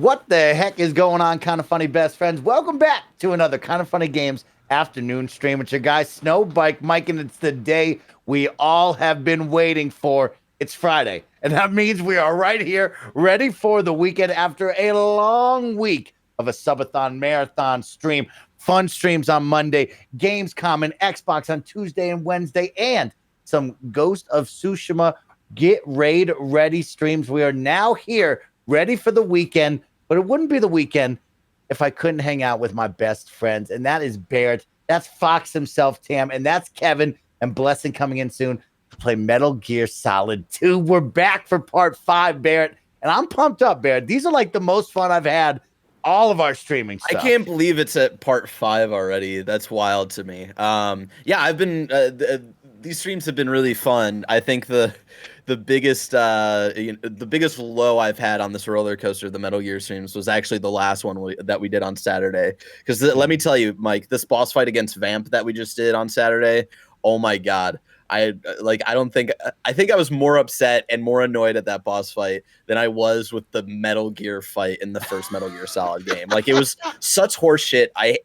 What the heck is going on, kind of funny best friends? Welcome back to another kind of funny games afternoon stream with your guy Snowbike Mike, and it's the day we all have been waiting for. It's Friday, and that means we are right here, ready for the weekend after a long week of a subathon marathon stream. Fun streams on Monday, Gamescom and Xbox on Tuesday and Wednesday, and some Ghost of Tsushima Get Raid Ready streams. We are now here, ready for the weekend, but it wouldn't be the weekend if I couldn't hang out with my best friends, and that is Barrett, that's Fox himself, Tam, and that's Kevin, and Blessing coming in soon to play Metal Gear Solid 2. We're back for part 5, Barrett, and I'm pumped up, Barrett. These are like the most fun I've had all of our streaming stuff. I can't believe it's at part 5 already. That's wild to me. Yeah, I've been these streams have been really fun. I think the biggest the biggest low I've had on this roller coaster of the Metal Gear streams was actually the last one that we did on Saturday. Because let me tell you, Mike, this boss fight against Vamp that we just did on Saturday, oh my god. I think I was more upset and more annoyed at that boss fight than I was with the Metal Gear fight in the first Metal Gear Solid game. Like, it was such horse shit. I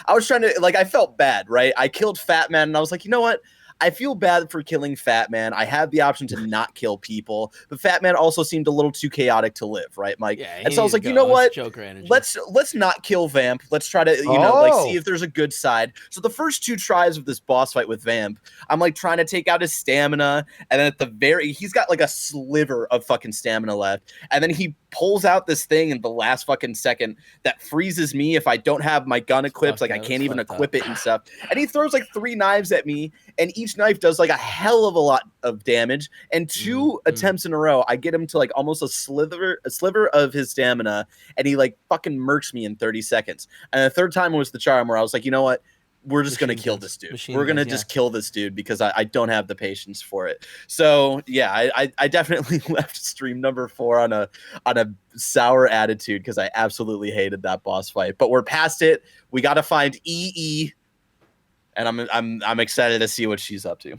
was trying to, I felt bad, right? I killed Fat Man and I was like, you know what? I feel bad for killing Fat Man. I have the option to not kill people, but Fat Man also seemed a little too chaotic to live, right, Mike? Yeah, and so I was like, you know what? Joker energy. Let's not kill Vamp. Let's try to, see if there's a good side. So the first 2 tries of this boss fight with Vamp, I'm like trying to take out his stamina, and then at the he's got like a sliver of fucking stamina left, and then he pulls out this thing in the last fucking second that freezes me if I don't have my gun equipped. Like, I can't even equip it and stuff. And he throws like 3 knives at me, and each knife does like a hell of a lot of damage. And 2 attempts in a row, I get him to like almost a sliver of his stamina, and he like fucking murks me in 30 seconds. And the 3rd time was the charm, where I was like, you know what? We're just going to kill this dude. We're going to just kill this dude because I don't have the patience for it. So yeah, I definitely left stream number 4 on a sour attitude because I absolutely hated that boss fight. But we're past it. We got to find EE, and I'm excited to see what she's up to.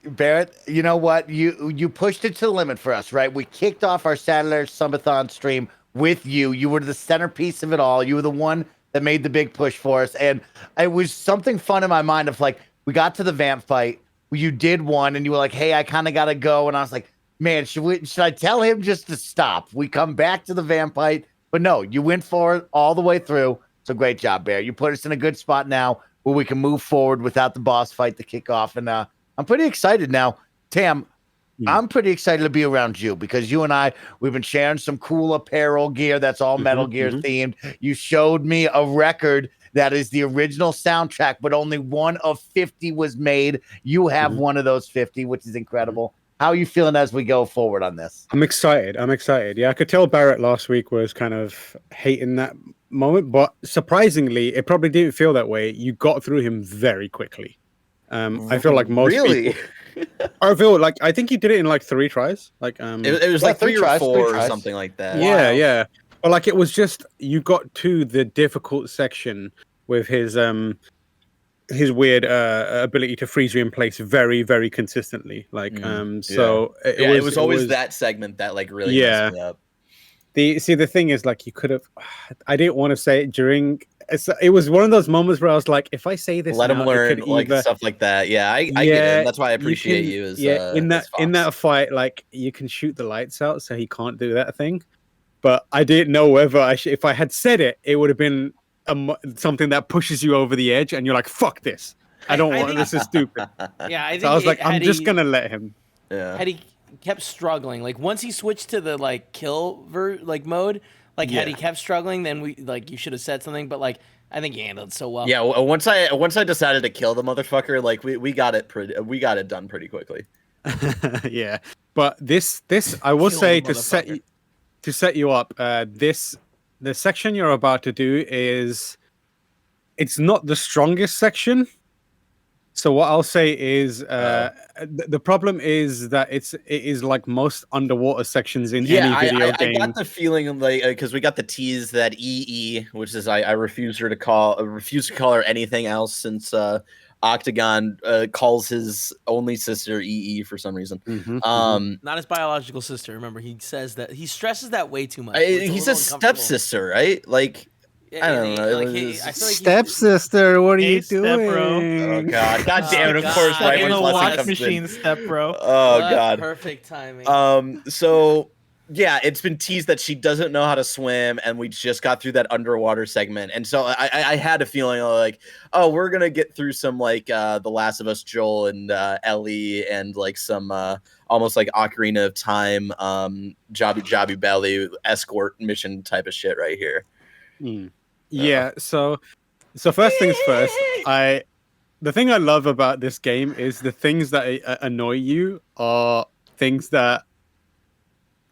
Barrett, you know what? You pushed it to the limit for us, right? We kicked off our Saturday Subathon stream with you. You were the centerpiece of it all. You were the one that made the big push for us. And it was something fun in my mind of like, we got to the Vamp fight, you did one, and you were like, hey, I kind of got to go. And I was like, man, should I tell him just to stop? We come back to the Vamp fight, but no, you went for it all the way through. So great job, Bear. You put us in a good spot now where we can move forward without the boss fight to kick off. And I'm pretty excited now. Tam, I'm pretty excited to be around you because you and we've been sharing some cool apparel gear that's all Metal Gear themed. You showed me a record that is the original soundtrack, but only one of 50 was made. You have one of those 50, which is incredible. How are you feeling as we go forward on this? I'm excited. Yeah, I could tell Barrett last week was kind of hating that moment, but surprisingly, it probably didn't feel that way. You got through him very quickly. I feel like most people... I think he did it in like 3 tries. Like it was like 3 or 4 or something like that. Yeah, yeah. But like it was just you got to the difficult section with his weird ability to freeze you in place very, very consistently. Like it was always that segment that like really messed me up. The thing is, like, you could have. I didn't want to say it during. It was one of those moments where I was like, if I say this, let him learn, like stuff like that. Yeah, I get it. That's why I appreciate you. As in that fight, like you can shoot the lights out, so he can't do that thing. But I didn't know whether if I had said it, it would have been something that pushes you over the edge, and you're like, "Fuck this! I don't want this. Is stupid." Yeah, I think so I was like, I'm just gonna let him. Yeah. Had he kept struggling, like once he switched to the like kill mode, like had he kept struggling, then you should have said something. But like I think he handled it so well. Yeah, once I decided to kill the motherfucker, like we got it done pretty quickly. Yeah, but this I will say to set you up, the section you're about to do it's not the strongest section. So what I'll say is the problem is that it is like most underwater sections in any video game. I got the feeling like because we got the tease that EE, which is I refuse to call her anything else since Octagon calls his only sister EE for some reason. Not his biological sister. Remember, he stresses that way too much. He says stepsister, right? Like, I don't know. Like, I feel like stepsister, what are you doing? Oh God! God damn it! Of course, right when the Blessing watch comes machine in. step, bro. Oh God! Perfect timing. So yeah, it's been teased that she doesn't know how to swim, and we just got through that underwater segment, and so I had a feeling like, oh, we're gonna get through some like The Last of Us, Joel and Ellie, and like some almost like Ocarina of Time, Jabu Belly escort mission type of shit right here. Yeah. So first things first, the thing I love about this game is the things that annoy you are things that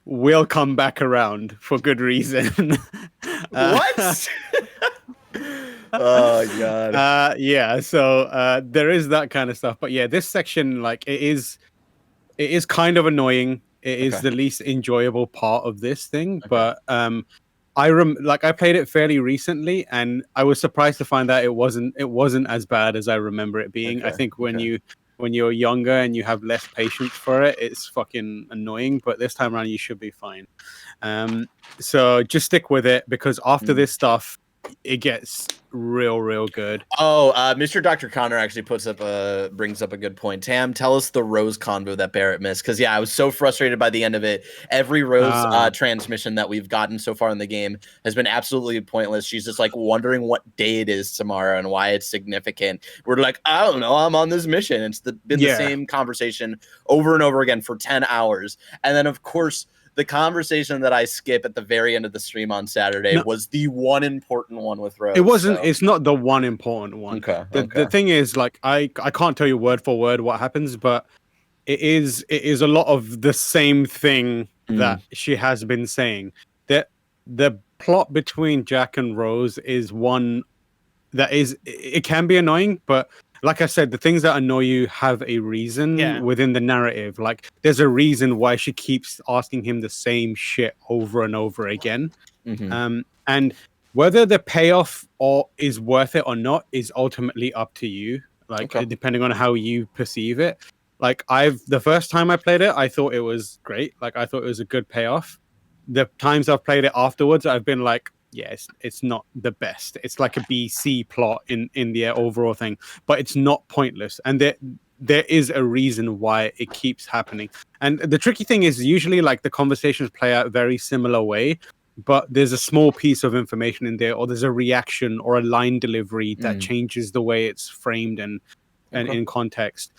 will come back around for good reason. What? Oh God. Yeah, so there is that kind of stuff. But yeah, this section, like, it is kind of annoying. It is the least enjoyable part of this thing. But I played it fairly recently, and I was surprised to find out it wasn't as bad as I remember it being. I think when you're younger and you have less patience for it, it's fucking annoying. But this time around, you should be fine. So just stick with it, because after this stuff, it gets real good. Oh, Mr. Dr. Connor actually brings up a good point. Tam, tell us the Rose convo that Barrett missed, because I was so frustrated by the end of it. Every Rose transmission that we've gotten so far in the game has been absolutely pointless. She's just like wondering what day it is tomorrow and why it's significant. We're like, I don't know, I'm on this mission. It's been the same conversation over and over again for 10 hours. And then of course, the conversation that I skip at the very end of the stream on Saturday was the one important one with Rose. It wasn't. So. It's not the one important one. Okay. The thing is, like, I can't tell you word for word what happens, but it is a lot of the same thing that she has been saying. That the plot between Jack and Rose is one that it can be annoying, but like I said, the things that annoy you have a reason within the narrative. Like, there's a reason why she keeps asking him the same shit over and over again. And whether the payoff is worth it or not is ultimately up to you. Like, depending on how you perceive it. Like, the first time I played it, I thought it was great. Like, I thought it was a good payoff. The times I've played it afterwards, I've been like, yes, it's not the best. It's like a BC plot in the overall thing, but it's not pointless. And there is a reason why it keeps happening. And the tricky thing is usually like the conversations play out a very similar way, but there's a small piece of information in there, or there's a reaction or a line delivery that changes the way it's framed and in context.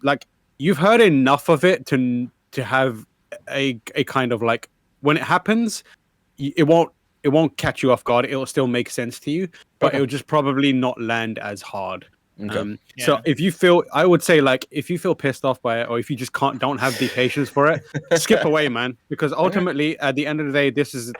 Like, you've heard enough of it to have a kind of like, when it happens, it won't catch you off guard. It'll still make sense to you, but it'll just probably not land as hard. So if you feel pissed off by it, or if you just don't have the patience for it, skip away, man. Because ultimately, at the end of the day, this is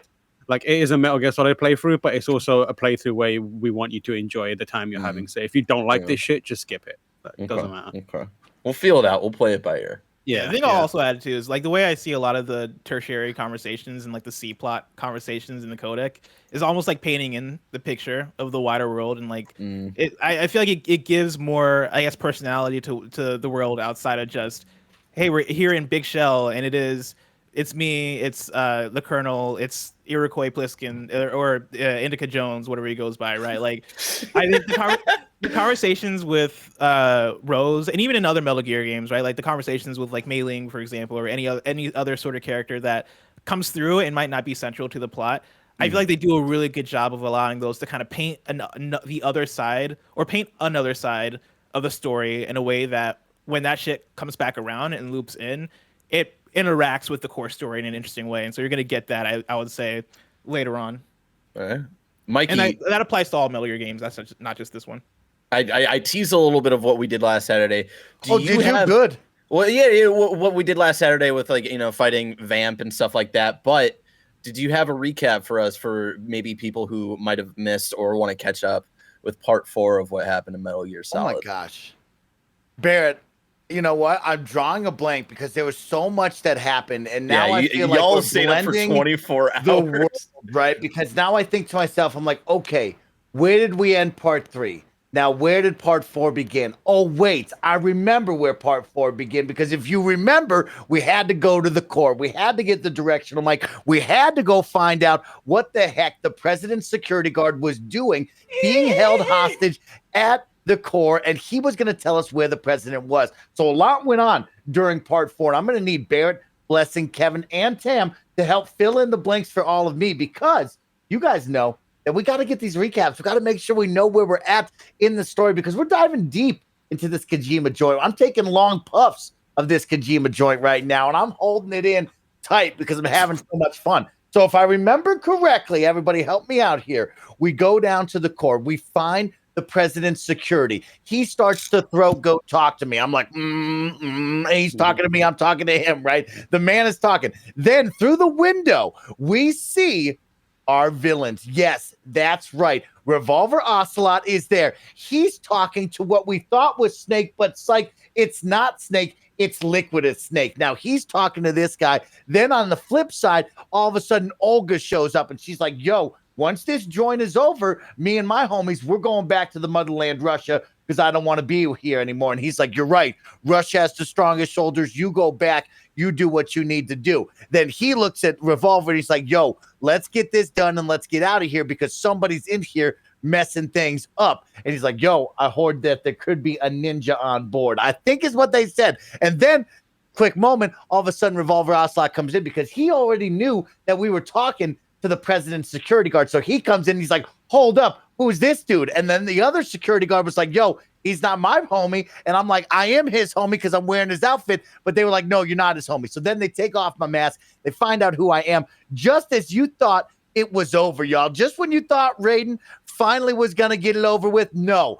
like, it is a Metal Gear Solid playthrough, but it's also a playthrough where we want you to enjoy the time you're having. So if you don't like this shit, just skip it. It doesn't matter. Okay, we'll feel it out. We'll play it by ear. Yeah, I think I'll also add to is like the way I see a lot of the tertiary conversations and like the C plot conversations in the codec is almost like painting in the picture of the wider world, and like I feel like it gives more, I guess, personality to the world outside of just, hey, we're here in Big Shell and it's me, it's the Colonel, it's Iroquois Pliskin or Indica Jones, whatever he goes by, right? Like, I think the conversations with Rose, and even in other Metal Gear games, right? Like the conversations with like Mei Ling, for example, or any other sort of character that comes through and might not be central to the plot. I feel like they do a really good job of allowing those to kind of paint the other side, or paint another side of the story in a way that when that shit comes back around and loops in, it interacts with the core story in an interesting way. And so you're going to get that, I would say, later on. Mikey. And that applies to all Metal Gear games. That's not just this one. I teased a little bit of what we did last Saturday. Did you good? Well, yeah, what we did last Saturday with, like, fighting Vamp and stuff like that. But did you have a recap for us for maybe people who might have missed or want to catch up with part 4 of what happened in Metal Gear Solid? Oh my gosh, Barrett. You know what? I'm drawing a blank because there was so much that happened, and now I feel like y'all stayed up for 24 hours. The world, right? Because now I think to myself, I'm like, okay, where did we end part 3? Now, where did part 4 begin? Oh, wait, I remember where part 4 began, because if you remember, we had to go to the core. We had to get the directional mic. We had to go find out what the heck the president's security guard was doing, being held hostage at the core, and he was going to tell us where the president was. So a lot went on during part 4. And I'm going to need Barrett, Blessing, Kevin, and Tam to help fill in the blanks for all of me, because you guys know that we got to get these recaps. We got to make sure we know where we're at in the story, because we're diving deep into this Kojima joint. I'm taking long puffs of this Kojima joint right now, and I'm holding it in tight because I'm having so much fun. So if I remember correctly, everybody help me out here. We go down to the core. We find the president's security. He starts to go talk to me. I'm like, he's talking to me. I'm talking to him, right? The man is talking. Then through the window, we see our villains. Yes, that's right. Revolver Ocelot is there. He's talking to what we thought was Snake, but psych, it's not Snake. It's Liquidus Snake. Now he's talking to this guy. Then on the flip side, all of a sudden Olga shows up and she's like, yo, once this joint is over, me and my homies, we're going back to the motherland, Russia, because I don't want to be here anymore. And he's like, you're right. Russia has the strongest shoulders. You go back. You do what you need to do. Then he looks at Revolver and he's like, yo, let's get this done and let's get out of here because somebody's in here messing things up. And he's like, yo, I heard that there could be a ninja on board, I think is what they said. And then quick moment, all of a sudden Revolver Ocelot comes in because he already knew that we were talking to the president's security guard. So he comes in and he's like, hold up, who's this dude? And then the other security guard was like, yo, he's not my homie. And I'm like, I am his homie because I'm wearing his outfit. But they were like, no, you're not his homie. So then they take off my mask. They find out who I am. Just as you thought it was over, y'all. Just when you thought Raiden finally was going to get it over with, no.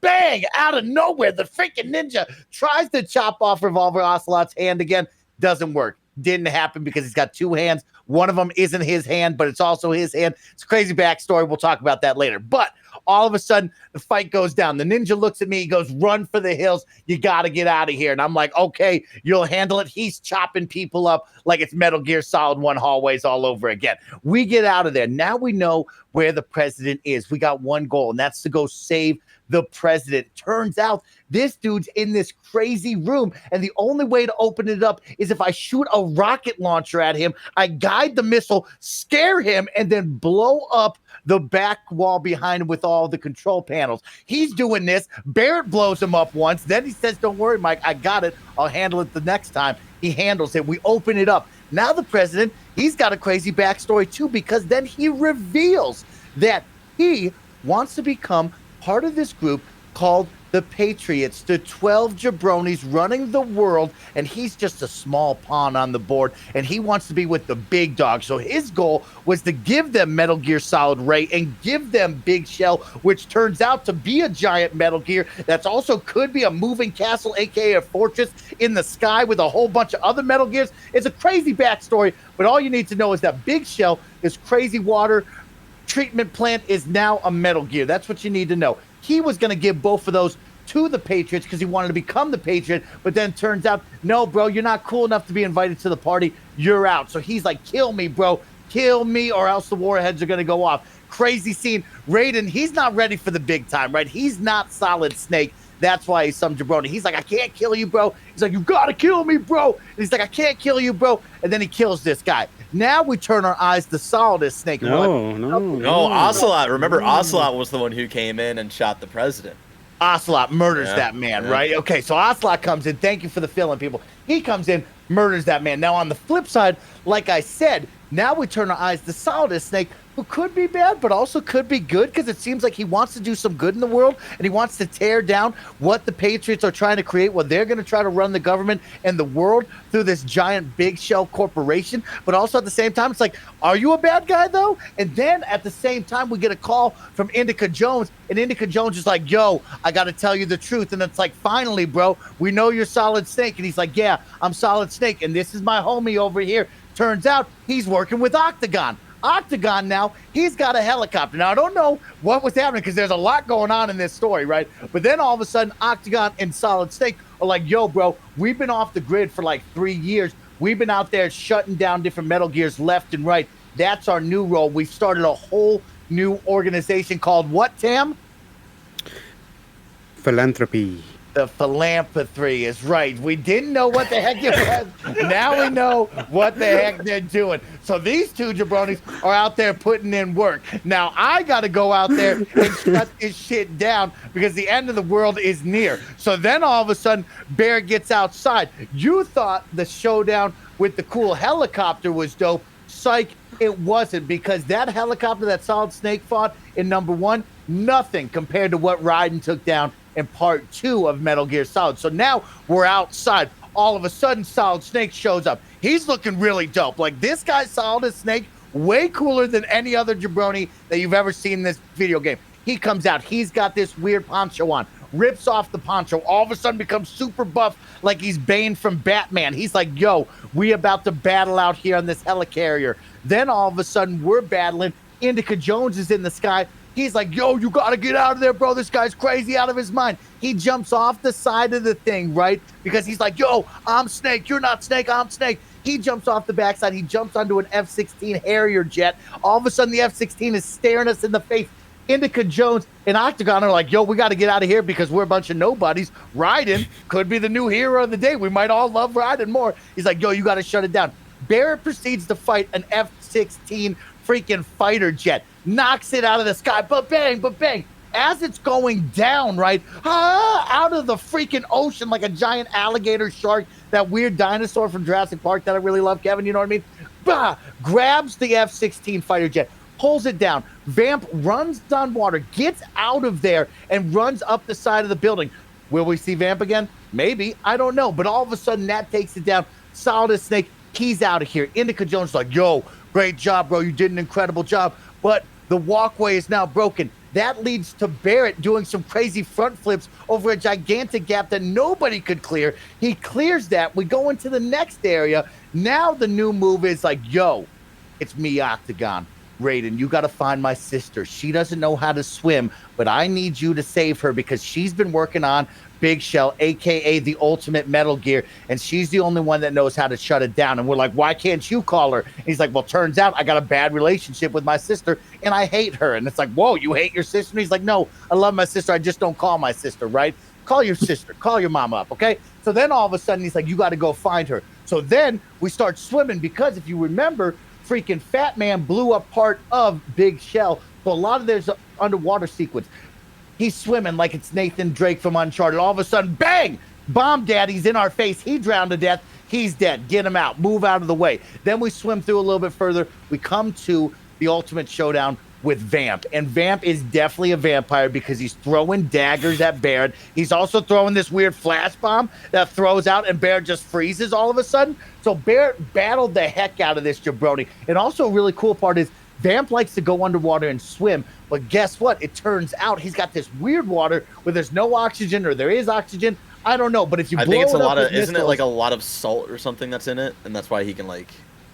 Bang, out of nowhere, the freaking ninja tries to chop off Revolver Ocelot's hand again. Doesn't work. Didn't happen because he's got two hands. One of them isn't his hand, but it's also his hand. It's a crazy backstory. We'll talk about that later. But all of a sudden, the fight goes down. The ninja looks at me. He goes, run for the hills. You got to get out of here. And I'm like, okay, you'll handle it. He's chopping people up like it's Metal Gear Solid 1 hallways all over again. We get out of there. Now we know where the president is. We got one goal, and that's to go save the president. Turns out this dude's in this crazy room, and the only way to open it up is if I shoot a rocket launcher at him. I guide the missile, scare him, and then blow up the back wall behind him with all the control panels. He's doing this. Barrett blows him up once. Then he says, don't worry, Mike, I got it. I'll handle it the next time. He handles it. We open it up. Now the president, he's got a crazy backstory too, because then he reveals that he wants to become part of this group called the Patriots, the 12 jabronis running the world, and he's just a small pawn on the board, and he wants to be with the big dog. So his goal was to give them Metal Gear Solid Ray and give them Big Shell, which turns out to be a giant Metal Gear that's also could be a moving castle, aka a fortress in the sky with a whole bunch of other Metal Gears. It's a crazy backstory, but all you need to know is that Big Shell, this crazy water treatment plant, is now a Metal Gear. That's what you need to know. He was going to give both of those to the Patriots because he wanted to become the Patriot, but then turns out, no, bro, you're not cool enough to be invited to the party. You're out. So he's like, kill me, bro. Kill me, or else the warheads are going to go off. Crazy scene. Raiden, he's not ready for the big time, right? He's not Solid Snake. That's why he's some jabroni. He's like, I can't kill you, bro. He's like, you got to kill me, bro. And he's like, I can't kill you, bro. And then he kills this guy. Now we turn our eyes to Solid Snake. No, Ocelot. Remember, Ocelot was the one who came in and shot the president. Ocelot murders that man, right? Okay, so Ocelot comes in. Thank you for the fill-in, people. He comes in, murders that man. Now, on the flip side, like I said, now we turn our eyes to Solid Snake, who could be bad, but also could be good, because it seems like he wants to do some good in the world, and he wants to tear down what the Patriots are trying to create, what they're going to try to run the government and the world through this giant Big Shell corporation. But also at the same time, it's like, are you a bad guy, though? And then at the same time, we get a call from Indica Jones, and Indica Jones is like, yo, I got to tell you the truth. And it's like, finally, bro, we know you're Solid Snake. And he's like, yeah, I'm Solid Snake, and this is my homie over here. Turns out he's working with Octagon. Octagon now, he's got a helicopter. Now, I don't know what was happening because there's a lot going on in this story, right? But then all of a sudden, Octagon and Solid Snake are like, yo, bro, we've been off the grid for like 3 years. We've been out there shutting down different Metal Gears left and right. That's our new role. We've started a whole new organization called what, Tam? Philanthropy. The philanthropy is right. We didn't know what the heck it was. Now we know what the heck they're doing. So these two jabronis are out there putting in work. Now I got to go out there and shut this shit down because the end of the world is near. So then all of a sudden, Bear gets outside. You thought the showdown with the cool helicopter was dope. Psych, it wasn't, because that helicopter that Solid Snake fought in number 1, nothing compared to what Raiden took down in part 2 of Metal Gear Solid. So now we're outside. All of a sudden, Solid Snake shows up. He's looking really dope. Like, this guy, Solid Snake, way cooler than any other jabroni that you've ever seen in this video game. He comes out. He's got this weird poncho on. Rips off the poncho. All of a sudden becomes super buff like he's Bane from Batman. He's like, yo, we about to battle out here on this helicarrier. Then all of a sudden, we're battling. Indica Jones is in the sky. He's like, yo, you got to get out of there, bro. This guy's crazy out of his mind. He jumps off the side of the thing, right? Because he's like, yo, I'm Snake. You're not Snake. I'm Snake. He jumps off the backside. He jumps onto an F-16 Harrier jet. All of a sudden, the F-16 is staring us in the face. Indica Jones and Octagon are like, yo, we got to get out of here because we're a bunch of nobodies. Raiden could be the new hero of the day. We might all love Raiden more. He's like, yo, you got to shut it down. Barrett proceeds to fight an F-16 freaking fighter jet. Knocks it out of the sky, but bang. As it's going down, right, out of the freaking ocean like a giant alligator shark, that weird dinosaur from Jurassic Park that I really love, Kevin, you know what I mean? Bah! Grabs the F-16 fighter jet, pulls it down. Vamp runs on water, gets out of there, and runs up the side of the building. Will we see Vamp again? Maybe. I don't know. But all of a sudden, that takes it down. Solid as Snake, he's out of here. Indica Jones is like, yo, great job, bro. You did an incredible job. But the walkway is now broken. That leads to Barrett doing some crazy front flips over a gigantic gap that nobody could clear. He clears that. We go into the next area. Now the new move is like, yo, it's me, Octagon. Raiden, you got to find my sister. She doesn't know how to swim, but I need you to save her because she's been working on Big Shell, a.k.a. the ultimate Metal Gear, and she's the only one that knows how to shut it down. And we're like, why can't you call her? And he's like, well, turns out I got a bad relationship with my sister, and I hate her. And it's like, whoa, you hate your sister? And he's like, no, I love my sister. I just don't call my sister, right? Call your sister. Call your mama up, okay? So then all of a sudden, he's like, you got to go find her. So then we start swimming because if you remember, freaking Fat Man blew up part of Big Shell. So a lot of there's an underwater sequence. He's swimming like it's Nathan Drake from Uncharted. All of a sudden, bang! Bomb Daddy's in our face. He drowned to death. He's dead. Get him out. Move out of the way. Then we swim through a little bit further. We come to the ultimate showdown with Vamp. And Vamp is definitely a vampire because he's throwing daggers at Baird. He's also throwing this weird flash bomb that throws out and Baird just freezes all of a sudden. So Baird battled the heck out of this jabroni. And also a really cool part is Vamp likes to go underwater and swim. But guess what? It turns out he's got this weird water where there's no oxygen or there is oxygen. I don't know. But if you blow think it's it a lot up of, isn't it like a lot of salt or something that's in it? And that's why he can like,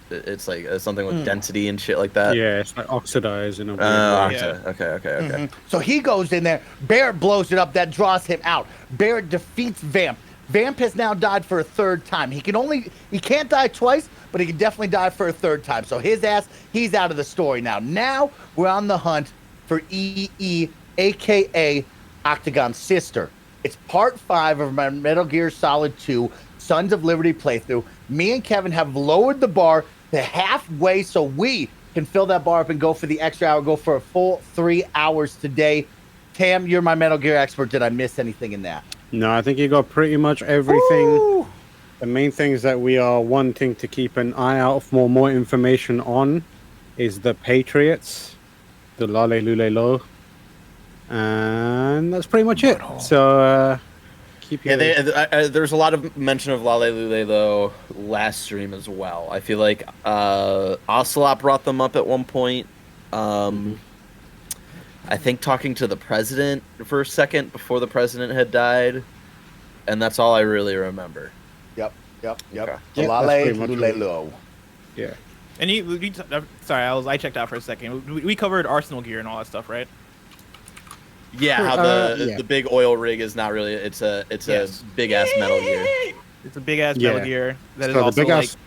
it's like something with density and shit like that. Yeah, it's like oxidized in a way. Yeah. Okay. Mm-hmm. So he goes in there. Barrett blows it up. That draws him out. Barrett defeats Vamp. Vamp has now died for a third time. He can't die twice, but he can definitely die for a third time. So his ass, he's out of the story now. Now we're on the hunt for EE, a.k.a. Octagon's sister. It's part 5 of my Metal Gear Solid 2 Sons of Liberty playthrough. Me and Kevin have lowered the bar to halfway so we can fill that bar up and go for the extra hour, go for a full 3 hours today. Tam, you're my Metal Gear expert. Did I miss anything in that? No, I think you got pretty much everything. Woo! The main things that we are wanting to keep an eye out for more information on is the Patriots, the Lale Lule Lo, and that's pretty much it. So keep your... there's a lot of mention of Lale Lule Lo last stream as well. I feel like Ocelot brought them up at one point. I think talking to the president for a second before the president had died, and that's all I really remember. Yep. Okay. Lale Lule Lo. Yeah. And sorry, I checked out for a second. We covered Arsenal gear and all that stuff, right? Yeah, how the big oil rig is not really. It's a big ass Metal Gear. It's a big ass Metal Gear that is so also the big like. ass,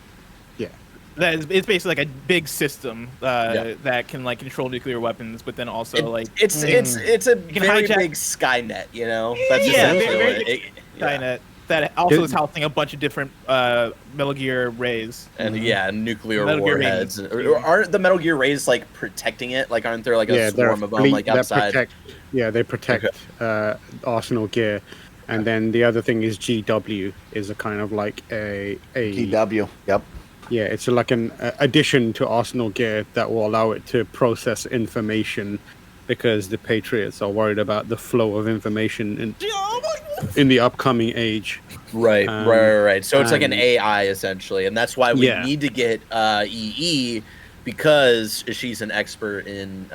it's basically like a big system that can like control nuclear weapons, but then also it's a very hijack... big Skynet, you know. That's essentially what it, Skynet that also is housing a bunch of different Metal Gear rays and nuclear Metal Gear warheads. Aren't the Metal Gear rays like protecting it? Like, aren't there like a swarm of them like outside? They protect Arsenal gear. And then the other thing is GW is a kind of like a GW. Yep. Yeah, it's like an addition to Arsenal gear that will allow it to process information, because the Patriots are worried about the flow of information in the upcoming age. Right. So it's like an AI essentially, and that's why we need to get EE, because she's an expert in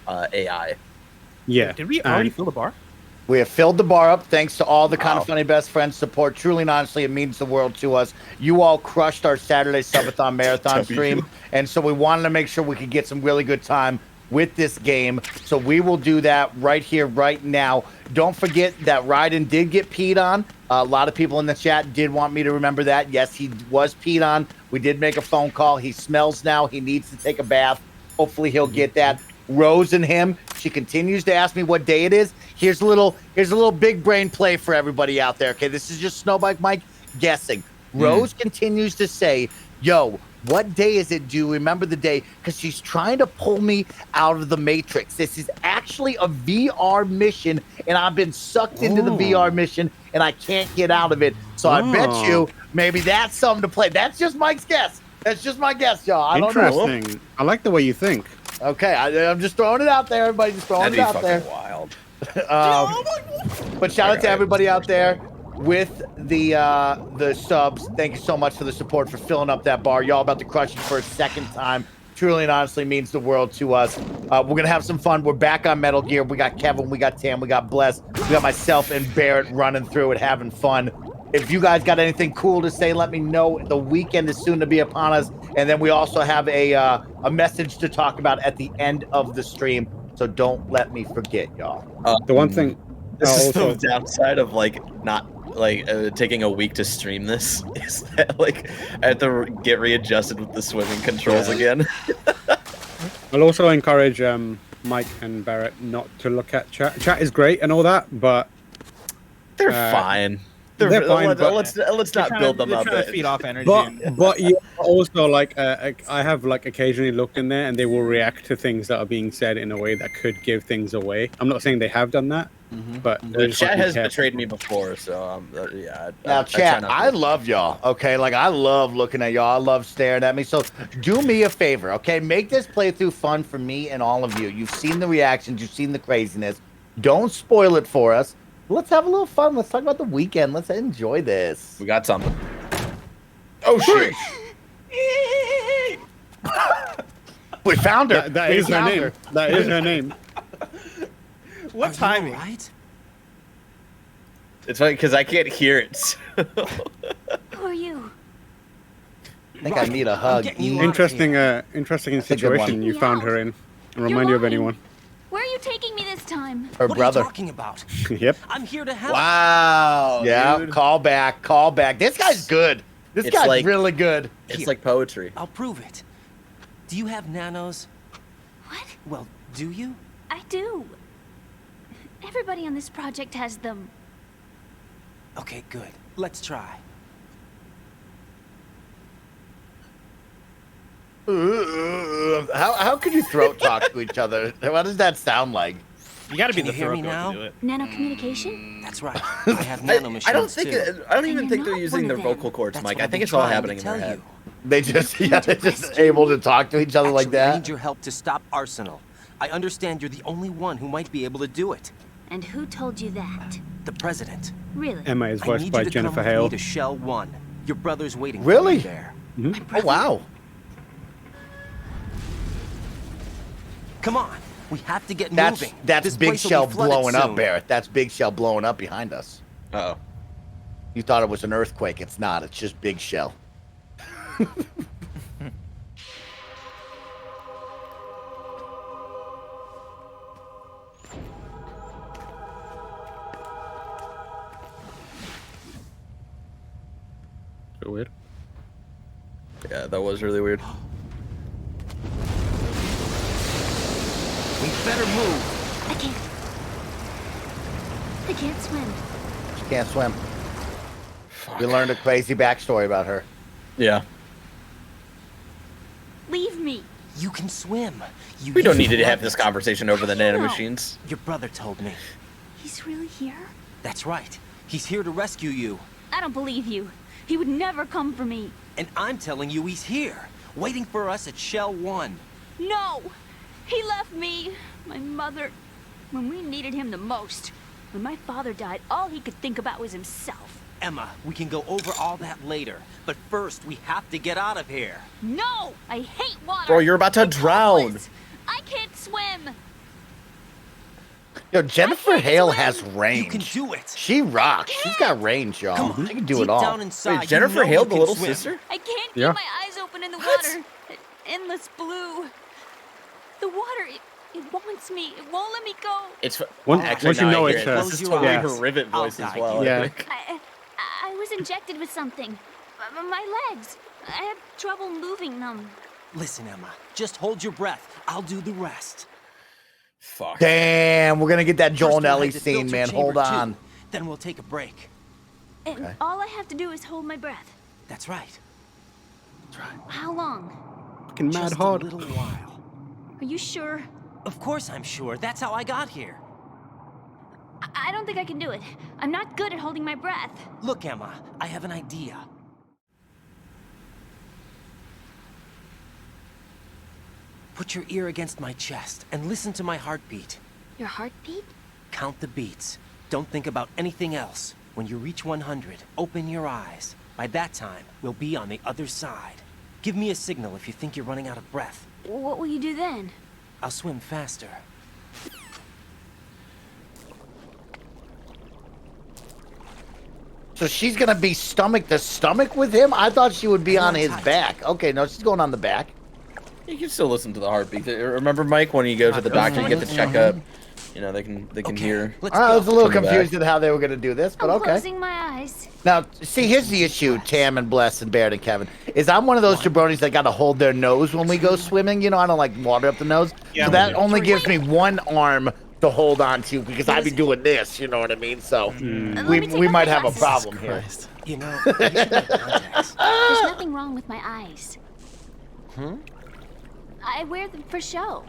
AI. Yeah. Did we already fill the bar? We have filled the bar up thanks to all the Kind of Funny Best Friends support. Truly and honestly, it means the world to us. You all crushed our Saturday Subathon Marathon stream, and so we wanted to make sure we could get some really good time with this game. So we will do that right here, right now. Don't forget that Raiden did get peed on. A lot of people in the chat did want me to remember that. Yes, he was peed on. We did make a phone call. He smells now. He needs to take a bath. Hopefully he'll get that. Rose and him, she continues to ask me what day it is. Here's a little big brain play for everybody out there. Okay, this is just Snowbike Mike guessing. Rose continues to say, yo, what day is it? Do you remember the day? Because she's trying to pull me out of the Matrix. This is actually a VR mission, and I've been sucked into the VR mission, and I can't get out of it. So I bet you maybe that's something to play. That's just Mike's guess. That's just my guess, y'all. I don't know. Interesting. I like the way you think. Okay, I'm just throwing it out there. Everybody just throwing it out there. Wild. But shout out to everybody out there with the subs. Thank you so much for the support, for filling up that bar. Y'all about to crush it for a second time. Truly and honestly means the world to us. We're going to have some fun. We're back on Metal Gear. We got Kevin, we got Tam, we got Bless, we got myself and Barrett running through it, having fun. If you guys got anything cool to say, let me know. The weekend is soon to be upon us. And then we also have a message to talk about at the end of the stream. So don't let me forget, y'all. The one thing... This is the downside of not taking a week to stream this, is that I have to get readjusted with the swimming controls again. I'll also encourage Mike and Barrett not to look at chat. Chat is great and all that, but... They're fine. They're fine, but let's not build them up. To feed off energy. But yeah, also I have occasionally looked in there, and they will react to things that are being said in a way that could give things away. I'm not saying they have done that, but the chat has betrayed me before, so yeah. Now, chat, I love y'all. Okay, I love looking at y'all. I love staring at me. So do me a favor, okay? Make this playthrough fun for me and all of you. You've seen the reactions. You've seen the craziness. Don't spoil it for us. Let's have a little fun. Let's talk about the weekend. Let's enjoy this. We got something. Oh, shit. We found her. That is her name. That is her name. What timing? Right? It's funny because I can't hear it. Who are you? I think I need a hug. Interesting situation you found her in. Remind you of anyone? Where are you taking me this time? Her brother. What are you talking about? Yep. I'm here to help. Wow. Yeah, dude. call back. This guy's good. This guy's really good. It's like poetry. I'll prove it. Do you have nanos? What? Well, do you? I do. Everybody on this project has them. Okay, good. Let's try. How could you throat talk to each other? What does that sound like? You gotta be Can the you hear me throat now? to do it. Nanocommunication? That's right. I have nano machines I don't think too. I don't even And think you're they're not using one their of them. vocal cords, That's Mike. what I I've think been it's all trying happening to in their tell head. you. They just able to talk to each other like Actually, I that. need your help to stop Arsenal. I understand you're the only one who might be able to do it. And who told you that? The president. Really? Emma is I voiced need by you to Jennifer come with Hale. me to Shell 1. Your brother's waiting Really? for you there. Oh wow. Come on. We have to get That's moving. that's This Big place will be Shell flooded blowing up, soon. Barrett. That's Big Shell blowing up behind us. Uh-oh. You thought it was an earthquake. It's not. It's just Big Shell. Bit weird. Yeah, Yeah, that was really weird. We better move. I can't swim. She can't swim. We learned a crazy backstory about her. Yeah. Leave me. You can swim. We don't need to have this conversation over the nanomachines. Your brother told me. He's really here? That's right. He's here to rescue you. I don't believe you. He would never come for me. And I'm telling you he's here, waiting for us at Shell 1. No! He left me, my mother, when we needed him the most. When my father died, all he could think about was himself. Emma, we can go over all that later. But first, we have to get out of here. No! I hate water! Bro, you're about to It's drown. hopeless. I can't swim! Yo, Jennifer Hale has You range. can do it. She rocks. She's got range, y'all. Come on, She can do deep it all. down inside, Wait, Jennifer you know Hale, you the can little swim. sister? I can't Yeah. keep my eyes open in the water. Endless blue. The water, it wants me. It won't let me go. It's Once- actually once you now know I hear it's, it. uh, This is Close your totally eyes. her Rivet I'll voice as guide well. you. Yeah. I think. I was injected with something. My legs. I have trouble moving them. Listen, Emma, just hold your breath. I'll do the rest. Fuck. Damn, we're gonna get that Joel First and we'll Ellie head to scene, filter man. chamber Hold 2. on. Then we'll take a break. And Okay. all I have to do is hold my breath. That's right. How long? Fucking mad Just hard. a little while. Are you sure? Of course I'm sure. That's how I got here. I don't think I can do it. I'm not good at holding my breath. Look, Emma, I have an idea. Put your ear against my chest and listen to my heartbeat. Your heartbeat? Count the beats. Don't think about anything else. When you reach 100, open your eyes. By that time, we'll be on the other side. Give me a signal if you think you're running out of breath. What will you do then? I'll swim faster. So she's gonna be stomach to stomach with him? I thought she would be Hang on on his tight. back. Okay, no, she's going on the back. You can still listen to the heartbeat. Remember, Mike, when you go to the doctor, you get the checkup. You know, they can Okay, hear. let's I was a go. little From the confused back. at how they were gonna do this, but I'm okay. closing my eyes. Now, see, here's the issue, Tam and Bless and Barrett and Kevin, is I'm one of those jabronis that got to hold their nose when we go swimming. You know, I don't like water up the nose. Yeah, So I'm that with you. only gives me one arm to hold on to because I'd be doing this, you know what I mean? So Let me we take off might my have a glasses. problem here. You know, you should wear contacts. There's nothing wrong with my eyes. I wear them for show.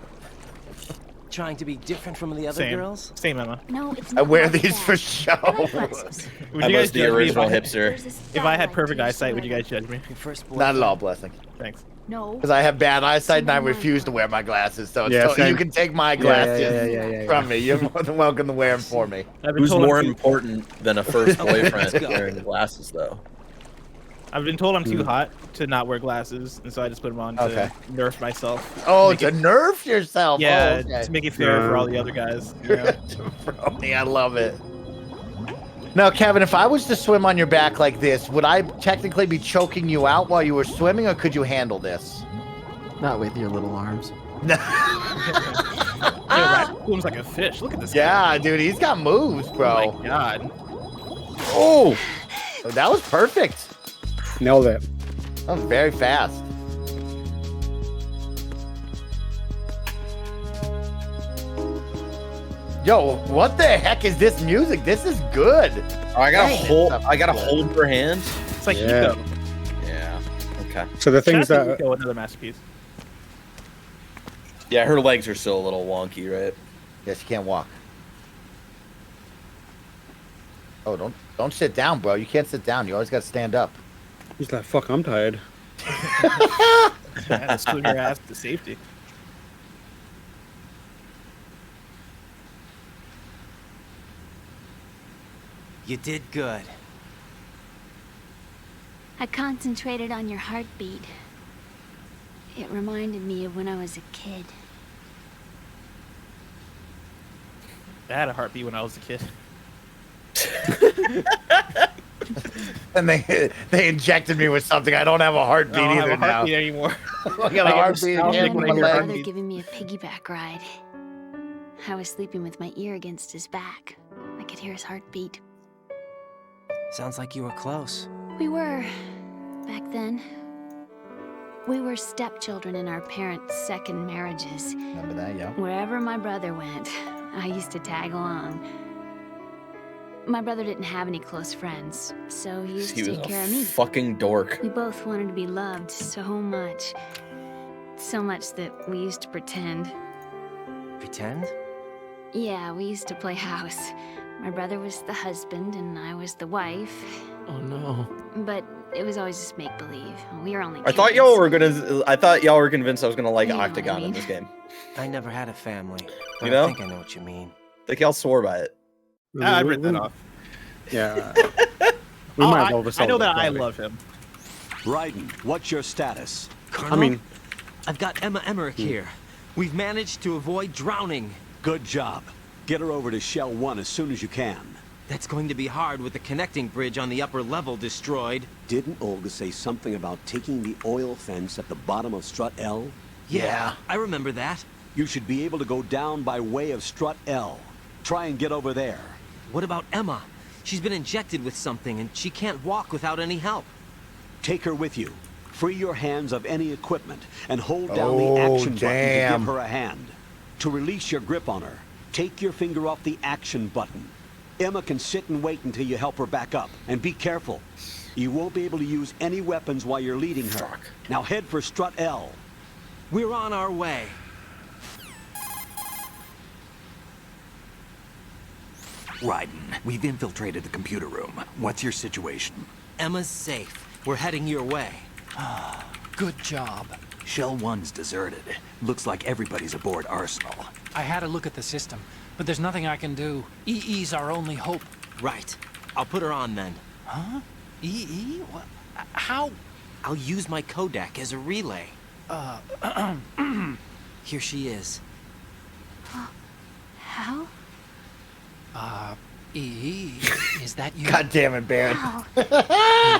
Trying to be different from the other Same. girls? Same, Emma. No, it's I not wear like these that. for I show. like glasses. Would I you guys was the judge me original if I, hipster. There's a if I had style perfect I eyesight? teach Would you guys judge me? Your first Not at boyfriend? all, Blessing. Thanks. No. Because I have bad eyesight and I Oh my refuse to God. wear my glasses. So it's Yeah, so same. you can take my Yeah, glasses yeah. from me. You're more than welcome to wear them for me. I've been Who's told more I'm too, important than a first boyfriend let's go. wearing glasses, though? I've been told I'm too hot to not wear glasses, and so I just put them on to Okay. nerf myself. Oh, Make to it- nerf yourself. Yeah, Oh, okay. to make it fair for all the other guys. You know? Jabroni, I love it. Now, Kevin, if I was to swim on your back like this, would I technically be choking you out while you were swimming, or could you handle this? Not with your little arms. Yo, Rat swims like a fish. Look at this. Yeah, dude, he's got moves, Guy. bro. Oh my god. Oh, that was perfect. Nailed it. That was very fast. Yo, what the heck is this music? This is good. Oh, I gotta Dang, hold. it's I gotta good. hold her hand. It's like Yeah. Eco. Yeah. Okay. So the things Shout out to that Eco, another masterpiece. Yeah, her legs are still a little wonky, right? Yes, you can't walk. Oh, don't sit down, bro. You can't sit down. You always got to stand up. he's like, fuck, I'm tired. Yeah, swim your ass to safety. You did good. I concentrated on your heartbeat. It reminded me of when I was a kid. I had a heartbeat when I was a kid. And they injected me with something. I don't have a heartbeat I don't either have a heartbeat now. anymore. I got a Like, it's heartbeat nostalgic again when in I my hear leg. Brother giving me a piggyback ride. I was sleeping with my ear against his back. I could hear his heartbeat. Sounds like you were close. We were, back then. We were stepchildren in our parents' second marriages. Remember that, yeah? Wherever my brother went, I used to tag along. My brother didn't have any close friends, so he used to take care of me. Fucking dork. We both wanted to be loved so much. So much that we used to pretend. Pretend? Yeah, we used to play house. My brother was the husband and I was the wife. Oh no. But it was always just make-believe. We were only I thought kids. y'all were gonna. I thought y'all were convinced I was gonna like You know what I Octagon in mean. this game. I never had a family. But You know? I think I know what you mean. I think y'all swore by it. I've written that off. Yeah. We might have oversold I know it, that I probably. love him. Raiden, what's your status? Colonel, I mean, I've got Emma Emmerich here. We've managed to avoid drowning. Good job. Get her over to Shell 1 as soon as you can. That's going to be hard with the connecting bridge on the upper level destroyed. Didn't Olga say something about taking the oil fence at the bottom of Strut L? Yeah, I remember that. You should be able to go down by way of Strut L. Try and get over there. What about Emma? She's been injected with something and she can't walk without any help. Take her with you. Free your hands of any equipment and hold down Oh, the action button to damn. give her a hand. To release your grip on her, take your finger off the action button. Emma can sit and wait until you help her back up. And be careful. You won't be able to use any weapons while you're leading her. Fuck. Now head for Strut L. We're on our way. Raiden, we've infiltrated the computer room. What's your situation? Emma's safe. We're heading your way. Good job. Shell 1's deserted. Looks like everybody's aboard Arsenal. I had a look at the system, but there's nothing I can do. EE's our only hope. Right. I'll put her on then. Huh? EE? What? How? I'll use my Kodak as a relay. Here she is. How? EE, is that you? God damn it, Barrett.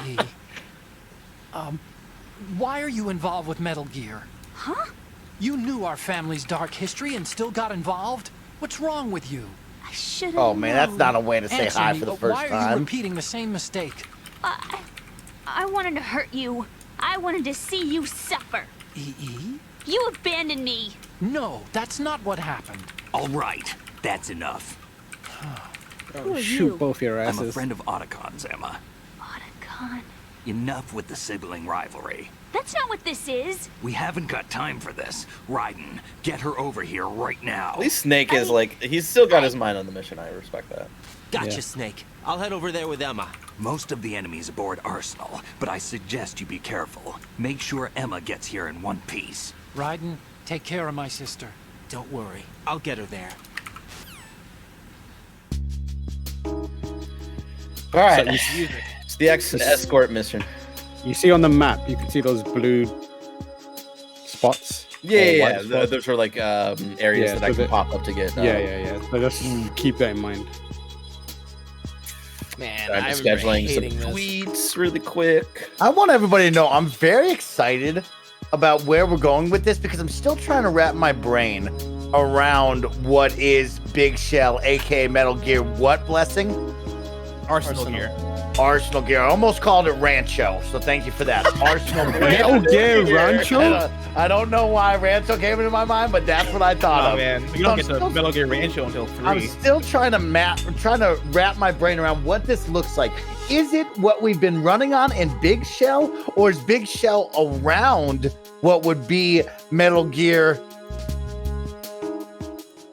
EE. Why are you involved with Metal Gear? Huh? You knew our family's dark history and still got involved? What's wrong with you? I should have Oh man, that's not a way to say Answer hi me, for the but first why are you time. repeating the same mistake? I wanted to hurt you. I wanted to see you suffer. EE? You abandoned me. No, that's not what happened. All right, that's enough. Who are shoot you? both your I'm asses. a friend of Otacon's, Emma. Otacon. Enough with the sibling rivalry. That's not what this is. We haven't got time for this. Raiden, get her over here right now. At least Snake is like, he's still got his mind on the mission. I respect that. Gotcha, Yeah. Snake. I'll head over there with Emma. Most of the enemy's aboard Arsenal, but I suggest you be careful. Make sure Emma gets here in one piece. Raiden, take care of my sister. Don't worry. I'll get her there. All right, So you- it's the escort mission. You see on the map, you can see those blue spots. Yeah, or yeah, white yeah. spots. Those are like areas Yeah, that I so can the- pop up to get. Yeah. So just keep that in mind. Man, I'm I'm just scheduling some hating this. tweets really quick. I want everybody to know I'm very excited about where we're going with this because I'm still trying to wrap my brain around what is Big Shell, aka Metal Gear. What blessing? Arsenal gear. Arsenal Gear. I almost called it Rancho, so thank you for that. Arsenal Metal Gear Rancho? I don't know why Rancho came into my mind, but that's what I thought Oh of. man, you So don't I'm get to still- Metal Gear Rancho until 3. I'm still trying to wrap my brain around what this looks like. Is it what we've been running on in Big Shell, or is Big Shell around what would be Metal Gear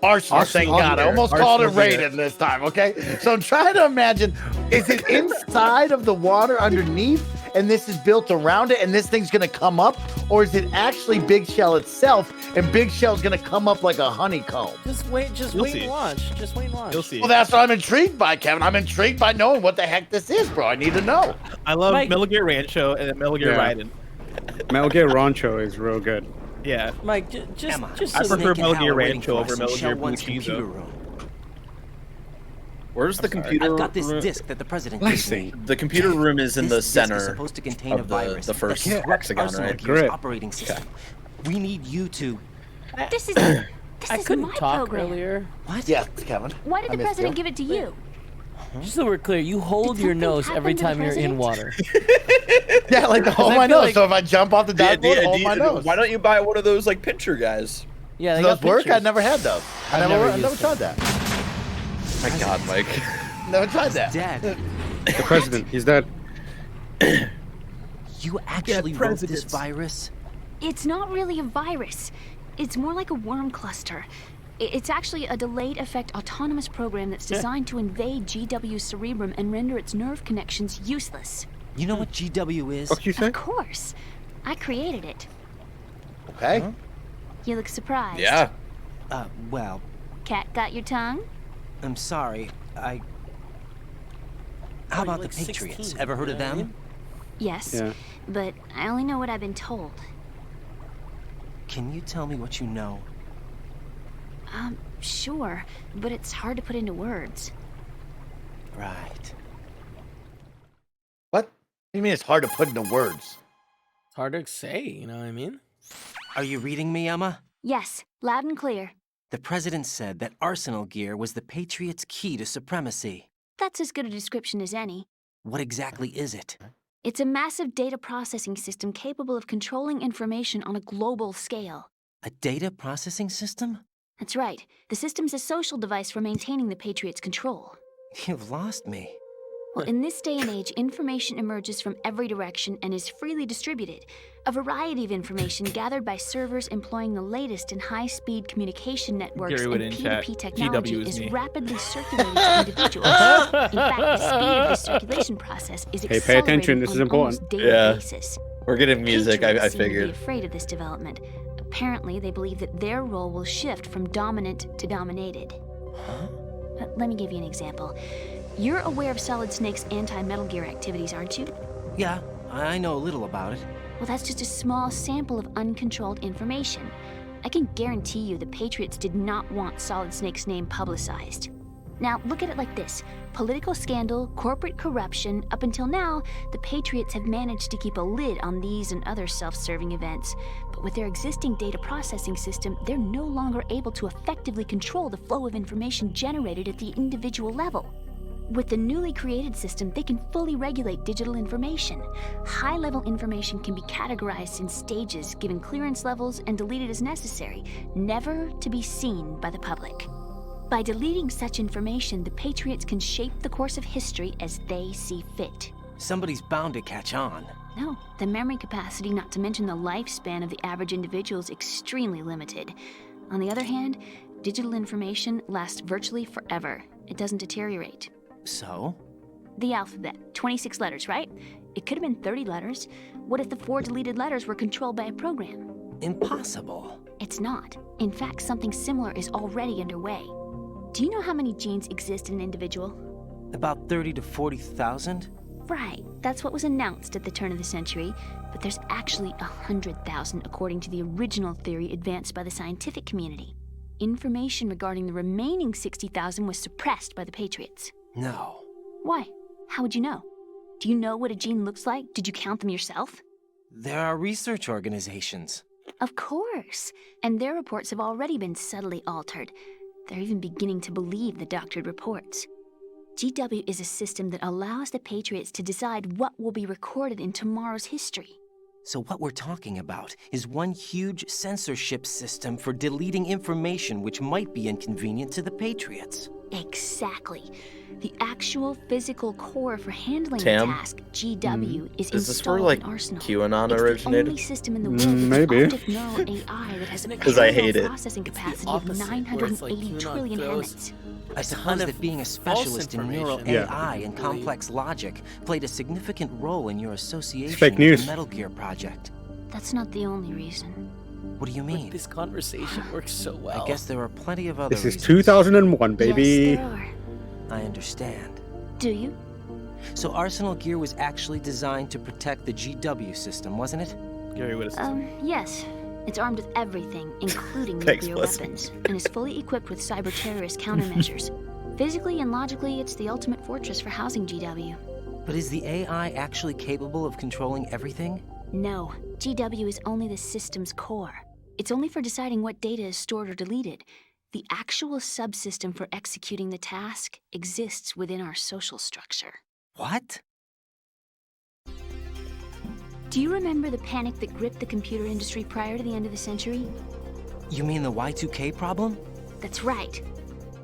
Arsenal? Thank God. I almost called it Raiden this time, okay? So I'm trying to imagine, is it inside of the water underneath and this is built around it and this thing's going to come up? Or is it actually Big Shell itself and Big Shell's going to come up like a honeycomb? Just wait You'll and see. watch. Just wait and watch. You'll see. Well, that's what I'm intrigued by, Kevin. I'm intrigued by knowing what the heck this is, bro. I need to know. I love Mike- Metal Gear Rancho and then Metal Gear Yeah. Raiden. Metal Gear Rancho is real good. Yeah. Mike, just Emma, just I so prefer Snake and Metal Hal Gear are waiting Rancho for over us in Metal Shell Gear 1's Buchizo. computer room. Where's the computer? I've got this room? disc that the president gave me. The computer room is in This the disc is center supposed to contain a of virus the that first disrupts hexagon, Arsenal right? Gear's Great. operating system. We need you to. This is I this is couldn't my talk program. earlier. What? Yes, Kevin. Why did I the missed president you. give it to you? Just so we're clear, you hold your nose every time you're in water. Yeah, like to hold my nose. So if I jump off the dashboard, hold my nose. Why don't you buy one of those like pincher guys? Yeah, Do they those got work? I pictures. never had those. I never tried that. My God, Mike. Never tried that. Dead. The president, he's dead. You actually wrote this virus? It's not really a virus. It's more like a worm cluster. It's actually a delayed effect autonomous program that's designed to invade GW's cerebrum and render its nerve connections useless. You know what GW is? What you say? Of course. I created it. Okay. Huh? You look surprised. Yeah. Well, Cat got your tongue? I'm sorry. How about like the Patriots? 16, Ever heard of you know what I them? mean? Yes. Yeah. But I only know what I've been told. Can you tell me what you know? Sure, but it's hard to put into words. Right. What? What do you mean it's hard to put into words? It's hard to say, you know what I mean? Are you reading me, Emma? Yes, loud and clear. The president said that Arsenal gear was the Patriots' key to supremacy. That's as good a description as any. What exactly is it? It's a massive data processing system capable of controlling information on a global scale. A data processing system? That's right. The system's a social device for maintaining the Patriots' control. You've lost me. Well, in this day and age, information emerges from every direction and is freely distributed. A variety of information gathered by servers employing the latest in high-speed communication networks Gary and would in chat, P2P technology GW is is me. rapidly circulating to individuals. In fact, the speed of the circulation process is Hey, pay attention, accelerating this is on an important. almost daily Yeah. basis. We're getting music, I Patriots seem to be figured. afraid of this development. Apparently, they believe that their role will shift from dominant to dominated. Let me give you an example. You're aware of Solid Snake's anti-Metal Gear activities, aren't you? Yeah, I know a little about it. Well, that's just a small sample of uncontrolled information. I can guarantee you the Patriots did not want Solid Snake's name publicized. Now, look at it like this. Political scandal, corporate corruption, up until now, the Patriots have managed to keep a lid on these and other self-serving events. But with their existing data processing system, they're no longer able to effectively control the flow of information generated at the individual level. With the newly created system, they can fully regulate digital information. High-level information can be categorized in stages, given clearance levels, and deleted as necessary, never to be seen by the public. By deleting such information, the Patriots can shape the course of history as they see fit. Somebody's bound to catch on. No, the memory capacity, not to mention the lifespan of the average individual, is extremely limited. On the other hand, digital information lasts virtually forever. It doesn't deteriorate. So? The alphabet, 26 letters, right? It could have been 30 letters. What if the 4 deleted letters were controlled by a program? Impossible. It's not. In fact, something similar is already underway. Do you know how many genes exist in an individual? About 30 to 40,000? Right, that's what was announced at the turn of the century, but there's actually 100,000 according to the original theory advanced by the scientific community. Information regarding the remaining 60,000 was suppressed by the Patriots. No. Why? How would you know? Do you know what a gene looks like? Did you count them yourself? There are research organizations. Of course, and their reports have already been subtly altered. They're even beginning to believe the doctored reports. GW is a system that allows the Patriots to decide what will be recorded in tomorrow's history. So what we're talking about is one huge censorship system for deleting information which might be inconvenient to the Patriots. Exactly. The actual physical core for handling Tam? the task, GW, is Is this where installed like in Arsenal. QAnon It's originated? the only system in the world with Maybe. an optic neural AI that has an 'Cause I hate parallel it. processing It's the capacity opposite, of where it's 980 like QAnon trillion throws Hammets. I a ton suppose of that being a false specialist in neural information. AI Yeah. and complex logic played a significant role in your association fake with news. the Metal Gear project. That's not the only reason. What do you mean? This conversation works so well. I guess there are plenty of other This is reasons. 2001, baby. Yes, there are. I understand. Do you? So Arsenal gear was actually designed to protect the GW system, wasn't it? Gary would have Yes. It's armed with everything, including Thanks, nuclear Leslie. weapons, and is fully equipped with cyber-terrorist countermeasures. Physically and logically, it's the ultimate fortress for housing GW. But is the AI actually capable of controlling everything? No, GW is only the system's core. It's only for deciding what data is stored or deleted. The actual subsystem for executing the task exists within our social structure. What? Do you remember the panic that gripped the computer industry prior to the end of the century? You mean the Y2K problem? That's right.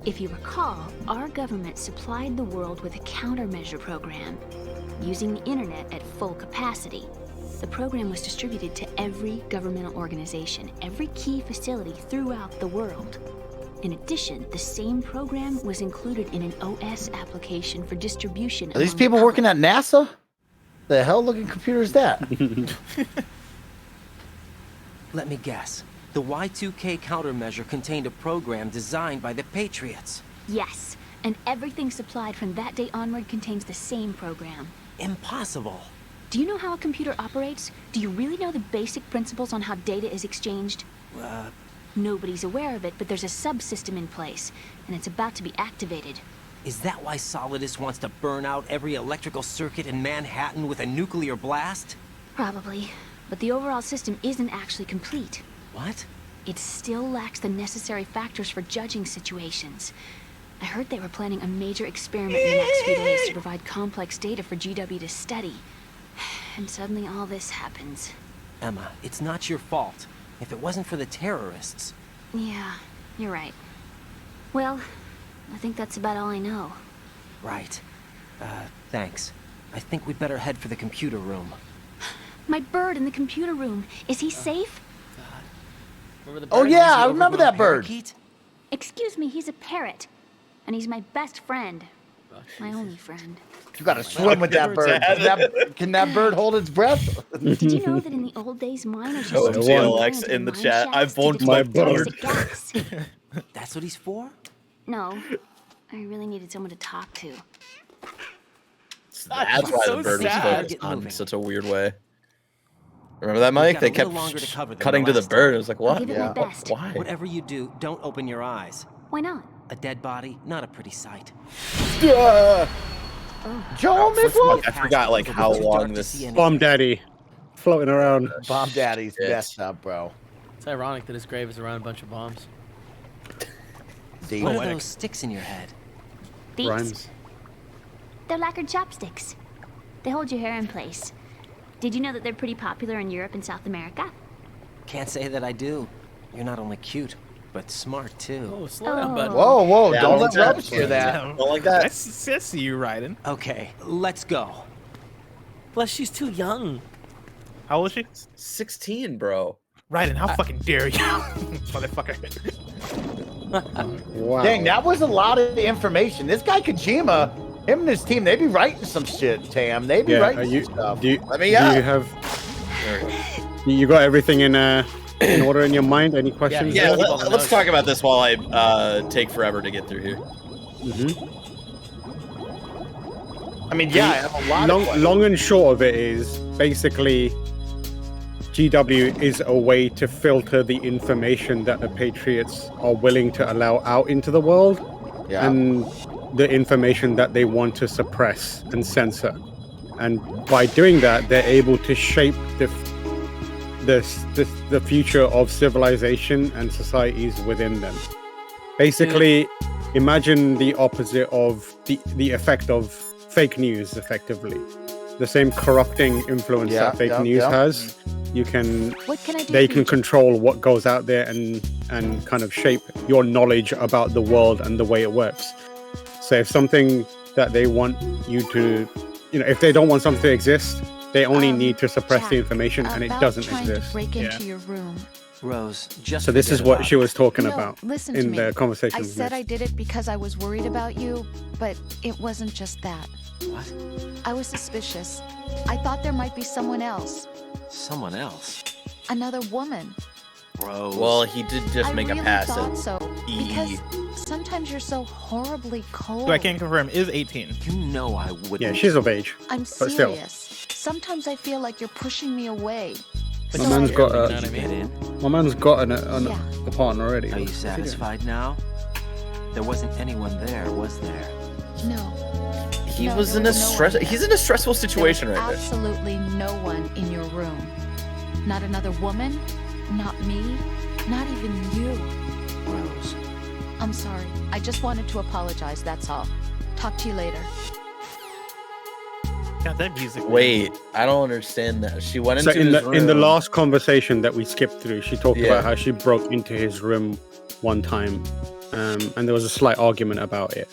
If you recall, our government supplied the world with a countermeasure program, using the internet at full capacity. The program was distributed to every governmental organization, every key facility throughout the world. In addition, the same program was included in an OS application for distribution. Are these people working at NASA? The hell looking computer is that? Let me guess. The Y2K countermeasure contained a program designed by the Patriots. Yes, and everything supplied from that day onward contains the same program. Impossible. Do you know how a computer operates? Do you really know the basic principles on how data is exchanged? Nobody's aware of it, but there's a subsystem in place, and it's about to be activated. Is that why Solidus wants to burn out every electrical circuit in Manhattan with a nuclear blast? Probably, but the overall system isn't actually complete. What? It still lacks the necessary factors for judging situations. I heard they were planning a major experiment in the next few days to provide complex data for GW to study. And suddenly all this happens. Emma, it's not your fault. If it wasn't for the terrorists... Yeah, you're right. Well, I think that's about all I know. Right. Thanks. I think we'd better head for the computer room. My bird in the computer room. Is he safe? Oh yeah, I remember that bird. Parakeet? Excuse me, he's a parrot. And he's my best friend. My only friend. You gotta swim with that bird. Can that bird hold its breath? Did you know that in the old days, miners Oh, used to TLX in the chat. I've won my bird. That's what he's for? No, I really needed someone to talk to. That's why so the bird was sad. focused on in such a weird way. Remember that, Mike? got They a little kept longer to cover than cutting the to the last bird. It was like, I'll what? give it my best. Why? Whatever you do, don't open your eyes. Why not? A dead body, not a pretty sight. Joel Midwolf? I forgot like how long this. Bomb Daddy floating around. Bomb Daddy's Shit. messed up, bro. It's ironic that his grave is around a bunch of bombs. Deep. What are those sticks in your head? Beaks? Rhymes. They're lacquered chopsticks. They hold your hair in place. Did you know that they're pretty popular in Europe and South America? Can't say that I do. You're not only cute, but smart too. Oh, slow down, bud. Whoa, whoa, Yeah, don't don't let do that. Rubs hear that. Don't like that. I see you riding. Okay, let's go. Plus, she's too young. How old is she? 16, bro. Raiden, how fucking dare you, motherfucker? Wow. Dang, that was a lot of information. This guy Kojima, him and his team, they be writing some shit, Tam. They be writing you, some stuff. do you, Let me do out. you have you got everything in order in your mind? Any questions? Yeah, there? let's talk about this while I take forever to get through here. I mean, yeah, I have a lot of questions. Long and short of it is basically GW is a way to filter the information that the Patriots are willing to allow out into the world, and the information that they want to suppress and censor. And by doing that, they're able to shape the future of civilization and societies within them. Basically, imagine the opposite of the effect of fake news, effectively. The same corrupting influence that fake news has. You can, What can I do they for can you? control what goes out there and kind of shape your knowledge about the world and the way it works. So if something that they want you to, if they don't want something to exist, they only need to suppress the information and it doesn't trying exist. To break into your room. Rose, just So this is forget what about she it. was talking No, about listen to in me. the conversation. I with said Mitch. I did it because I was worried about you, but it wasn't just that. What? I was suspicious. I thought there might be someone else. Someone else. Another woman. Rose. Well, he did just I make really a pass thought at so. E. Because sometimes you're so horribly cold. So I can't confirm. Is 18? You know I wouldn't. Yeah, she's of age. I'm but still. serious. Sometimes I feel like you're pushing me away. But My man's got you know a, what I mean? my man's got Yeah. a partner already. Are you What's he doing? satisfied now? There wasn't anyone there, was there? No. He No, was there in a was no stress. one there. He's in a stressful There was situation right there. absolutely no one in your room. Not another woman, not me, not even you. Rose, I'm sorry. I just wanted to apologize, that's all. Talk to you later. God, that music. Wait, I don't understand that. She went So into in his the in the room. last conversation that we skipped through, she talked Yeah. about how she broke into his room one time, and there was a slight argument about it.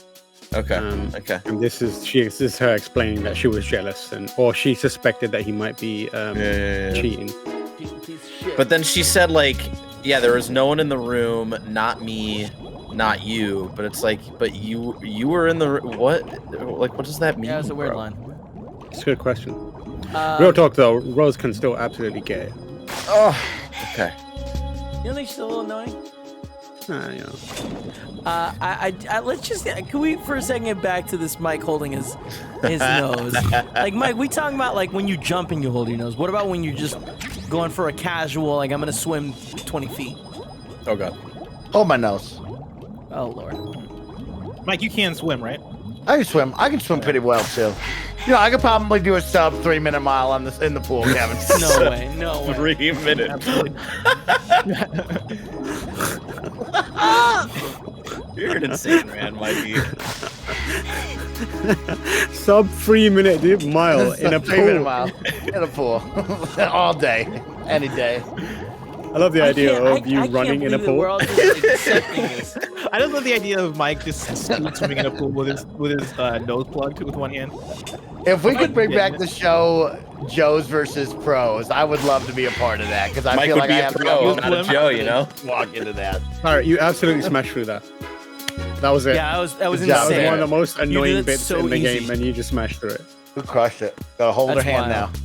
Okay. Okay. And this is her explaining that she was jealous, or she suspected that he might be cheating. But then she said, like, yeah, there was no one in the room, not me, not you. But it's like, but you were in the what? Like, what does that mean? Yeah, it's a weird bro? line. It's a good question. Real talk though, Rose can still absolutely get it. Oh, okay. You don't think she's a little annoying? You know. Let's just can we for a second get back to this Mike holding his nose? Like Mike, we talking about like when you jump and you hold your nose. What about when you're just going for a casual, like I'm gonna swim 20 feet? Oh god. Hold my nose. Oh lord. Mike, you can swim, right? I can swim. I can swim pretty well too. You know, I could probably do a sub 3-minute mile in the pool, Kevin. No way. No way. 3 minutes. You're an insane man, Mikey. Sub 3-minute mile in a pool. 3-minute mile in a pool all day, any day. I love the idea of you running in a pool. I just love the idea of Mike just swimming in a pool with his nose plugged with one hand. If we could bring back the show Joes versus Pros, I would love to be a part of that because I Mike feel would like be I a have pro, to not a Joe, you know? walk into that. All right, you absolutely smashed through that. That was it. Yeah, that was That was insane. one of the most You did annoying it bits so in the easy. game, and you just smashed through it. Who crushed it? Gotta hold her That's hand wild. now.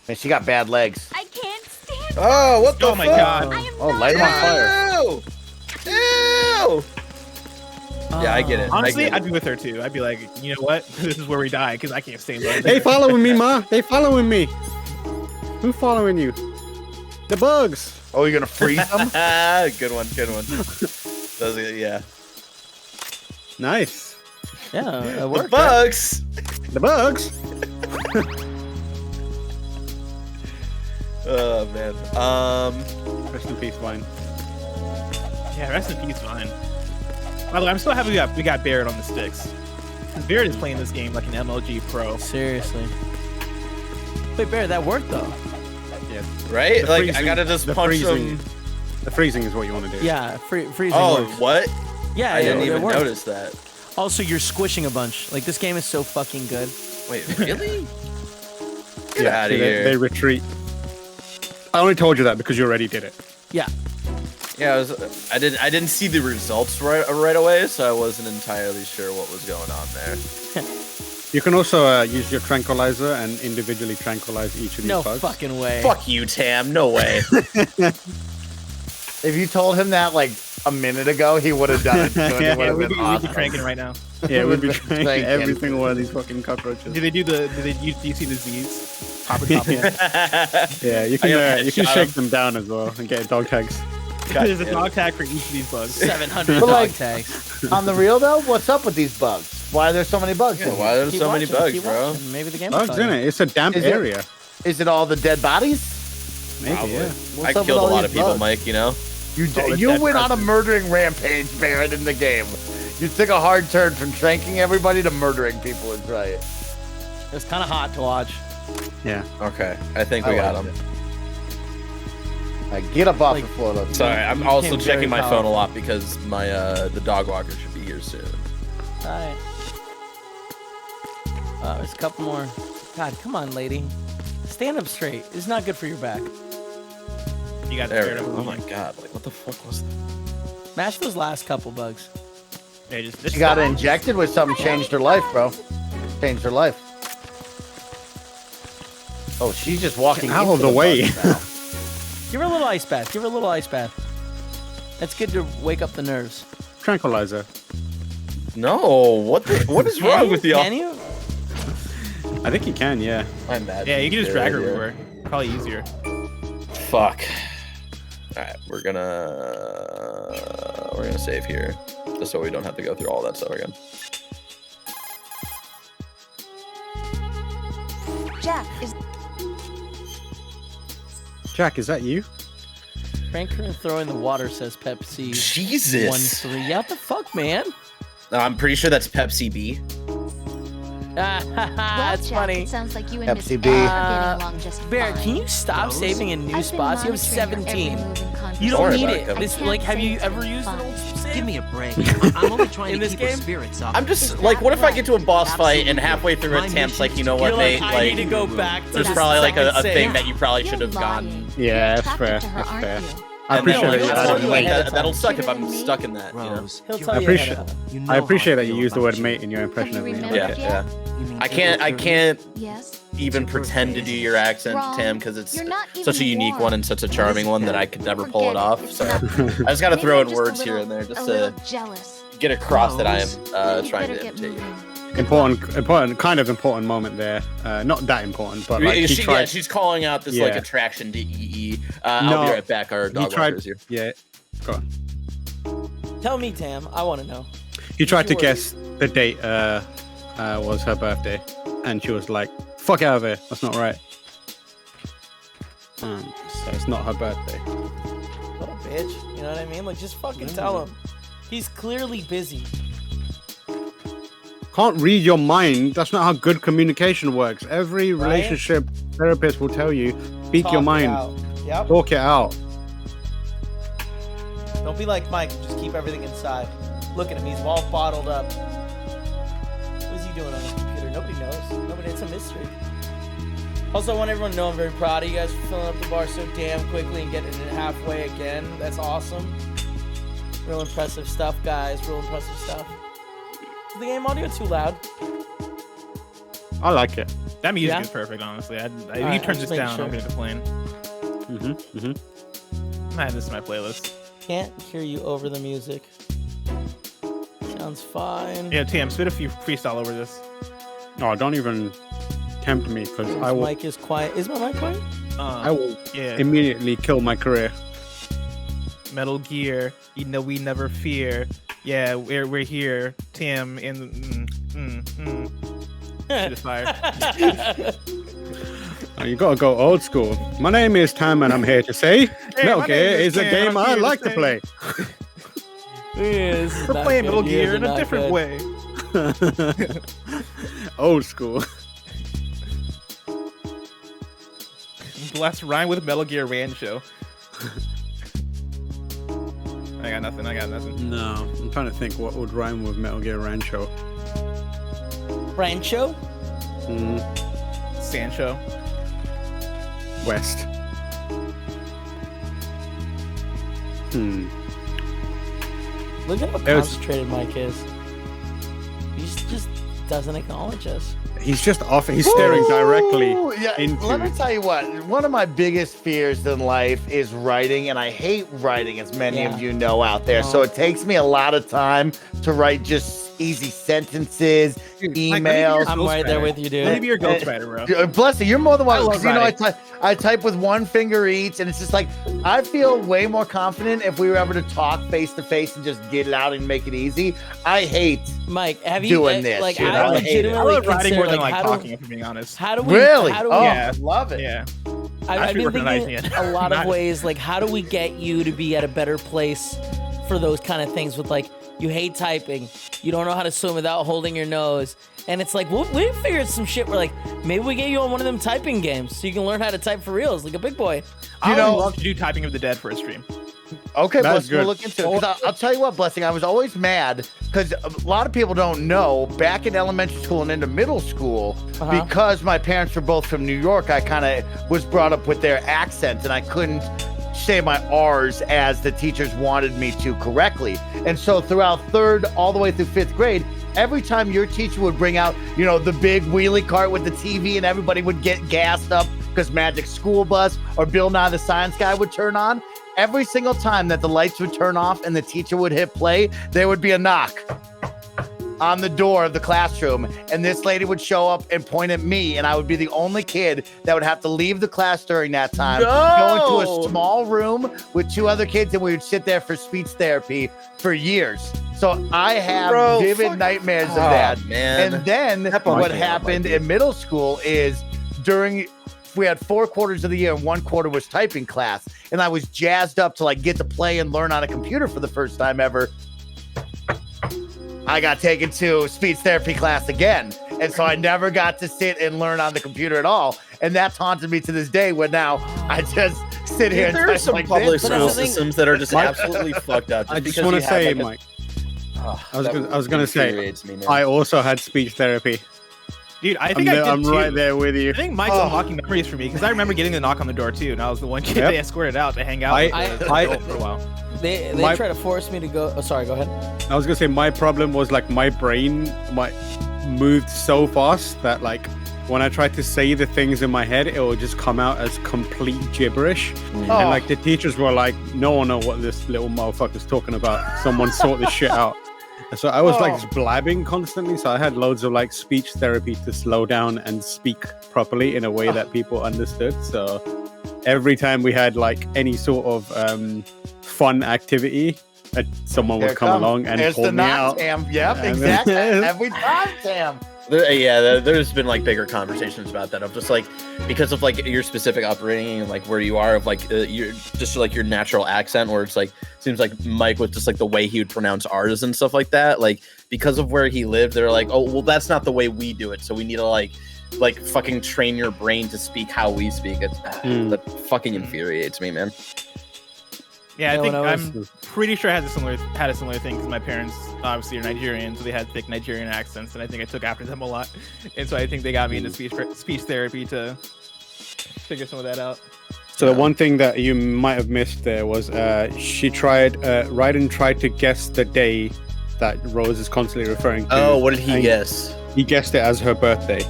Man, she got bad legs. I can't stand Oh, what the Oh my fuck? god. I am Oh, not light him on fire. Ew! Ew! Yeah, I get it. Honestly, I get I'd be with her too. I'd be like, you know what? This is where we die because I can't stay in bed. They following me, Ma. They following me. Who following you? The bugs. Oh, you're gonna freeze them? Good one, good one. Those are, yeah. Nice. Yeah, it The worked. bugs! The bugs. Oh, man. Rest in peace, Vine. Yeah, rest in peace, Vine. By the way, I'm so happy we got Barrett on the sticks. Barrett is playing this game like an MLG pro. Seriously. Wait, Bear, that worked though. Yeah. Right? The Like, I freezing- gotta just the punch freezing. them. The freezing is what you want to do. Yeah, freezing Oh, works. what? Yeah, I didn't it even worked. notice that. Also, you're squishing a bunch. Like this game is so fucking good. Wait, really? Get Yeah, out see, of here. they retreat. I only told you that because you already did it. Yeah. Yeah, I didn't see the results right away, so I wasn't entirely sure what was going on there. You can also use your tranquilizer and individually tranquilize each of these No bugs. fucking way. Fuck you, Tam. No way. If you told him that like a minute ago, he would have done it. So Yeah, it would have We'd been be awesome. cranking right now. Yeah, we'd be We've been trying every thinking. single one of these fucking cockroaches. Do you see the Z's? Pop it, pop it. Yeah, you I gotta can headshot shake 'em. them down as well and get dog tags. There's a damn dog tag for each of these bugs. 700 But, dog like- tags. On the real though, what's up with these bugs? Why are there so many bugs? Yeah, in why here? are there Keep so many watching, bugs, keep bro? watching. Maybe the game. Bugs in it. It's a damp Is it- area. Is it all the dead bodies? Maybe, Probably. yeah. I What's up with killed a all lot these of people, bugs? Mike, you know? You all the you dead went on a persons. murdering rampage, Barrett, in the game. You took a hard turn from tranking everybody to murdering people in Riot. It's kind of hot to watch. Yeah. Okay, I think I we got like him. Get up off Like- the floor. Let's Sorry, I'm You also became checking very my phone a powerful. lot because my the dog walker should be here soon. Alright. There's a couple more. God, come on, lady. Stand up straight. It's not good for your back. You got There we Barrett go. over Oh my the god, like what the fuck was that? Mash those last couple bugs. Yeah, just She got injected with something, changed her life, bro. Changed her life. Oh, she's just walking Out into of the way. bugs now. Give her a little ice bath. Give her a little ice bath. That's good to wake up the nerves. Tranquilizer. No, what is Can wrong you? with y'all? Can you? I think you can, yeah. I'm mad. Yeah, you can just drag her Yeah. everywhere. Probably easier. Fuck. Alright, we're gonna save here. Just so we don't have to go through all that stuff again. Jack, is Jack, is that you? Frank Kern throwing the water, says Pepsi. Jesus. 1-3. Yeah, what the fuck, man? I'm pretty sure that's Pepsi B. That's funny. It sounds like you and Miss Pepsi Anne B. are getting along just Barrett, fine. can you stop saving in new I've been spots? You have monitoring your every 17. move and You don't Sorry need about it. it. This, I can't like, have say you it's ever been used an fun. old save? Give me a break. I'm only trying In to this keep your game? spirits up. I'm just Is like, that what if I right? get to a boss fight and Absolutely. halfway through My attempts, like, you mission know is what, You're like, Nate? I need to Like, go back to there's the probably like a second thing save. that you probably You're should have gone. lying. Yeah, You're that's attracted fair. to her, That's aren't fair. you? I And then, appreciate like, that you I'll tell you added ahead mate. of that'll time. suck if I'm stuck in that. You know? Rose, He'll you're tell I you appreciate, ahead of time. You know I how appreciate that feel you used the about word you. mate in your impression of me. remembered Yeah, yet? yeah. You mean I can't Yes. even pretend to do your accent, Wrong. Tim, because it's You're not such a even unique warm. one and such a charming one that I could never pull it Forget off. It's So nothing. I just gotta Maybe throw I'm in just a words here little- and there just a to little jealous. get across that I am Maybe you trying better to get imitate you. moving. Important, kind of important moment there. Not that important, but like he tried. She's calling out this like Yeah. attraction to EE. No, I'll be right back. Our he dog tried. walker's here. Yeah, go on. Tell me, Tam. I want to know. He tried to Sure. guess the date was her birthday, and she was like, "Fuck out of here! That's not right." So it's not her birthday. What a bitch. You know what I mean? Like, just fucking tell him. He's clearly busy. Can't read your mind. That's not how good communication works. Every Right? relationship therapist will tell you, speak Talk your it mind, out. Yep. talk it out. Don't be like Mike and just keep everything inside. Look at him. He's all bottled up. What is he doing on his computer? Nobody knows. Nobody. It's a mystery. Also, I want everyone to know I'm very proud of you guys for filling up the bar so damn quickly and getting it halfway again. That's awesome. Real impressive stuff, guys. Real impressive stuff. Is the game audio too loud? I like it. That music Yeah? is perfect, honestly. If Alright, you I'm turn just this making down, sure. I'm gonna complain. I'm gonna add this to my playlist. Can't hear you over the music. Sounds fine. Yeah, Tam, spit a few freestyle over this. Oh, don't even tempt me, because I will. Mic is quiet. Is my mic quiet? I will Yeah. immediately kill my career. Metal Gear, you know we never fear. Yeah, we're here. Tim in Shit is fire. You gotta go old school. My name is Tam, and I'm here to say, Metal my Gear name is is a Tam, game I'm I here to like to say. play. We're playing Metal Gear in a different way. Old school. Let's rhyme with Metal Gear Rancho. I got nothing. No, I'm trying to think what would rhyme with Metal Gear Rancho. Rancho? Sancho. West. Look at how It was- concentrated Mike is. He just doesn't acknowledge us. He's just off. He's staring directly Ooh, yeah, into. let me tell you what. One of my biggest fears in life is writing, and I hate writing, as many Yeah. of you know out there. So it takes me a lot of time to write just easy sentences, emails. I'm right there with you, dude. Let me be your ghostwriter, bro. Bless you, you're more than I welcome. love 'Cause, you know, writing. I type with one finger each, and it's just like I feel way more confident if we were ever to talk face to face and just get it out and make it easy. I hate Mike, have you doing this. like you know? I I hate it. I legitimately love writing consider more than like like how talking, do, if I'm being honest. how do we Really? how do Oh, we, Yeah. love it. Yeah. I've Actually been recognizing thinking it. a lot of Not- ways like how do we get you to be at a better place for those kind of things with like you hate typing, you don't know how to swim without holding your nose, and it's like we figured some shit where like maybe we get you on one of them typing games so you can learn how to type for reals like a big boy. I would know- love to do Typing of the Dead for a stream. Okay, That's Blessing, we'll good. look into it. 'Cause I'll tell you what, Blessing, I was always mad because a lot of people don't know back in elementary school and into middle school, because my parents were both from New York, I kind of was brought up with their accents and I couldn't say my R's as the teachers wanted me to correctly. And so throughout third all the way through fifth grade, every time your teacher would bring out, you know, the big wheelie cart with the TV and everybody would get gassed up because Magic School Bus or Bill Nye the Science Guy would turn on, every single time that the lights would turn off and the teacher would hit play, there would be a knock on the door of the classroom, and this lady would show up and point at me, and I would be the only kid that would have to leave the class during that time, go into a small room with two other kids, and we would sit there for speech therapy for years. So I have vivid nightmares of that. Man. And then what happened in middle school is during we had 4 quarters of the year and 1 quarter was typing class. And I was jazzed up to like get to play and learn on a computer for the first time ever. I got taken to speech therapy class again. And so I never got to sit and learn on the computer at all. And that's haunted me to this day when now I just sit here and there are type some like public this. school systems that are just absolutely fucked up. I just want to say, Mike. I was gonna say, I also had speech therapy. Dude, I think I did I'm too. right there with you. I think Mike's unlocking memories for me because I remember getting the knock on the door too, and I was the one kid they escorted out to hang out with for a while. They try to force me to go. Oh, sorry. Go ahead. I was gonna say my problem was like my brain moved so fast that like when I tried to say the things in my head, it would just come out as complete gibberish. And like the teachers were like, "No one know what this little motherfucker's talking about. Someone sort this shit out." So I was like just blabbing constantly. So I had loads of like speech therapy to slow down and speak properly in a way that people understood. So every time we had like any sort of fun activity, someone would come along and pull me out. Tam. Yep, exactly. Every time, Tam. There's been like bigger conversations about that of just like because of like your specific upbringing and like where you are of like your just like your natural accent, or it's like seems like Mike with just like the way he would pronounce R's and stuff like that. Like because of where he lived, they're like, oh well, that's not the way we do it, so we need to like fucking train your brain to speak how we speak. It that fucking infuriates me, man. Yeah, I think I'm pretty sure I had a similar thing because my parents obviously are Nigerian, so they had thick Nigerian accents, and I think I took after them a lot, and so I think they got me into speech therapy to figure some of that out. So the one thing that you might have missed there was she tried, Raiden tried to guess the day that Rose is constantly referring to. Oh, what did he guess? He guessed it as her birthday,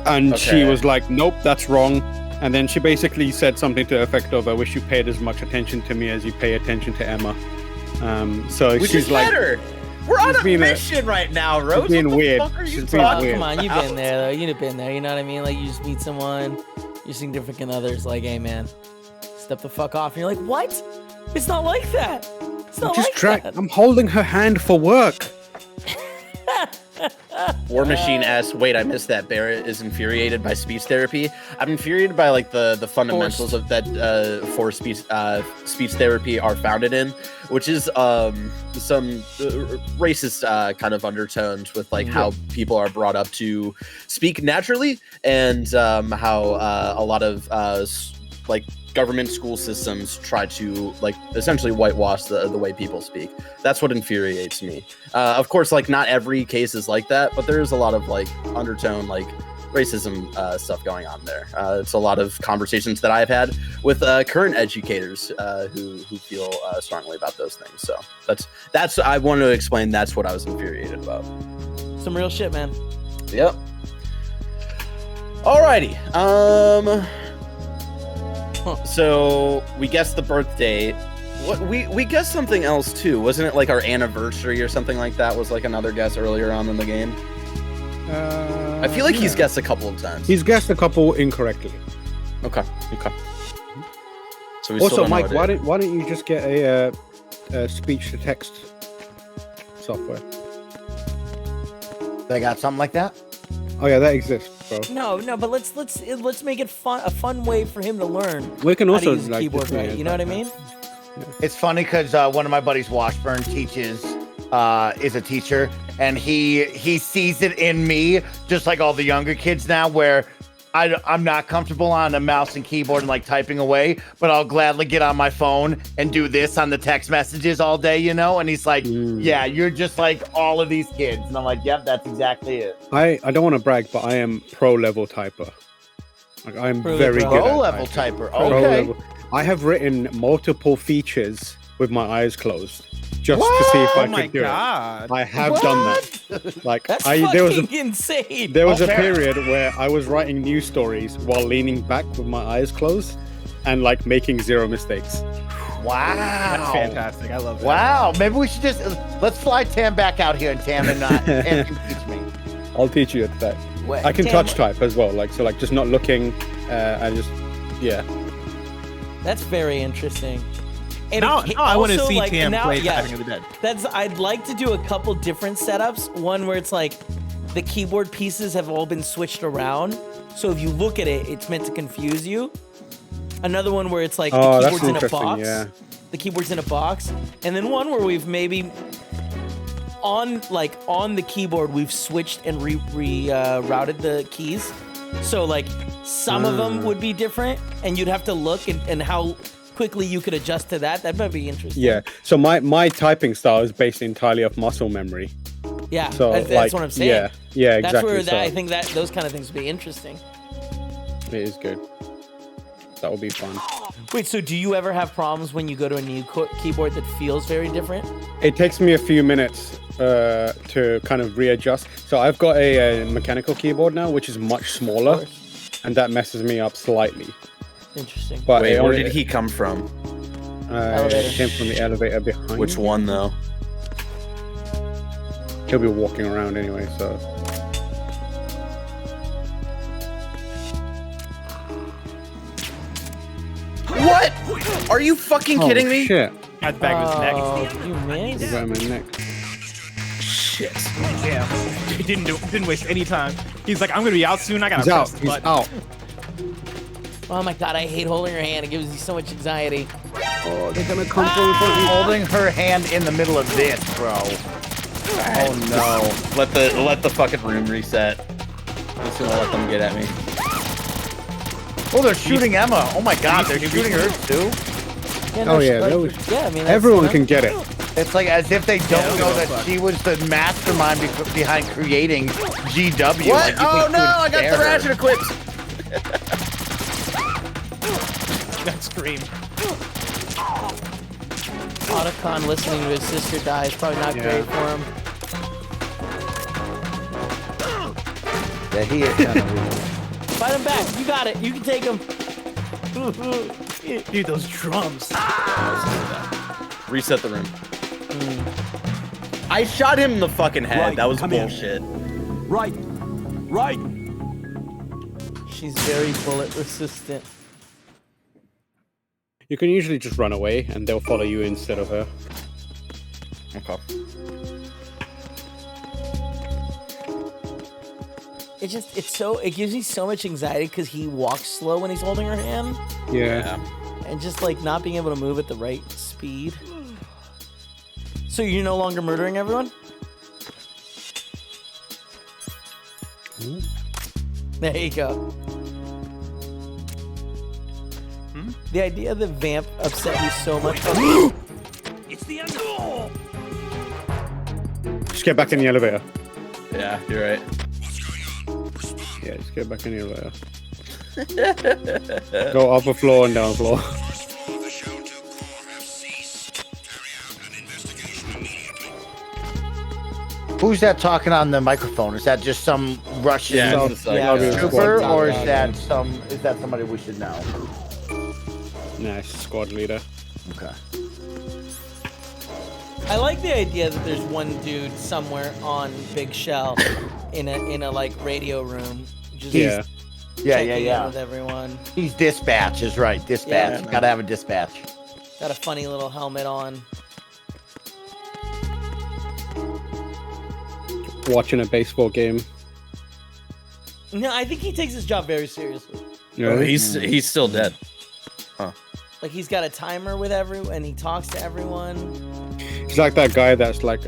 and she was like, "Nope, that's wrong." And then she basically said something to the effect of, "I wish you paid as much attention to me as you pay attention to Emma." So which she's is like, better. We're on a mission right now, Rose. She's being weird. Come on, you've been there though. You've been there. You know what I mean? Like you just meet someone, your significant other's like, "Hey man, step the fuck off," and you're like, "What? It's not like that. It's not like that." I'm holding her hand for work. War Machine asks, wait, I missed that. Barrett is infuriated by speech therapy. I'm infuriated by like the fundamentals of that for speech therapy are founded in, which is some racist kind of undertones with like how people are brought up to speak naturally, and how a lot of like government school systems try to like essentially whitewash the way people speak. That's what infuriates me. Of course, like not every case is like that, but there is a lot of like undertone like racism stuff going on there. It's a lot of conversations that I've had with current educators who feel strongly about those things. So that's I wanted to explain. That's what I was infuriated about. Some real shit, man. Yep. Alrighty. So we guessed the birthday. What we guessed something else too, wasn't it? Like our anniversary or something like that was like another guess earlier on in the game. I feel like he's guessed a couple of times. He's guessed a couple incorrectly. Okay. So we also, Mike, why don't you just get a speech to text software? They got something like that? Oh yeah, that exists, bro. No, but let's make it fun, a fun way for him to learn. We can also how to use the keyboard right. You know what I mean? Yeah. It's funny because one of my buddies, Washburn, is a teacher, and he sees it in me, just like all the younger kids now, where I'm not comfortable on a mouse and keyboard and like typing away, but I'll gladly get on my phone and do this on the text messages all day, you know? And he's like, yeah, you're just like all of these kids. And I'm like, yep, that's exactly it. I don't want to brag, but I am pro level typer. Like I'm very good at pro level typer. Okay. I have written multiple features with my eyes closed. Just to see if I could do it. I have done that. Like that's there was insane. There was a period where I was writing news stories while leaning back with my eyes closed and like making 0 mistakes. Wow. That's fantastic. I love that. Wow. Maybe we should let's fly Tam back out here and Tam and teach me. I'll teach you that. I can touch type as well. Like just not looking and just That's very interesting. And now I want to see like, Tam play Typing of the Dead. I'd like to do a couple different setups. One where it's like the keyboard pieces have all been switched around. So if you look at it, it's meant to confuse you. Another one where it's like the keyboard's in a box. Yeah. The keyboard's in a box. And then one where we've maybe on the keyboard we've switched and routed the keys. So like some of them would be different, and you'd have to look and how quickly you could adjust to that. That might be interesting. Yeah. So my typing style is based entirely off muscle memory. Yeah. So that's what I'm saying. Yeah. Yeah. Exactly. That's where I think that those kind of things would be interesting. It is good. That would be fun. Wait, so do you ever have problems when you go to a new keyboard that feels very different? It takes me a few minutes to kind of readjust. So I've got a mechanical keyboard now, which is much smaller, and that messes me up slightly. Interesting. But Wait, where did he come from? It came from the elevator behind. Which one, though? He'll be walking around anyway, so. What? Are you fucking kidding me? Shit. That's back of his neck. You missed? Right in my neck. Shit. Damn. He didn't waste any time. He's like, I'm gonna be out soon. I gotta He's out. press the He's button. out. Oh my god, I hate holding her hand. It gives you so much anxiety. Oh, they're gonna come from in front of me. Holding her hand in the middle of this, bro. Oh no. Let the fucking room reset. I'm just gonna let them get at me. Oh, they're shooting Emma. Oh my god, they're shooting her too. Yeah, Oh, yeah, like, those- yeah. I mean, Everyone can get it. It's like as if they don't know that she was the mastermind behind creating GW. What? Like, you Oh think no, you would I got dare the her. ratchet equipped. That scream. Otacon listening to his sister die is probably not great for him. Yeah, he is kind of weird. Fight him back. You got it. You can take him. Dude, those drums. Reset the room. I shot him in the fucking head. Right, that was come in. bullshit. Right. Right. She's very bullet resistant. You can usually just run away, and they'll follow you instead of her. Okay. It gives me so much anxiety because he walks slow when he's holding her hand, Yeah. and just like not being able to move at the right speed. So you're no longer murdering everyone? There you go. The idea that Vamp upset you so much. It's the end. Just get back in the elevator. Yeah, you're right. Yeah, just get back in the elevator. Go up a floor and down a floor. Who's that talking on the microphone? Is that just some Russian Yeah, it's just like, trooper, or is Yeah. that somebody we should know? Nice squad leader. Okay. I like the idea that there's one dude somewhere on Big Shell in a like radio room. Just Yeah. checking in with everyone. He's dispatch, is right. Dispatch. Yeah. Gotta have a dispatch. Got a funny little helmet on. Watching a baseball game. No, I think he takes his job very seriously. Yeah. He's still dead. Like he's got a timer with everyone, and he talks to everyone. He's like that guy that's like,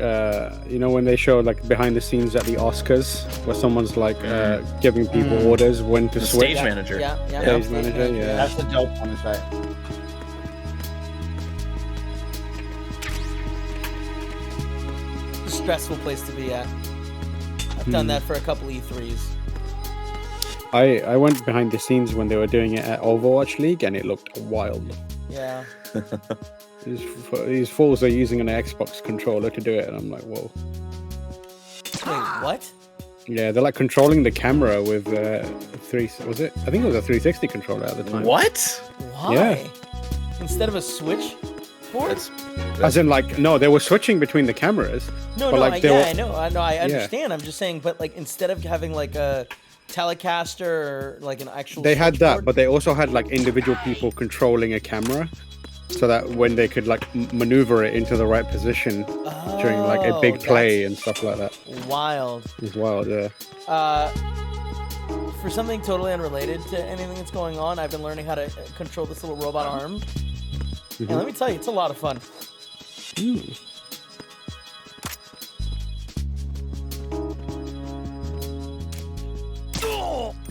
you know, when they show like behind the scenes at the Oscars, where someone's like giving people orders when to The switch. stage manager. Yeah, yeah. Stage manager, yeah. That's the dope one, is right. It's a stressful place to be at. I've done that for a couple E3s. I went behind the scenes when they were doing it at Overwatch League, and it looked wild. Yeah. These fools are using an Xbox controller to do it, and I'm like, whoa. Wait, what? Yeah, they're like controlling the camera with was it? I think it was a 360 controller at the time. What? Why? Yeah. Instead of a switch board? As in, like, no, they were switching between the cameras. No, but, no, like, they were- I understand. I'm just saying, but like instead of having like a Telecaster or like an actual They had that, switchboard- but they also had like individual people controlling a camera. so that when they could like maneuver it into the right position during like a big play and stuff like that. Wild. It's wild, yeah. For something totally unrelated to anything that's going on, I've been learning how to control this little robot arm. And let me tell you, it's a lot of fun.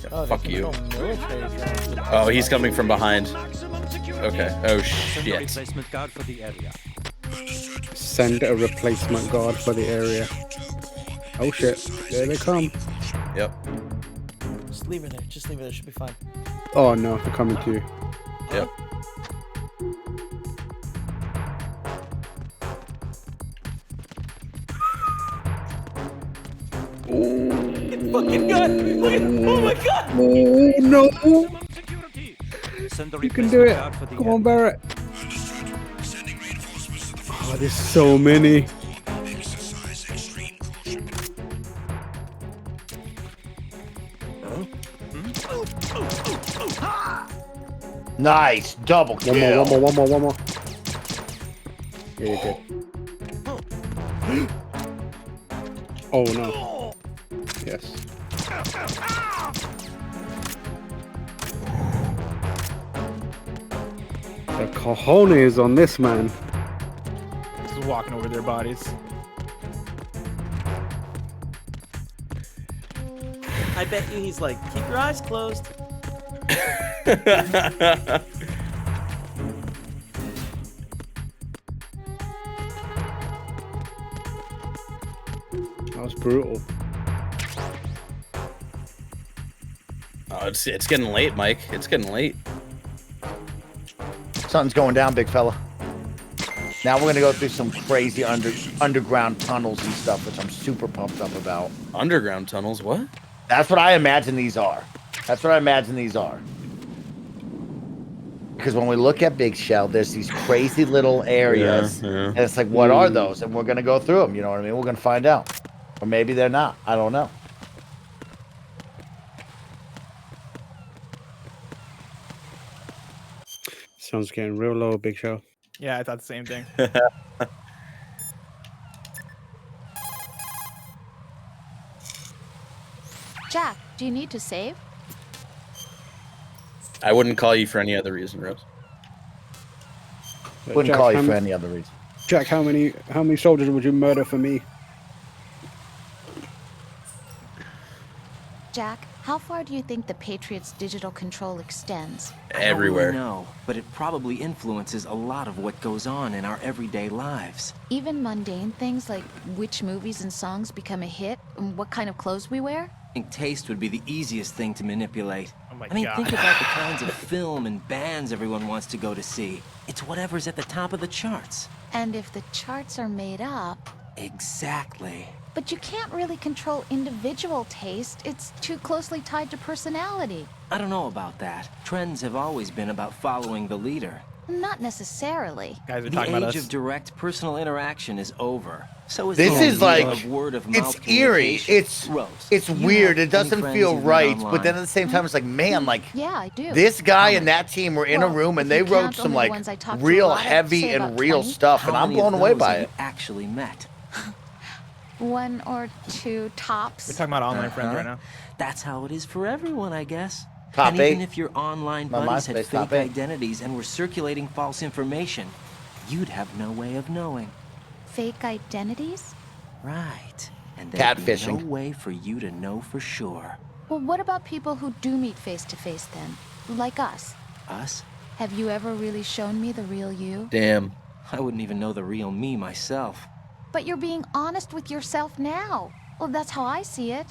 Yeah, fuck you. Oh, he's coming from behind. Okay. Oh shit. Send a replacement guard for the area. Oh shit! There they come. Yep. Just leave it there. Just leave it there. Should be fine. Oh no, they're coming to you. Yep. Fucking gun! Look at, oh my god! Oh no! You can do it! Come on, Barrett! Oh, there's so many. Nice, double kill. One more. Yeah, you're good. Oh no. Yes. The cojones on this man. Just walking over their bodies. I bet you he's like, keep your eyes closed. That was brutal. Oh, it's getting late, Mike. It's getting late. Something's going down, big fella. Now we're gonna go through some crazy underground tunnels and stuff, which I'm super pumped up about. Underground tunnels? What? That's what I imagine these are. Because when we look at Big Shell, there's these crazy little areas, and it's like, what are those? And we're gonna go through them. You know what I mean? We're gonna find out, or maybe they're not. I don't know. Sounds getting real low, Big Show. Yeah, I thought the same thing. Jack, do you need to save? I wouldn't call you for any other reason, Rose. Wouldn't Jack, call you for any other reason. Jack, how many soldiers would you murder for me? Jack, how far do you think the Patriots' digital control extends? Everywhere. I don't really know, but it probably influences a lot of what goes on in our everyday lives. Even mundane things like which movies and songs become a hit and what kind of clothes we wear? I think taste would be the easiest thing to manipulate. Oh my I mean, God. think about the kinds of film and bands everyone wants to go to see. It's whatever's at the top of the charts. And if the charts are made up... Exactly. But you can't really control individual taste. It's too closely tied to personality. I don't know about that. Trends have always been about following the leader. Not necessarily. Guys are The talking about age us. of direct personal interaction is over. So is This the is idea like, of word of mouth it's eerie. communication. Rose, It's you weird. have It doesn't any feel friends you've met right, but online? then at the same time, it's like, man, like Yeah, I do. this guy and that team were in a Well, room and if they you wrote count some only like the ones I talked to a real lot, I'd heavy say and about real 20. stuff, How and I'm many of blown away those by have it. you actually met? One or two tops. We're talking about online friends right now. That's how it is for everyone, I guess. Top and even 8. if your online My buddies had MySpace top fake 8. identities and were circulating false information, you'd have no way of knowing. Fake identities? Right. And there'd be Catfishing. no way for you to know for sure. Well, what about people who do meet face to face then? Like us. Us? Have you ever really shown me the real you? Damn. I wouldn't even know the real me myself. But you're being honest with yourself now. Well, that's how I see it.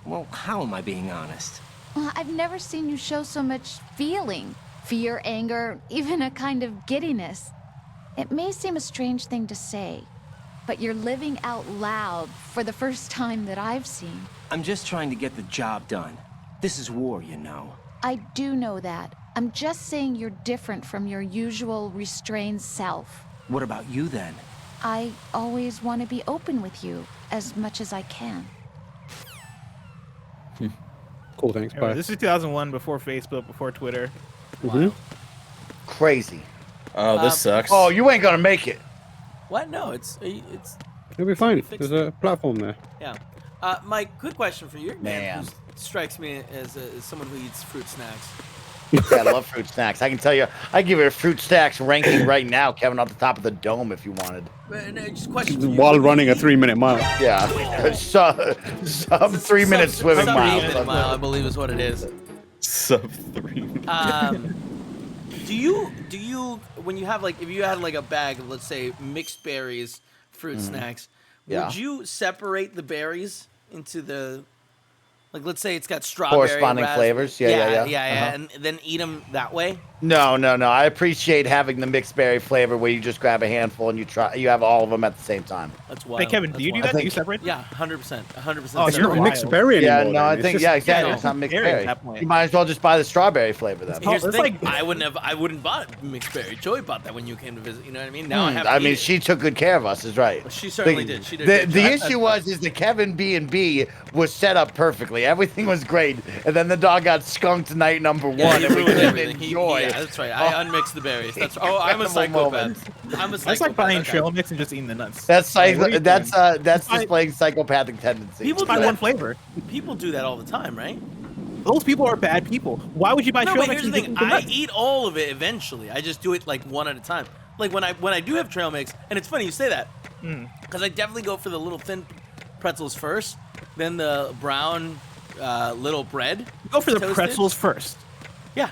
Well, how am I being honest? Well, I've never seen you show so much feeling. Fear, anger, even a kind of giddiness. It may seem a strange thing to say, but you're living out loud for the first time that I've seen. I'm just trying to get the job done. This is war, you know. I do know that. I'm just saying you're different from your usual restrained self. What about you then? I always want to be open with you as much as I can. Cool, thanks. Anyway, Bye. this is 2001, before Facebook, before Twitter. Crazy. Oh, this sucks. Oh, you ain't gonna make it. What? No, it's It'll be fine. There's a platform there. yeah. Mike, good question for you. Man. Who strikes me as someone who eats fruit snacks. Yeah, I love fruit snacks. I can tell you, I give you a fruit snacks ranking right now, Kevin, off the top of the dome if you wanted. Just question for you. While running a 3-minute mile. Yeah, sub 3 minutes swimming sub mile. 8 minute mile, I believe is what it is. Sub 3. Do you when you have like if you had like a bag of let's say mixed berries fruit snacks, would you separate the berries into the like let's say it's got strawberry Corresponding flavors? Yeah. and then eat them that way? No. I appreciate having the mixed berry flavor where you just grab a handful and you have all of them at the same time. That's wild. Hey, Kevin, do you do that? Do you separate? Yeah, 100%. 100%. Oh, It's not mixed berry anymore. Yeah, no, I then. think It's yeah, just- exactly. yeah, it's not mixed berry at berry. that point. You might as well just buy the strawberry flavor then. Here's the it's thing. like- I wouldn't buy mixed berry. Joey bought that when you came to visit. You know what I mean? Now I have. To I eat mean, it. she took good care of us, is right. She certainly did. She did. a The, good the job. issue is the Kevin B&B was set up perfectly. Everything was great, and then the dog got skunked night number Yeah, one, he and we ruined couldn't everything. enjoy. Yeah, that's right. I unmixed the berries. That's. Oh, I'm a Incredible moment. psychopath. I'm a psychopath. That's like buying Okay. trail mix and just eating the nuts. That's Like, what are you that's doing? displaying psychopathic tendencies. People Just buy do one that. flavor. People do that all the time, right? Those people are bad people. Why would you buy No, trail but mix here's the and thing. just eat the I nuts? eat all of it eventually. I just do it like one at a time. Like when I do have trail mix, and it's funny you say that, because I definitely go for the little thin pretzels first, then the brown little bread. Go for the toasted. pretzels first. Yeah.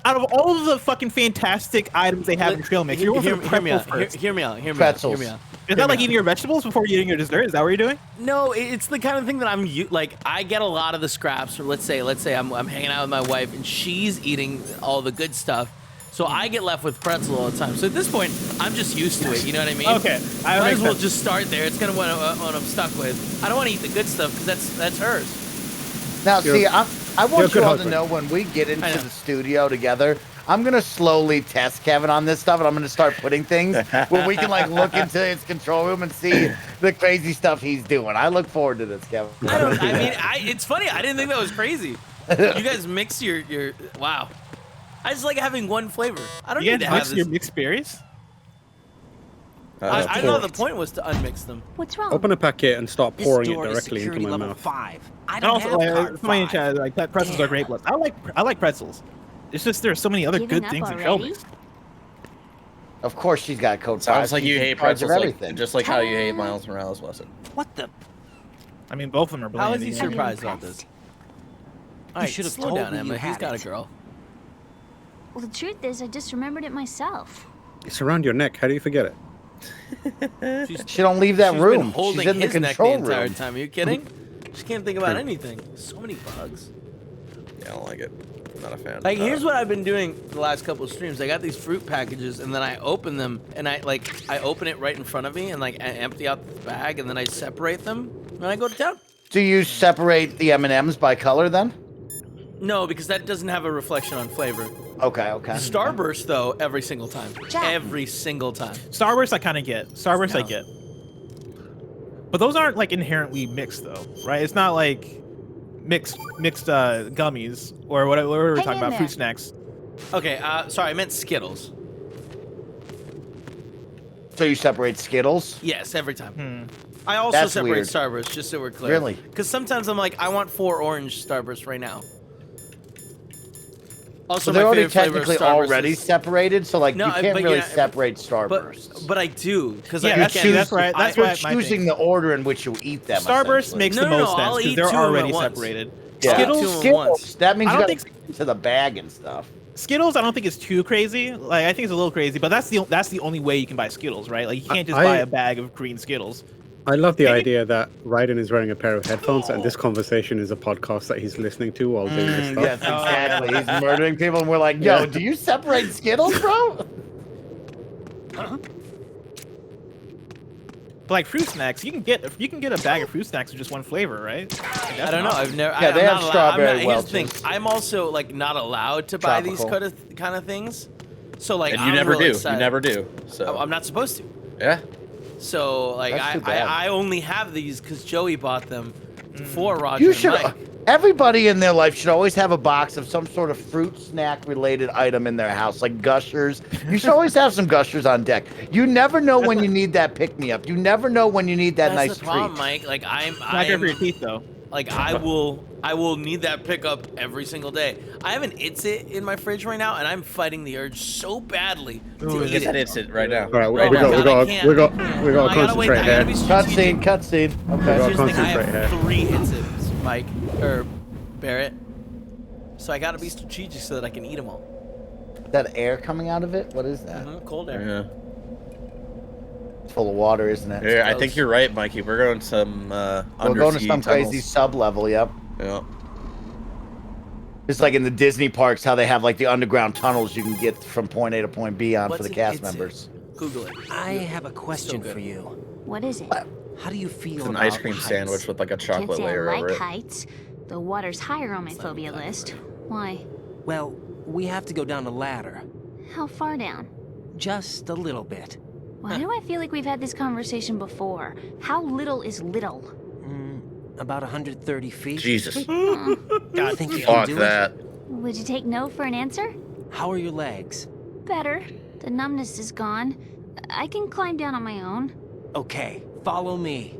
Out of all of the fucking fantastic items they have in trail mix, you're going for the hear me pretzels out. first. Hear me out. Hear me Pretzels. out. Hear me out. Is that like eating your vegetables before you're eating your dessert? Is that what you're doing? No, it's the kind of thing that like. I get a lot of the scraps. Or let's say I'm hanging out with my wife and she's eating all the good stuff, so I get left with pretzel all the time. So at this point, I'm just used to it. You know what I mean? Okay, I Might make as well sense. just start there. It's kind of what I'm stuck with. I don't want to eat the good stuff because that's hers. Now, see, I you're a want good you all to husband. know when we get I into know. the studio together, I'm gonna slowly test Kevin on this stuff, and I'm gonna start putting things where we can like look into his control room and see the crazy stuff he's doing. I look forward to this, Kevin. It's funny. I didn't think that was crazy. You guys mix your wow. I just like having one flavor. I don't You need guys to have mix this. your mixed berries? I know the point was to unmix them. What's wrong? Open a packet and start This pouring it door is directly into security my level mouth. 5. I And don't also, have like, card somebody in 5. chat, like, that pretzels are great. Plus, I like pretzels. It's just there's so many other Giving good up things in trail already? mix. Of course, she's got code. Sounds 5. like She's you in hate charge of pretzels, everything. just like how you hate Miles Morales wasn't. What the? I mean, both of them are How bland. is he yeah. surprised about this? All right, should've slow told down, me you Emma. He's had got a it. girl. Well, the truth is, I just remembered it myself. It's around your neck. How do you forget it? She don't leave that She's room. been holding She's in the his neck the control entire room. time. Are you kidding? She can't think about anything. So many bugs. Yeah, I don't like it. Not a fan. Like, here's what I've been doing the last couple of streams. I got these fruit packages, and then I open them, and I open it right in front of me, and like I empty out the bag, and then I separate them, and I go to town. Do you separate the M&Ms by color then? No, because that doesn't have a reflection on flavor. Okay. Starburst, though, every single time. Jack. Every single time. Starburst, I kind of get. Starburst, I No. get. But those aren't like inherently mixed, though, right? It's not like mixed gummies or whatever we're Hang talking in about, there. fruit snacks. Okay, sorry, I meant Skittles. So you separate Skittles? Yes, every time. I also That's separate weird. Starburst, just so we're clear. Really? Because sometimes I'm like, I want 4 orange Starburst right now. Also, So they're my already favorite flavor of technically Starburst already is- separated, so like No, you can't but really yeah, separate Starbursts. But I do, because Yeah, I that's can't- true, that's right. That's You're right. my choosing thing. the order in which you eat them. Starburst essentially. makes No, the no, most no, sense I'll because eat they're 2 of them at already once. separated. Yeah. Skittles, Two at once. That means I you don't gotta think stick to the bag and stuff. Skittles, I don't think it's too crazy. Like, I think it's a little crazy, but that's the only way you can buy Skittles, right? Like, you can't just I- buy a bag of green Skittles. I love the Can you- idea that Raiden is wearing a pair of headphones and this conversation is a podcast that he's listening to while doing this stuff. Yes, exactly. He's murdering people, and we're like, yo, do you separate Skittles, bro? But like fruit snacks, you can get a bag of fruit snacks with just one flavor, right? Like, that's I don't know. awesome. I've never. Yeah, I'm they not have allowed- strawberry I'm not, here's the thing. Welch's. I'm also like not allowed to buy these Tropical. kind of things. So like, And you I'm never really do. excited. You never do. So I'm not supposed to. yeah. So like, That's too bad. I only have these because Joey bought them for Roger You and should. Mike. Everybody in their life should always have a box of some sort of fruit snack related item in their house, like Gushers. You should always have some Gushers on deck. You never know when you need that pick me up. You never know when you need that That's nice the problem, treat. Mike. Like Not good for your teeth, though. Like I will need that pickup every single day. I have an It's It in my fridge right now, and I'm fighting the urge so badly to eat it. It's it right now. All right, Right we now. got God, I can't. to I gotta concentrate wait, I gotta here. be strategic. Cutscene. Okay. Here's the thing, I concentrate have here. 3 It's It's, Mike or Barrett. So I gotta be strategic so that I can eat them all. That air coming out of it? What is that? Cold air. Yeah. It's full of water, isn't it? Yeah, I think you're right, Mikey. We're going some We're going to some crazy sub level. Yep. Yeah. It's like in the Disney parks, how they have like the underground tunnels you can get from point A to point B on for the cast members. Google it. I have a question for you. What is it? How do you feel It's an about ice cream heights? sandwich with like a Can't chocolate say I layer like over it. heights. The water's higher on my phobia list. Why? Well, we have to go down a ladder. How far down? Just a little bit. Why do I feel like we've had this conversation before? How little is little? About 130 feet. Jesus. God, think you can Fuck do that. Would you take no for an answer? it? How are your legs? Better. The numbness is gone. I can climb down on my own. Okay, follow me.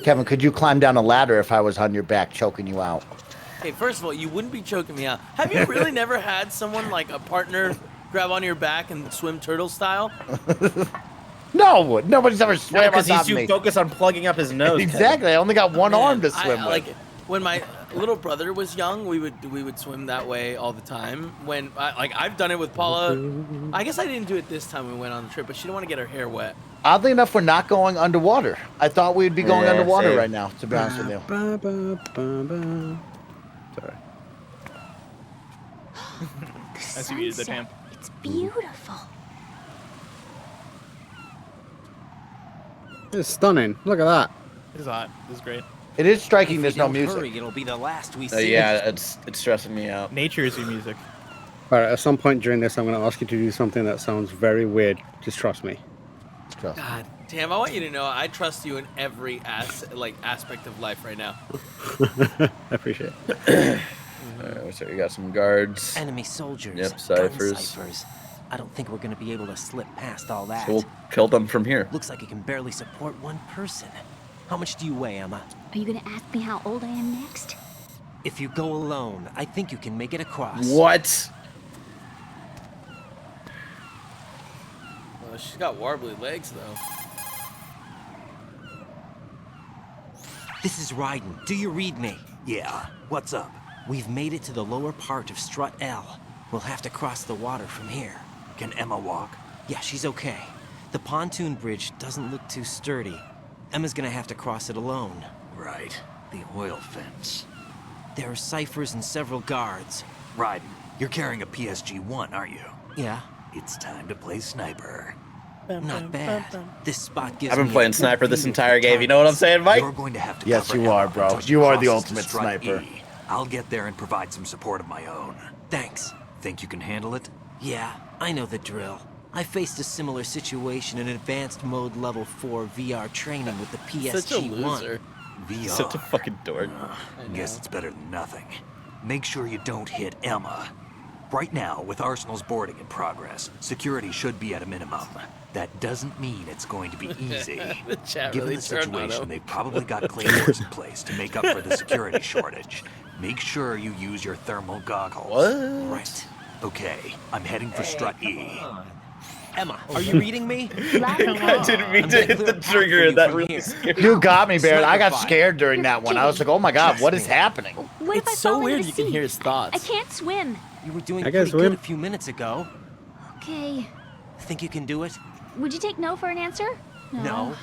Kevin, could you climb down a ladder if I was on your back choking you out? Okay, first of all, you wouldn't be choking me out. Have you really never had someone like a partner grab on your back and swim turtle style? No, nobody's ever swam on Because top he's of too me. focused on plugging up his nose. Exactly. I only got one Man, arm to swim with. Like when my little brother was young, we would swim that way all the time. When I've done it with Paula. I guess I didn't do it this time when we went on the trip, but she didn't want to get her hair wet. Oddly enough, we're not going underwater. I thought we'd be going Yeah, underwater same. right now, to be honest with you. Sorry. That's you muted the Sunset. Pam. It's beautiful. It's stunning. Look at that. This is hot. This is great. It is striking If there's we no don't music. hurry, it'll be the last we see. Yeah, it's stressing me out. Nature is your music. All right, at some point during this, I'm going to ask you to do something that sounds very weird. Just trust me. Trust me. God damn, I want you to know I trust you in every aspect of life right now. I appreciate it. Alright, so you got some guards. Enemy soldiers. Yep, gun ciphers. ciphers. I don't think we're gonna be able to slip past all that. So we'll kill them from here. Looks like it can barely support one person. How much do you weigh, Emma? Are you gonna ask me how old I am next? If you go alone, I think you can make it across. What? Well, she's got warbly legs though. This is Ryden. Do you read me? Yeah, what's up? We've made it to the lower part of Strut L. We'll have to cross the water from here. Can Emma walk? Yeah, she's okay. The pontoon bridge doesn't look too sturdy. Emma's gonna have to cross it alone. Right, the oil fence. There are ciphers and several guards. Ryden, you're carrying a PSG-1, aren't you? Yeah, It's time to play sniper. not bad. This spot gives I've been me a playing good sniper this view of entire the game. You know what I'm saying, Mike? You're going to have to Yes, cover you Emma are, bro. until she You are the crosses to ultimate strut sniper. E. I'll get there and provide some support of my own. Thanks. Think you can handle it? Yeah, I know the drill. I faced a similar situation in advanced mode level 4 VR training with the PSG-1. Such a loser. VR. Such a fucking dork. Guess it's better than nothing. Make sure you don't hit Emma. Right now, with Arsenal's boarding in progress, security should be at a minimum. That doesn't mean it's going to be easy. The chat Given really the turned on situation, him. they've probably got claymores in place to make up for the security shortage. Make sure you use your thermal goggles. What? Right. Okay, I'm heading for Strut E. Emma, are you reading me? Oh, I didn't mean I'm to gonna hit clear the a path trigger. for you That from really here. scared me. You got me, Barrett. I got Sniper fire. scared during that one. I was like, oh my god, what is happening? What if I It's so fall into weird the you can sea? hear his I thoughts. can't swim. You were doing I guess pretty good we- a few minutes ago. Okay. Think you can do it? Would you take no for an answer? No.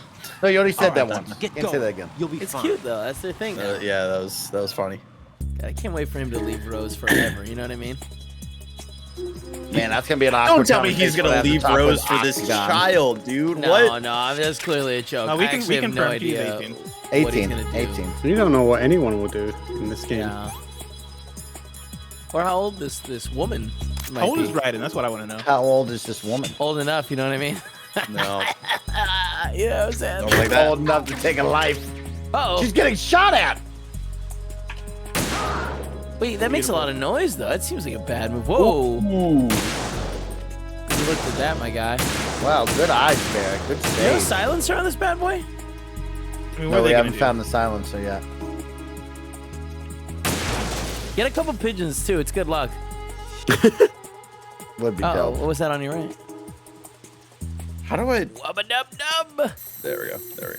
No, you already said All that right, once. Get Can't say going. that again. You'll be It's fine. cute though. That's their thing. Now. Yeah, that was funny. I can't wait for him to leave Rose forever. You know what I mean? Man, that's gonna be an awkward Don't tell me he's conversation gonna have to leave talk with Rose for this Octagon. child, dude. No, What? no, that's clearly a joke. No, we I can actually have no confirm he's idea 18. what he's 18. gonna do. 18. You don't know what anyone will do in this game. Yeah. Or how old this woman might How old be. is Ryden? That's what I want to know. How old is this woman? Old enough, you know what I mean? No. You know what I'm saying? Don't like that. Old enough to take a life. Uh-oh. She's getting shot at. Wait, that makes a lot of noise, though. That seems like a bad move. Whoa. Ooh. You looked at that, my guy. Wow, good eyes, Barrett. Good You have a save. silencer on this bad boy? I mean, what No, are we they haven't gonna found the silencer yet. Get a couple pigeons, too. It's good luck. Would be Uh-oh, dope. what was that on your right? How do I? Wubba-dub-dub. There we go. There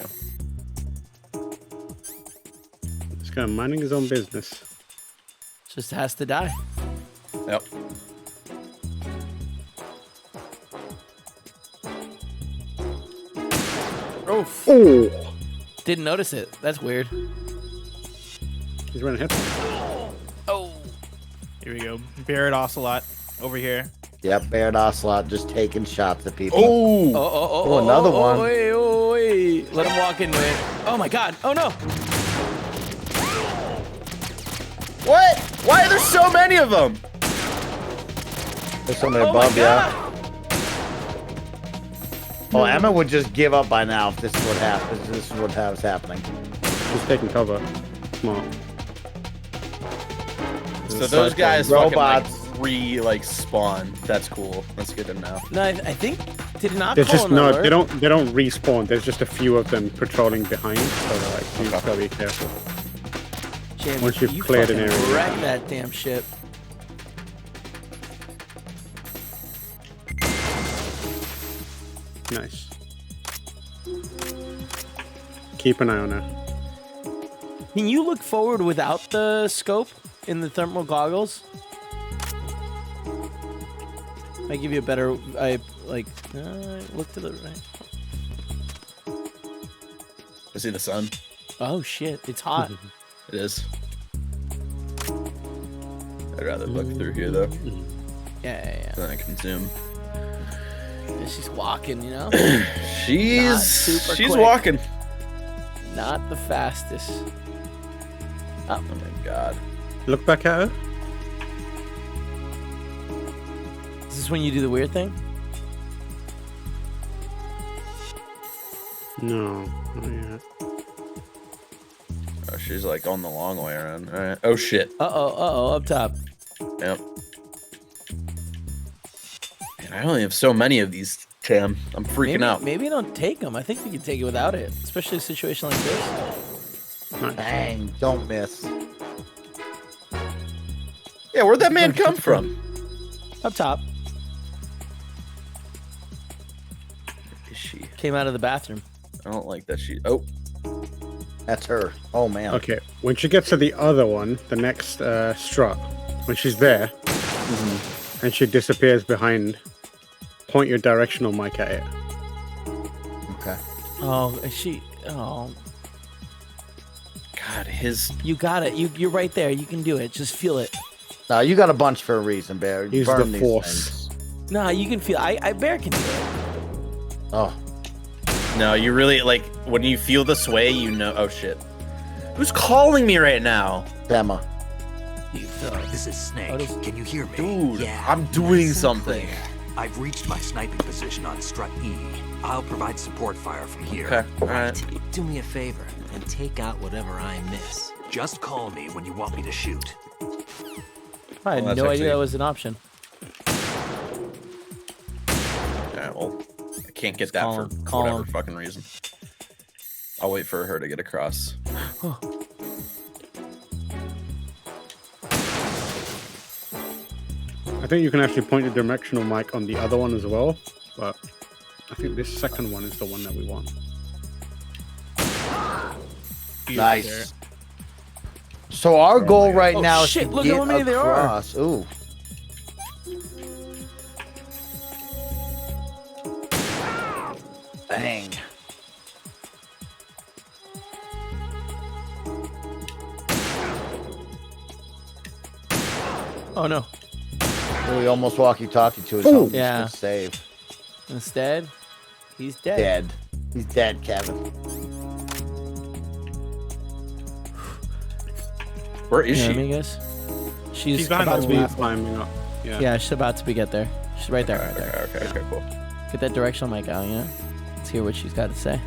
we go. This guy minding his own business. Just has to die. Yep. Oof. Oh, Didn't notice it. That's weird. he's running hit. Oh. Here we go. Barrett Ocelot over here. Yep, Barrett Ocelot just taking shots at people. Oh. Oh, another one. Wait, oh, wait. Let him walk in, wait. Oh my god. Oh no. What? Why are there so many of them? There's somebody Oh my above, yeah. god. Oh, Emma would just give up by now if this is what happens. This is what was happening. He's taking cover. Smart. So those guys fucking like robots. respawn. That's cool. That's good to know. No, I think did not There's call just an alert. they don't respawn. There's just a few of them patrolling behind, so they're like, you just gotta be careful. Jamie, Once you've you cleared an fucking area. wreck that damn ship. Nice. Keep an eye on her. Can you look forward without the scope in the thermal goggles? I give you a better. Look to the right. I see the sun. Oh shit! It's hot. It is. I'd rather look through here though. Yeah. Then I can zoom. Yeah, she's walking, you know. She's super quick. walking. Not the fastest. Oh my god. Look back at her. Is this when you do the weird thing? No, not yet. Oh, she's like on the long way around. All right. Oh shit. Up top. Yep. Man, I only have so many of these, Tim. I'm freaking out. Maybe don't take them. I think we can take it without it, especially a situation like this. Dang, don't miss. Yeah, where'd that man come from? Up top. Is she? Came out of the bathroom. I don't like that she. Oh. That's her. Oh man. Okay, when she gets to the other one, the next strut, when she's there, and she disappears behind, point your directional mic at it. Okay. Oh, is she? Oh, God, his. you got it. You're right there. You can do it. Just feel it. No, you got a bunch for a reason, Bear. Use Burn the these force. things. Nah, you can feel. I Bear can do it. Oh, No, you really like when you feel the sway. You know. Oh shit. Who's calling me right now? Emma. This is Snake. Oh, this- Can you hear me? Dude, Yeah, I'm doing nice and something. clear. I've reached my sniping position on strut E. I'll provide support fire from here. Okay. All right. Do me a favor and take out whatever I miss. Just call me when you want me to shoot. I had Well, no that's idea actually- that was an option. Yeah, well, I can't get that Call for him, call whatever him. fucking reason. I'll wait for her to get across. I think you can actually point the directional mic on the other one as well, but I think this second one is the one that we want. Nice. So our goal right Oh, now shit, is to look at get how many there are. across. Ooh. Bang. Oh no. We almost walkie-talkie to his Ooh. home. Yeah. Good save. Instead, he's dead. Dead. He's dead, Kevin. Where is You know she? what I mean, guys? She's behind about the to be. wall. Climbing up. Yeah. Yeah, she's about to be get there. She's right there, right there. Okay, cool. Get that directional mic out, you know? Let's hear what she's got to say.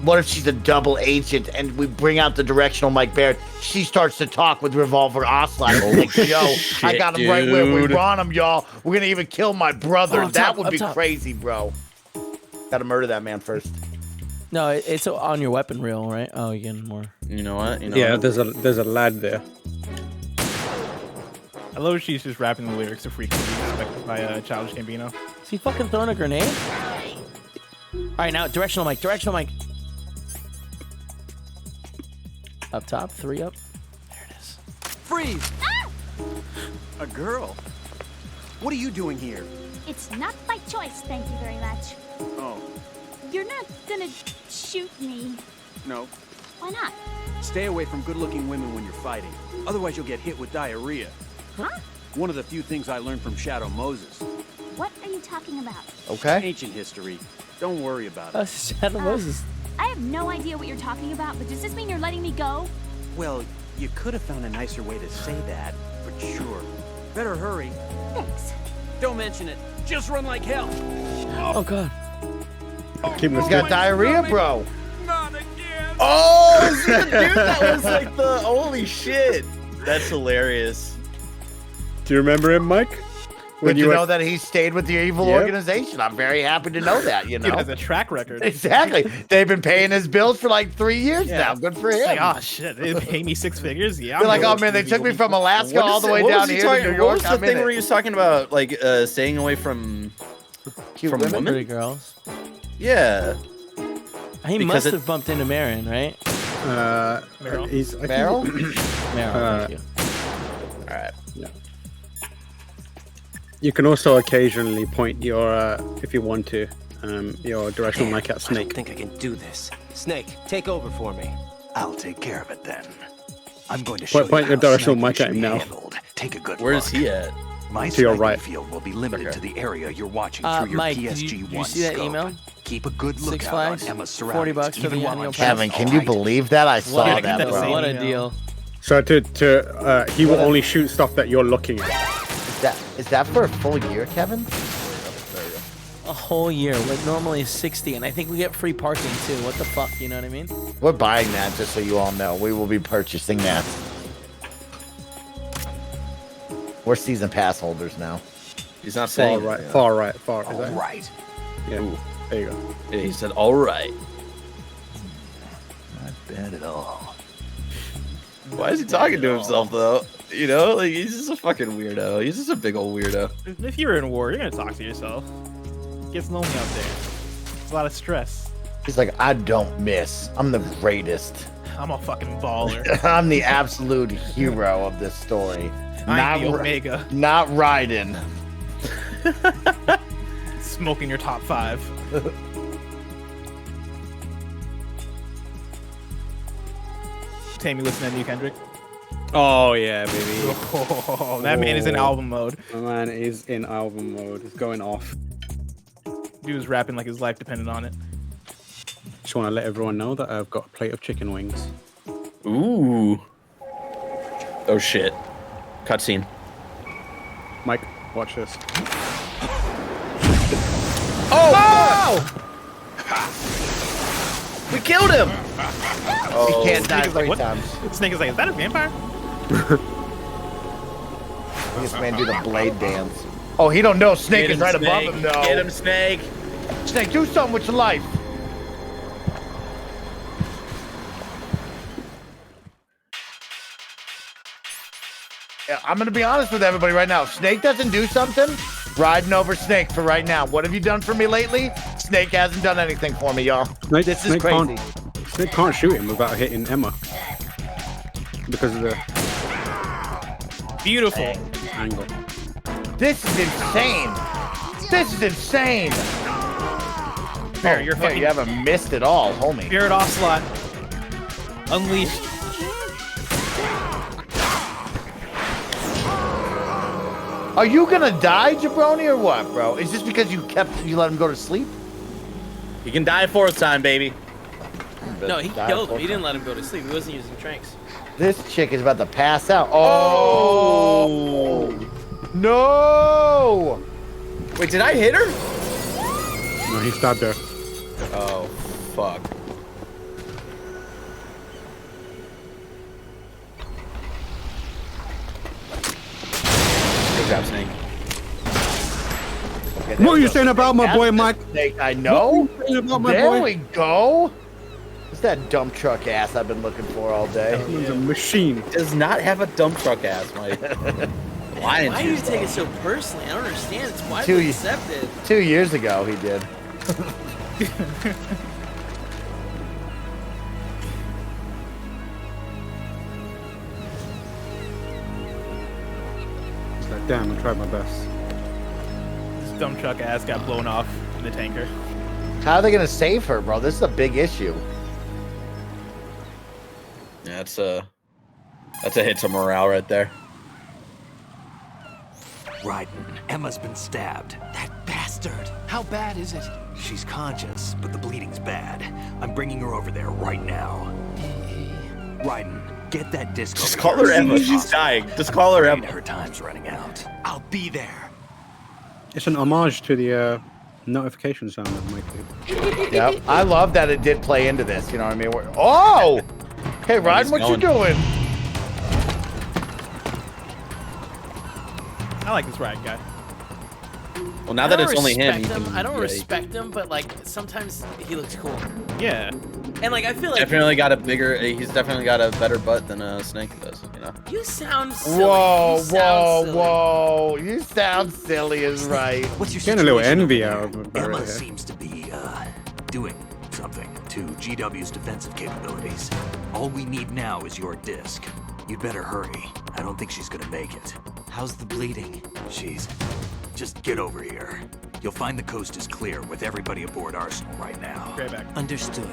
What if she's a double agent and we bring out the directional Mike Barrett? She starts to talk with Revolver Ocelot. Like, yo, I got him right where we want him, y'all. We're going to even kill my brother. That would be crazy, bro. Got to murder that man first. No, it's on your weapon reel, right? Oh, you're getting more. You know what? There's a lad there. I love she's just rapping the lyrics to Freak Expected by Childish Gambino. Is he fucking throwing a grenade? All right, now directional mic. Up top, 3 up. There it is. Freeze! A girl? What are you doing here? It's not by choice, thank you very much. Oh, You're not gonna shoot me. no. Why not? Stay away from good-looking women when you're fighting. Otherwise, you'll get hit with diarrhea. Huh? One of the few things I learned from Shadow Moses. What are you talking about? Okay. Ancient history. Don't worry about it. Shadow Moses. I have no idea what you're talking about, but does this mean you're letting me go? Well, you could have found a nicer way to say that, but sure. Better hurry. Thanks. Don't mention it. Just run like hell. Oh, God. He's got diarrhea, bro. Oh, dude, that was like the holy shit. That's hilarious. Do you remember him, Mike? Good to know that he stayed with the evil organization. I'm very happy to know that, you know. He has a track record. Exactly. They've been paying his bills for like 3 years now. Good for him. Like, oh shit, they pay me 6 figures. Yeah. They're like, oh man, they took me from Alaska all the way down here to New York. What was the thing where he was talking about, like, staying away from women? Pretty girls. Yeah. He must have bumped into Marin, right? Meryl? Meryl? Meryl, thank you. All right. Yeah. You can also occasionally point your, if you want to, your directional mic at Snake. I don't think I can do this. Snake, take over for me. I'll take care of it then. I'm going to Point your directional mic at him now. Take a good Where look. is he at? My To your sniping right. field will be limited to the area you're watching through your Mike, PSG-1 did you see that scope. email? Keep a good 6 lookout flags, on Emma's $40 surroundings, for the even while annual I'm pass. Kevin, can you believe that? I saw What a- that, bro. What a deal. So he will only shoot stuff that you're looking at. Is that for a full year, Kevin? A whole year, what normally is 60, and I think we get free parking too. What the fuck, you know what I mean? We're buying that, just so you all know. We will be purchasing that. We're season pass holders now. He's not Far saying right, it. far right, far. Is All that? right. Yeah. Ooh. There you go. Yeah, he said, all right. Not bad at all. Why is he talking to himself, though? You know, like, he's just a fucking weirdo. He's just a big old weirdo. If you're in war, you're gonna talk to yourself. It gets lonely out there. It's a lot of stress. He's like, I don't miss. I'm the greatest. I'm a fucking baller. I'm the absolute hero of this story. I'm the Omega. Not Raiden. Smoking your top 5. Tammy, listen to New Kendrick. Oh yeah, baby. Oh, that man is in album mode. My man is in album mode. It's going off. Dude was rapping like his life depended on it. Just want to let everyone know that I've got a plate of chicken wings. Ooh. Oh, shit. Cutscene. Mike, watch this. Oh! We killed him! He can't die Snake is like, 3 what? times. Snake is like, is that a vampire? This man do the blade dance. Oh, he don't know. Snake is right above him, though. Get him, Snake. Snake, do something with your life. Yeah, I'm gonna be honest with everybody right now. If Snake doesn't do something, riding over Snake for right now. What have you done for me lately? Snake hasn't done anything for me, y'all. This is crazy. Snake can't shoot him without hitting Emma. Because of the Beautiful angle. This is insane. This is insane. Bear, you're fucking. You haven't missed it all, homie. Barrett Ocelot. Unleashed. Are you gonna die, Jabroni, or what, bro? Is this because you let him go to sleep? You can die 4th time, baby. No, he killed him. He didn't let him go to sleep. He wasn't using tranks. This chick is about to pass out. Oh! No! Wait, did I hit her? No, he stabbed her. Oh, fuck. Good job, Snake. Okay, What are you saying about my boy, Mike? Snake, I know. What are you saying about my There boy? we go. It's that dump truck ass I've been looking for all day. He's a machine. Does not have a dump truck ass, Mike. Why Why do you take it so personally? I don't understand. It's widely 2 accepted. 2 years ago, he did. He's like, damn, I tried my best. This dump truck ass got blown off in the tanker. How are they gonna save her, bro? This is a big issue. Yeah, that's a hit to morale right there. Raiden, Emma's been stabbed. That bastard. How bad is it? She's conscious, but the bleeding's bad. I'm bringing her over there right now. Raiden, get that disc. Just over call here her as soon Emma. as She's possible. dying. Just call her Afraid Emma. Her time's running out. I'll be there. It's an homage to the notification sound that Mike did. Yep. I love that it did play into this. You know what I mean? Oh! Hey, Ryan, what you doing? I like this ride guy. Well, now that it's only him, you respect can, I don't yeah, respect him, but like sometimes he looks cool. Yeah. And like I feel like definitely got a bigger. He's definitely got a better butt than Snake does. You know. you sound silly. Whoa, You sound silly. whoa. You sound silly is right. What's your Getting a little situation envy over out there? of him. Emma Right seems to be doing something to GW's defensive capabilities. All we need now is your disc. You'd better hurry. I don't think she's gonna make it. How's the bleeding? Just get over here. You'll find the coast is clear with everybody aboard Arsenal right now. Right back. Understood.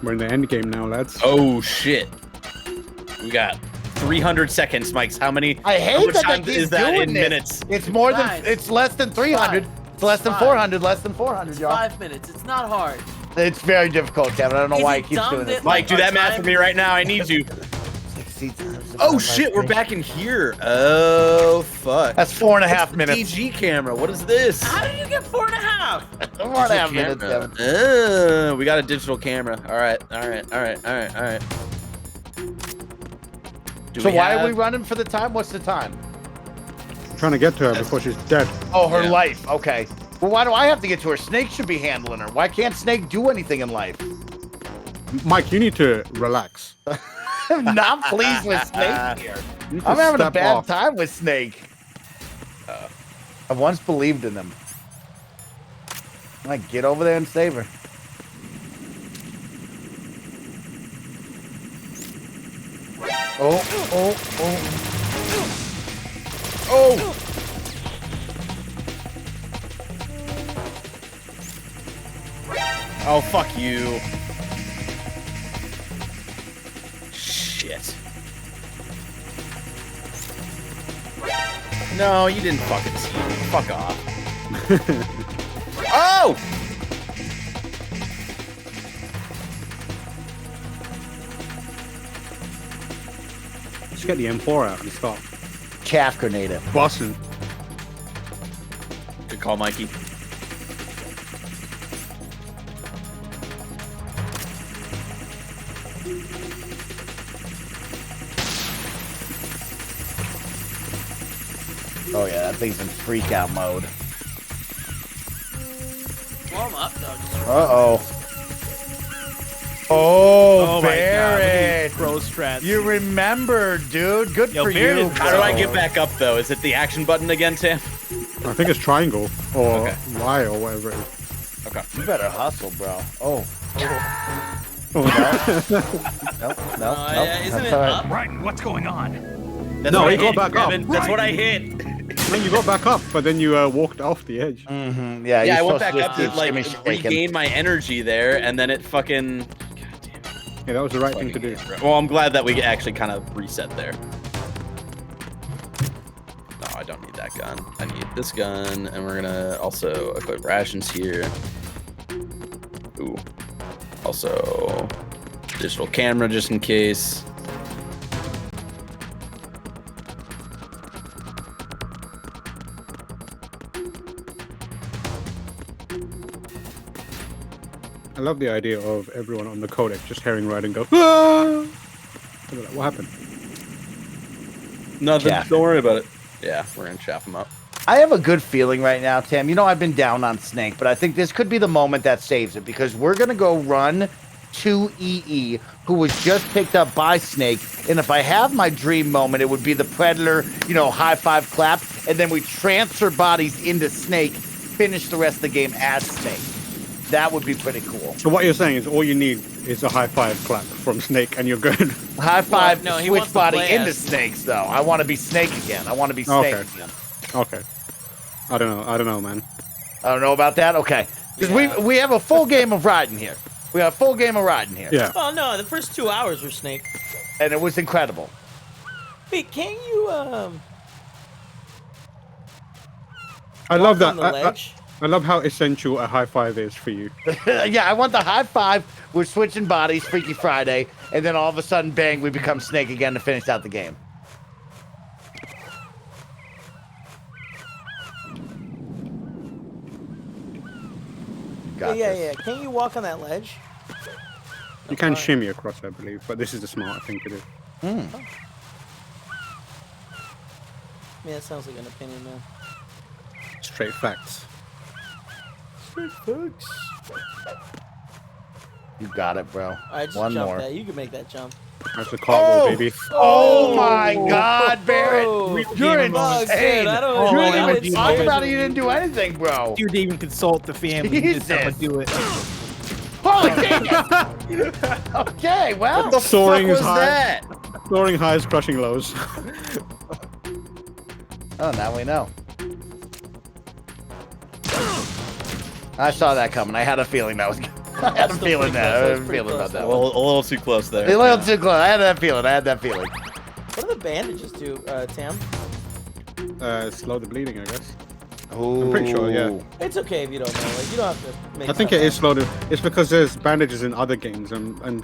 We're in the end game now, lads. Oh shit. We got 300 seconds, Mike. How many? I how hate much that time they is keep that doing in this. minutes? It's more than, Guys, it's less than 300. It's less than 400, less than 400, y'all. 5 minutes. It's not hard. It's very difficult, Kevin. I don't know Is why it he keeps dumb doing this. that, Mike, do our that math for time- me right now. I need you. 60 times Oh shit, we're back in here. Oh fuck. That's 4.5 minutes. DG camera. What is this? How did you get 4.5? 4.5 minutes, Kevin. We got a digital camera. All right. So why are we running for the time? What's the time? I'm trying to get to her before she's dead. Oh, her Yeah. life. Okay. Well, why do I have to get to her? Snake should be handling her. Why can't Snake do anything in life? Mike, you need to relax. I'm not pleased with Snake here. You need to I'm having a step bad off. time with Snake. I once believed in him. Like, get over there and save her. Oh. Oh fuck you. Shit. No, you didn't fucking see me. Fuck off. Oh! Just get the M4 out and stop Chaff grenade it. bossing. Good call, Mikey. Oh yeah, that thing's in freak out mode. Blow him up, though. Uh-oh. Oh, Oh my god. Look at Barrett. these pro strats. You remember, dude. Good Yo, for Barrett you. is- How do I get back up, though? Is it the action button again, Sam? I think it's triangle or Okay. Y or whatever it is. Okay. You better hustle, bro. Oh. Oh, Nope, Yeah, nope. isn't That's it all right. up? Raiden, what's going on? That's No, what he I got hit, back up. Kevin. That's what I hit. then you got back up, but then you walked off the edge. Mm-hmm. Yeah, Yeah, I you're went supposed back to up just to like shimmy shaking. regain my energy there, and then it fucking. God damn it. Yeah, that was the right thing to do. Well, I'm glad that we actually kind of reset there. No, I don't need that gun. I need this gun, and we're gonna also equip rations here. Ooh. Also, digital camera just in case. I love the idea of everyone on the codec just hearing Raiden go, "Ah!" They're like, what happened? Nothing. Chaff. Don't worry about it. Yeah, we're gonna chaff him up. I have a good feeling right now, Tim. You know, I've been down on Snake, but I think this could be the moment that saves it because we're going to go run to EE, who was just picked up by Snake. And if I have my dream moment, it would be the Predator, you know, high five clap. And then we transfer bodies into Snake, finish the rest of the game as Snake. That would be pretty cool. So what you're saying is all you need is a high five clap from Snake and you're good. High five, Well, no, he switch wants to body play into as Snakes, though. I want to be Snake again. I want to be Snake Okay. again. Okay. I don't know, man. I don't know about that. Okay. Because we have a full game of riding here. We have a full game of riding here. Yeah. Well, no, the first 2 hours were Snake. And it was incredible. Wait, can't you I love that. on the ledge? I love how essential a high five is for you. Yeah, I want the high five. We're switching bodies, Freaky Friday, and then all of a sudden, bang, we become Snake again to finish out the game. Got yeah, this. yeah. Can't you walk on that ledge? You can shimmy across, I believe, but this is the smart thing to do. Yeah, that sounds like an opinion, man. Straight facts. Folks. You got it, bro. Alright, just One jump more. that. You can make that jump. That's a cartwheel, baby. Oh my God, Barrett! You're Oh, insane. dude, I don't You know. didn't That even was talk weird. about it. You didn't do anything, bro. You didn't even consult the family. You just Jesus. do it. Holy shit! Okay, well. What the Soaring fuck is was high. that? Soaring highs, crushing lows. Oh, now we know. I saw that coming. I had a feeling that was. I had a feeling that. I had a feeling about that A one. little too close there. A little too close. I had that feeling. I had that feeling. What do the bandages do, Tam? Slow the bleeding, I guess. Ooh. I'm pretty sure, yeah. It's okay if you don't know. Like, you don't have to make I think stuff it is up. slow to. It's because there's bandages in other games, and you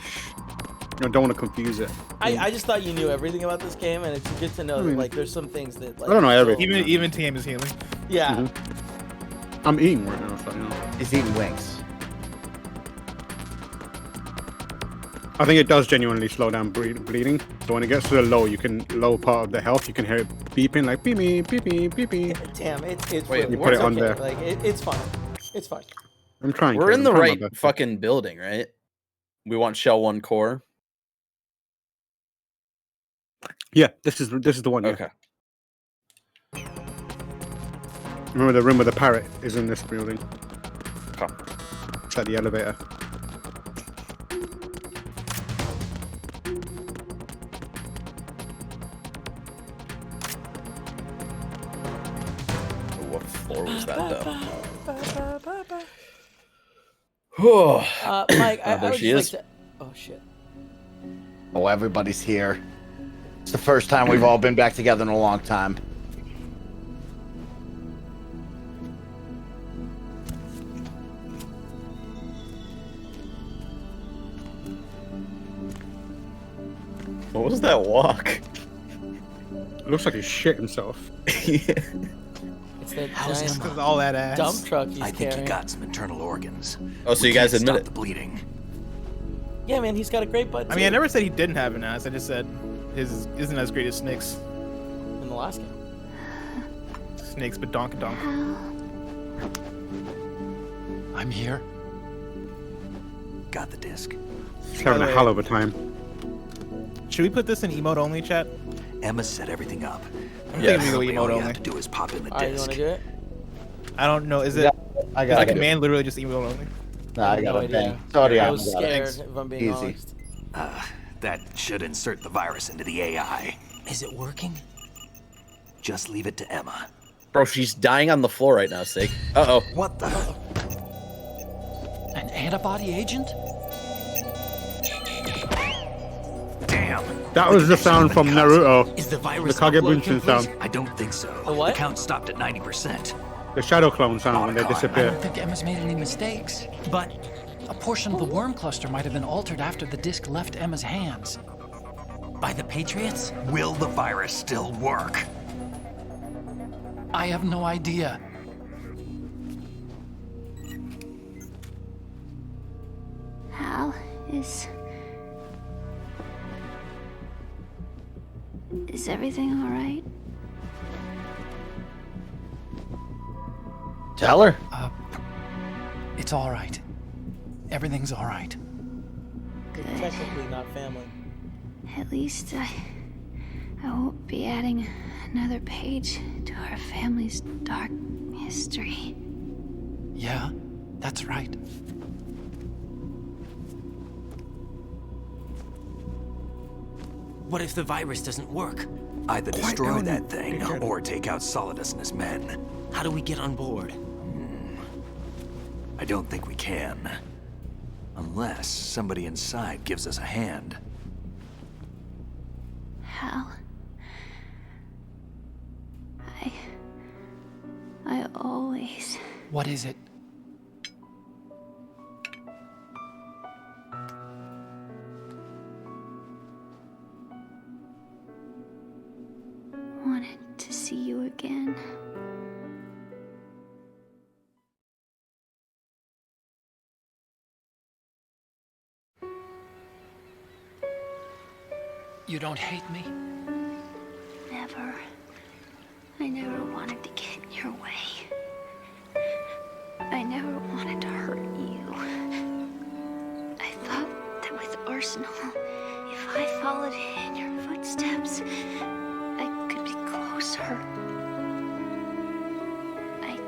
know, don't want to confuse it. I just thought you knew everything about this game, and it's good to know that, like, there's some things that, like... I don't know everything. Even TM is healing. Yeah. I'm eating right now, so you know. He's eating wings. I think it does genuinely slow down bleeding. So when it gets to the low part of the health, you can hear it beeping like beep me, beep me, beep me. Tam, it's Wait, you it's put it on okay. there. Like, it's fine. It's fine. I'm trying. We're to. in the I'm trying right my best. fucking building, right? We want Shell 1 core. Yeah, this is the one. Yeah. Okay. Remember the room with the parrot is in this building. Okay. It's at the elevator. What floor was that, though? Mike, I there would she just is. like to... Oh, shit. Oh, everybody's here. It's the first time we've all been back together in a long time. What was that walk? It looks like he shit himself. It's that How's giant Emma? With all that ass. dump truck he's I think carrying. he got some internal organs. Oh, so We you guys can't admit stop it? the bleeding. Yeah, man, he's got a great butt, I mean, I too, never said he didn't have an ass. I just said his isn't as great as Snake's. in the last game. Snake's badonkadonk. I'm here. Got the disc. He's having a hell of a time. Should we put this in emote only, chat? Emma set everything up. I'm Yes. thinking we go All emote you only. have to do is pop in the Alright, you disc. want to do it? I don't know. Is it? I Is got the it. command literally just emote only? No, I have got no it. idea. Ben. Sorry, I I was got it. scared, if I'm being Easy. honest. That should insert the virus into the AI. Is it working? Just leave it to Emma. Bro, she's dying on the floor right now, Steak. Uh-oh. What the? An antibody agent? Damn. That was the sound from Naruto. Is the The virus Kage upload Bunshin complete? sound. I don't think so. The what? The count stopped at 90%. The shadow clone sound when they I don't disappear. think Emma's made any mistakes, but a portion of the worm cluster might have been altered after the disc left Emma's hands. By the Patriots? Will the virus still work? I have no idea. Hal, is Is everything all right? Tell her. It's all right. Everything's all right. They're technically not family. At least I won't be adding another page to our family's dark history. Yeah, that's right. What if the virus doesn't work? Either destroy that thing or take out Solidus and his men. How do we get on board? I don't think we can. Unless somebody inside gives us a hand. Hal. I always... What is it? wanted to see you again. You don't hate me? Never. I never wanted to get in your way. I never wanted to hurt you. I thought that with Arsenal, if I followed in your footsteps, I could be closer. I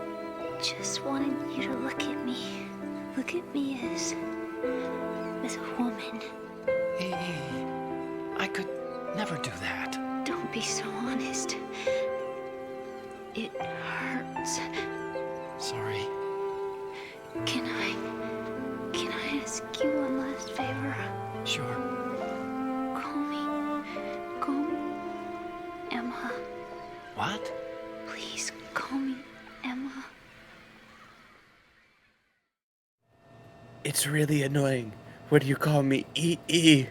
just wanted you to look at me. Look at me as a woman. I could never do that. Don't be so honest. It hurts. Sorry. Can I ask you one last favor? Sure. Call me Emma. What? Please call me Emma. It's really annoying when you call me EE.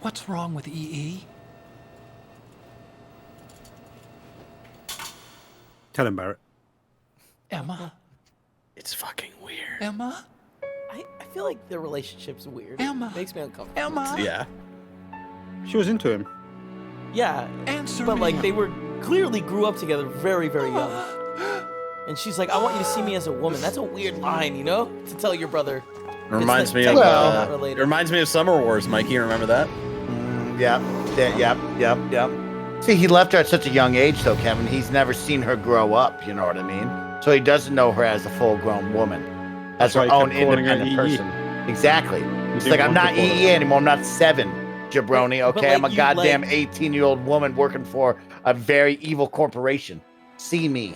What's wrong with EE? Tell him, Barrett. Emma? It's fucking weird. Emma? I feel like their relationship's weird. Emma. Makes me uncomfortable. Emma? Yeah. She was into him. Yeah. Answer but me. like they were clearly grew up together very, very young. And she's like, I want you to see me as a woman. That's a weird line, you know? To tell your brother. It reminds me of not related. it reminds me of Summer Wars, Mikey. You remember that? Yep. See, he left her at such a young age, though, Kevin. He's never seen her grow up, you know what I mean? So he doesn't know her as a full-grown woman, as her why he own kept calling her independent EE. person. Exactly. He's didn't like, I'm want to not call her EE that. anymore. I'm not 7, jabroni, But, okay? like, I'm a you, goddamn like- 18-year-old woman working for a very evil corporation. See me.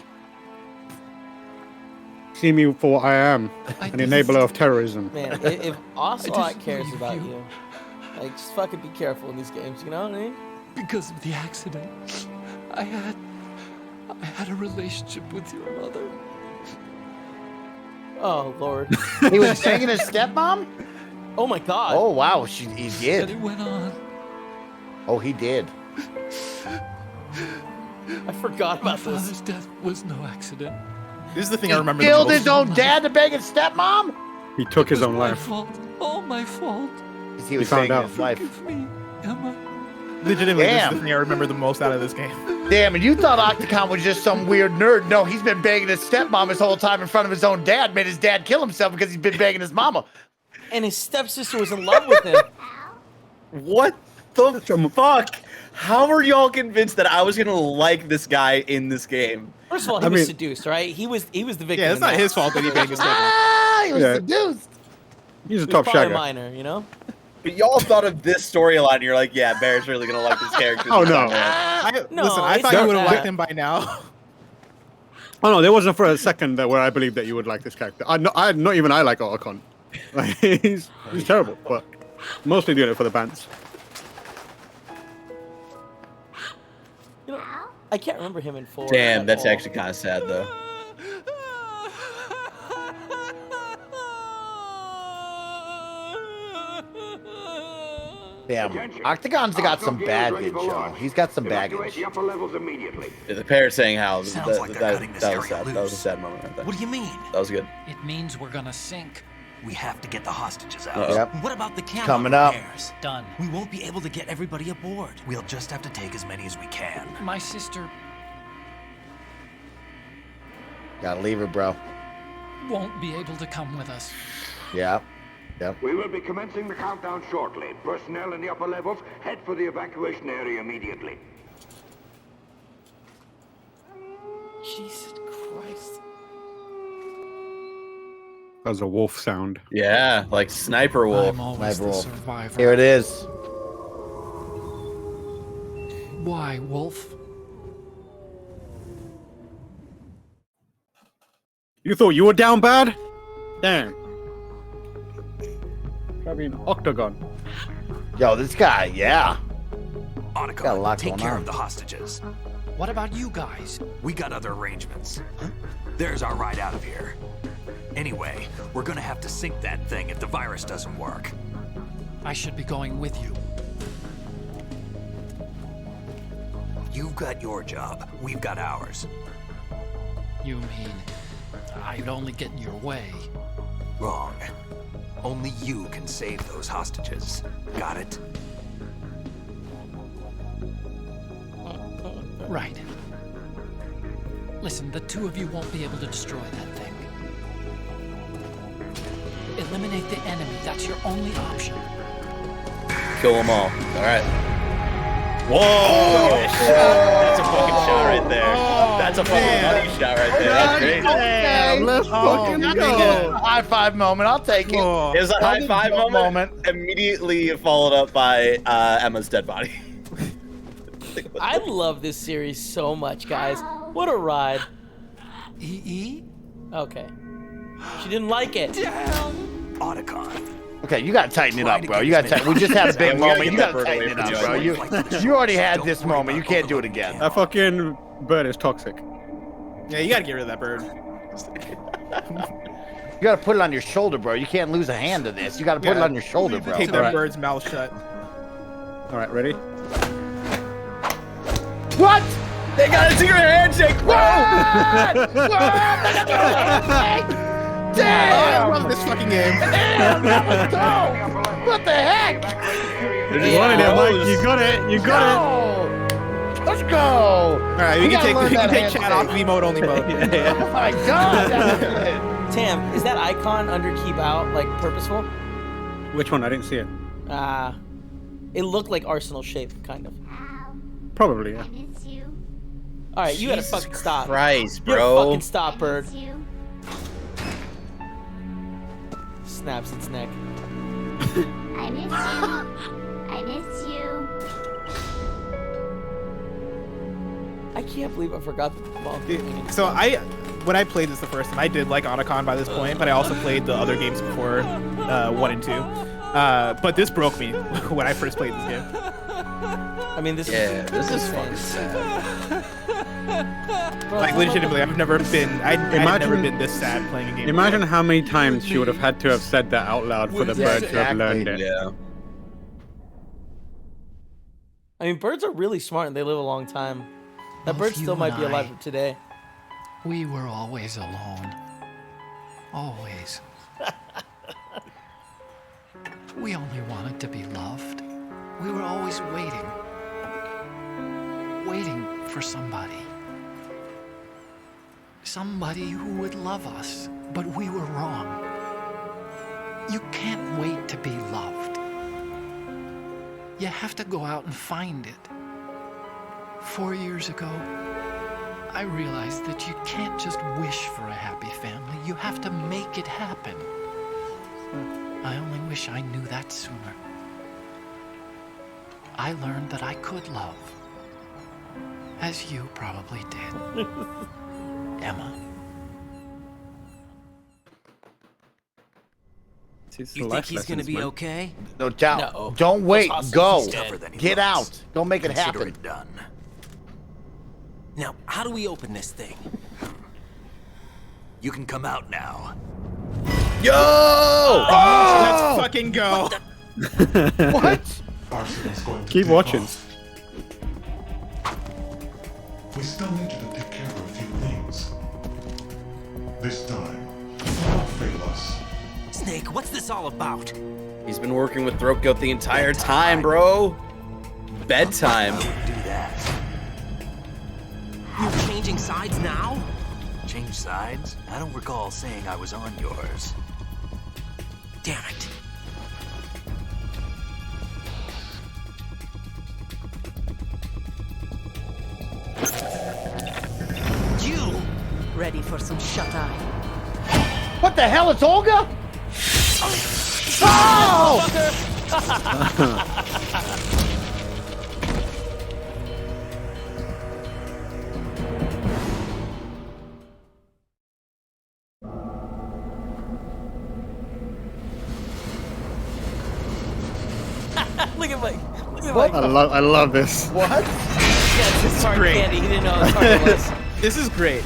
See me for what I am, an enabler of terrorism. Man, if Ocelot just cares leave about you. you, like, just fucking be careful in these games, you know what I mean? Because of the accident, I had a relationship with your mother. Oh, Lord. He was banging his stepmom? Oh, my God. Oh, wow. He But did. it went on. Oh, he did. I forgot My about this. father's death was no accident. This is the thing I remember. Killed the his most. own dad to bang his stepmom? He took his It was own my life. fault. All my fault. Because he was found banging out. his wife. Forgive me, Emma. Legitimately, this is Damn. the thing I remember the most out of this game. Damn, and you thought Octacon was just some weird nerd. No, he's been banging his stepmom his whole time in front of his own dad. Made his dad kill himself because he's been banging his mama. And his stepsister was in love with him. What the fuck? How are y'all convinced that I was gonna like this guy in this game? First of all, he was seduced, right? He was the victim. Yeah, it's in not that. his fault that he banged his stepmom. Ah, he was Yeah. seduced. He's a He was top probably a shagger. minor, you know? But y'all thought of this storyline, and you're like, yeah, Barrett's really gonna like this character. Oh, no. Listen, I it's thought you not would have that. liked him by now. Oh no, there wasn't for a second where I believed that you would like this character. Not even I like Otacon. Like, he's terrible, but mostly doing it for the bands. You know, I can't remember him in 4. Damn, at that's all. actually kind of sad, though. Damn, Octagon's got some baggage, yo. He's got some baggage. Yeah, the parrot saying how Sounds like they're cutting this that was area sad. That was a loose. sad moment right there. What do you mean? That was good. It means we're gonna sink. We have to get the hostages out. Yep. What about the camera Coming up. repairs? Done. We won't be able to get everybody aboard. We'll just have to take as many as we can. My sister Gotta leave her, bro. won't be able to come with us. Yeah. Yep. We will be commencing the countdown shortly. Personnel in the upper levels, head for the evacuation area immediately. Jesus Christ. That was a wolf sound. Yeah, like sniper wolf. I'm always Sniper the wolf. survivor. Here it is. Why, Wolf? You thought you were down bad? Damn. Try being Octagon. Yo, this guy, yeah. Got a Otacon, lot take going care on. of the hostages. What about you guys? We got other arrangements. There's our ride out of here. Anyway, we're gonna have to sink that thing if the virus doesn't work. I should be going with you. You've got your job. We've got ours. You mean I'd only get in your way? Wrong. Only you can save those hostages. Got it? Right. Listen, the two of you won't be able to destroy that thing. Eliminate the enemy. That's your only option. Kill them all. All right. Whoa! That's a fucking shot right there. That's a fucking money shot right there. That's great. Damn, let's fucking go. High five moment. I'll take it. It was a high five Moment. moment, immediately followed up by Emma's dead body. I love this series so much, guys. What a ride. EE? Okay. She didn't like it. Otacon. Okay, you gotta tighten it up, bro. You gotta tighten. We just had a big We gotta moment. get You that gotta bird away tighten it from up, you. bro. You already had this moment. You can't do it again. That fucking bird is toxic. Yeah, you gotta get rid of that bird. You gotta put it on your shoulder, bro. You can't lose a hand to this. You gotta put it on your shoulder, bro. Take that bird's mouth shut. All right, ready? What? They got a secret handshake, bro! Damn! I love this fucking game. Damn, that was dope! What the heck? You wanted it, Mike. You got it. You got it. Go! Let's go! All right, we can gotta learn that take chat off handshake. V mode only mode. Oh my god! That was good. Tam, is that icon under keep out like purposeful? Which one? I didn't see it. It looked like Arsenal shape, kind of. Probably, yeah. All right, you gotta Jesus fucking stop. Christ, You gotta bro. fucking stop, bird. Snaps its neck. I miss you. I miss you. I can't believe I forgot the ball. So when I played this the first time, I did like Otacon by this point, but I also played the other games before 1 and 2. But this broke me when I first played this game. I mean, this is fucking sad. Like legitimately, I've never been this sad playing a game. Imagine how many times she would have had to have said that out loud for the bird to have learned it. Yeah. I mean, birds are really smart and they live a long time. That bird Both you still might and be I. alive today. We were always alone. Always. We only wanted to be loved. We were always waiting. Waiting for somebody. Somebody who would love us. But we were wrong. You can't wait to be loved. You have to go out and find it. 4 years ago, I realized that you can't just wish for a happy family. You have to make it happen. I only wish I knew that sooner. I learned that I could love. As you probably did. Emma. You think he's gonna be okay? No doubt. No. Don't wait. Those Go. hostages dead. Get out. Don't make it Consider happen. it done. Now, how do we open this thing? You can come out now. Yo! Let's fucking go. What? Arsenal's going to Keep take watching. off. We still need you to take care of a few things. This time, don't fail us. Snake, what's this all about? He's been working with Throat Goat the entire time, bro. Bedtime. Do that. You're changing sides now? Change sides? I don't recall saying I was on yours. Damn it. You! Ready for some shut-eye? What the hell? It's Olga? Oh! Look at Mike. Look at What? Mike. I love this. What? Yeah, this is hard great. candy. He didn't know how hard it was. This is great.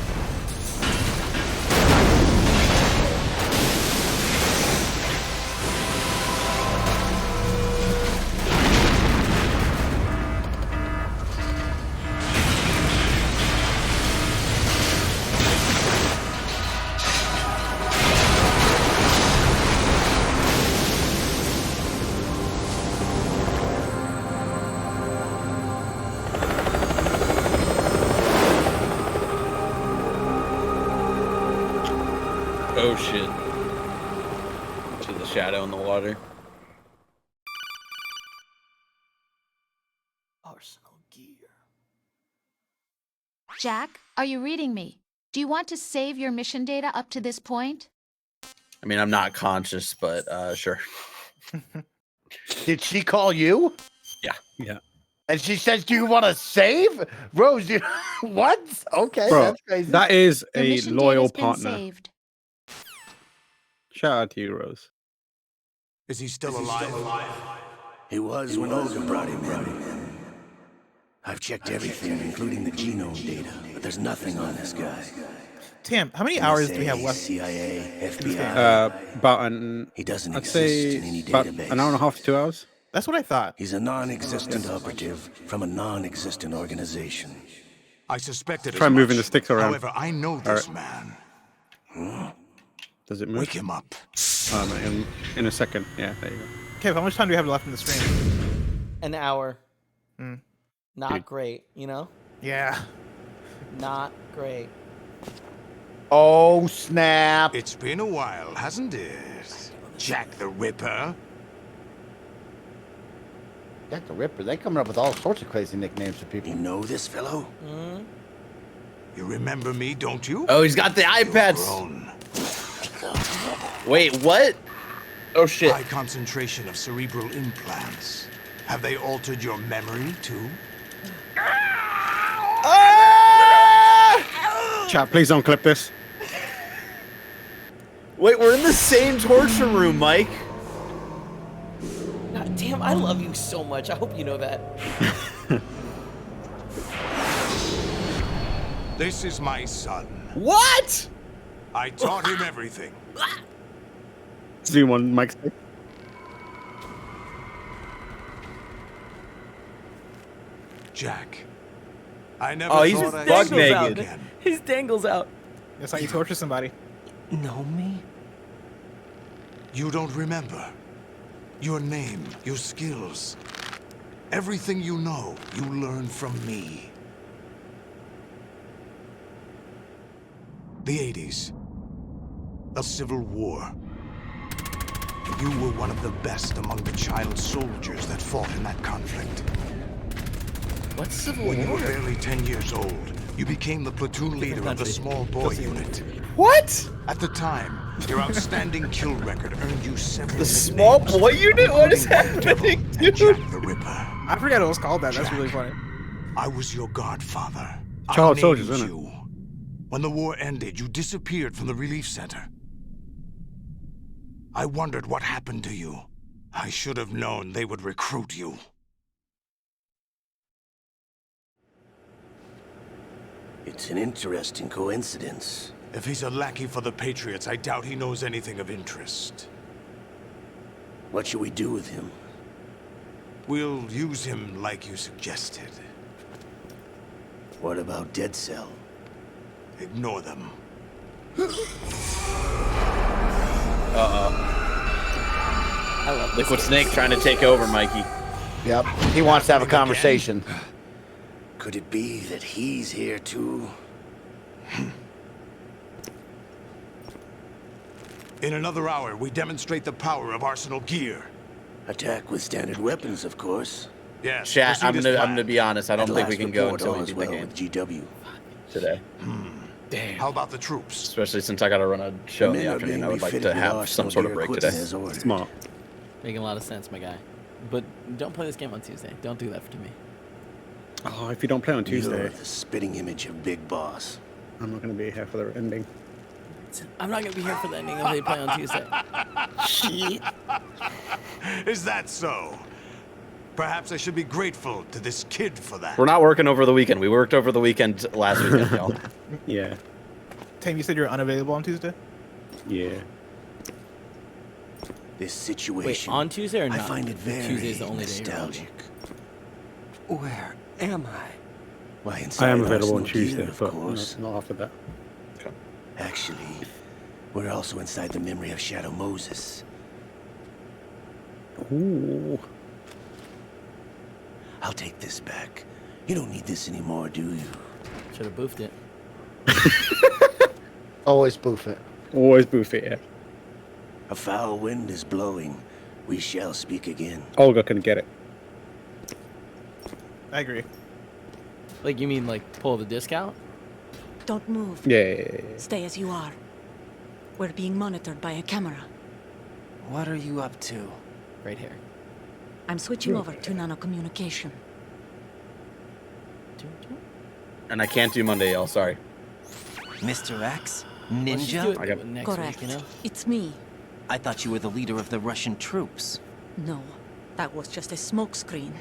Oh shit. To the shadow in the water. Arsenal gear. Jack, are you reading me? Do you want to save your mission data up to this point? I mean, I'm not conscious, but sure. Did she call you? Yeah. And she says, "Do you want to save Rose?" You what? Okay, Bro, that's crazy. that is Your a mission loyal data's been partner. saved. Shout out to you, Rose. Is he still alive? He was when Olga brought him in. I've checked everything, including the genome data, but there's nothing on this guy. Tim, how many hours do we have left? CIA, FBI. About an. He doesn't I'd exist say in any about database. an hour and a half to 2 hours. That's what I thought. He's a non-existent operative from a non-existent organization. I suspected Try as moving much. the sticks around. However, I know this Alright. man. Does it move? Wake him up. No, in a second. Yeah, there you go. Okay, how much time do we have left in the stream? An hour. Hmm. Not great, you know? Yeah. Not great. Oh snap! It's been a while, hasn't it? Jack the Ripper. Jack the Ripper. They're coming up with all sorts of crazy nicknames for people. You know this fellow? Mm. You remember me, don't you? Oh, he's got the eye pads. Wait, what? Oh shit. High concentration of cerebral implants. Have they altered your memory too? Chat, please don't clip this. Wait, we're in the same torture room, Mike. God damn, I love you so much. I hope you know that. This is my son. What? I taught him everything. Zoom on Mike's. Jack. I never Oh, he's thought I'd buck see you naked. again. His dangles out. That's how you torture somebody. Know me? You don't remember. Your name, your skills. Everything you know, you learned from me. The 80s. A civil war. You were one of the best among the child soldiers that fought in that conflict. What civil When you war? were barely 10 years old, you became the platoon leader of the country. small boy unit. What? At the time, your outstanding kill record earned you several The small nicknames, boy unit? What is including White happening, Devil and dude? Jack the Ripper. I forgot it was called that. That's really funny. I was your godfather. Child I soldiers, named isn't it? you. When the war ended, you disappeared from the relief center. I wondered what happened to you. I should have known they would recruit you. It's an interesting coincidence. If he's a lackey for the Patriots, I doubt he knows anything of interest. What should we do with him? We'll use him like you suggested. What about Dead Cell? Ignore them. I love Liquid Snake trying to take over, Mikey. Yep. He wants to have a conversation. Could it be that he's here too? In another hour, we demonstrate the power of Arsenal gear. Attack with standard weapons, of course. Yes. Chat, I'm proceed as gonna planned. be honest. I don't At think we last can go report, until all we is beat well the game with GW. today. Damn. How about the troops? Especially since I gotta run a show in Men the are afternoon. being I would like refitted to with have Arsenal some sort of gear break equipment today. as ordered. Smart. Making a lot of sense, my guy. But don't play this game on Tuesday. Don't do that to me. Oh, if you don't play on Tuesday, You're the spitting image of Big Boss. I'm not going to be here for the ending. I'm not gonna be here for the ending if they play on Tuesday. Shit. Is that so? Perhaps I should be grateful to this kid for that. We're not working over the weekend. We worked over the weekend last weekend, y'all. Yeah. Tim, you said you're unavailable on Tuesday? Yeah. This Wait, situation. on Tuesday or I not? find it very Tuesday's the only day you're nostalgic. Where am I? Why, I inside am available on Arsenal gear, Tuesday, of but course. not after that. Actually, we're also inside the memory of Shadow Moses. Ooh. I'll take this back. You don't need this anymore, do you? Should have boofed it. Always boof it. Always boof it, yeah. A foul wind is blowing. We shall speak again. Olga can get it. I agree. Like, you mean, like, pull the disc out? Don't move. Yeah. Stay as you are. We're being monitored by a camera. What are you up to? Right here. I'm switching over to nano-communication. And I can't do Monday, y'all. Sorry. Mr. X? Let's just do Ninja? it I got- next Correct. week, you know? It's me. I thought you were the leader of the Russian troops. No, that was just a smokescreen.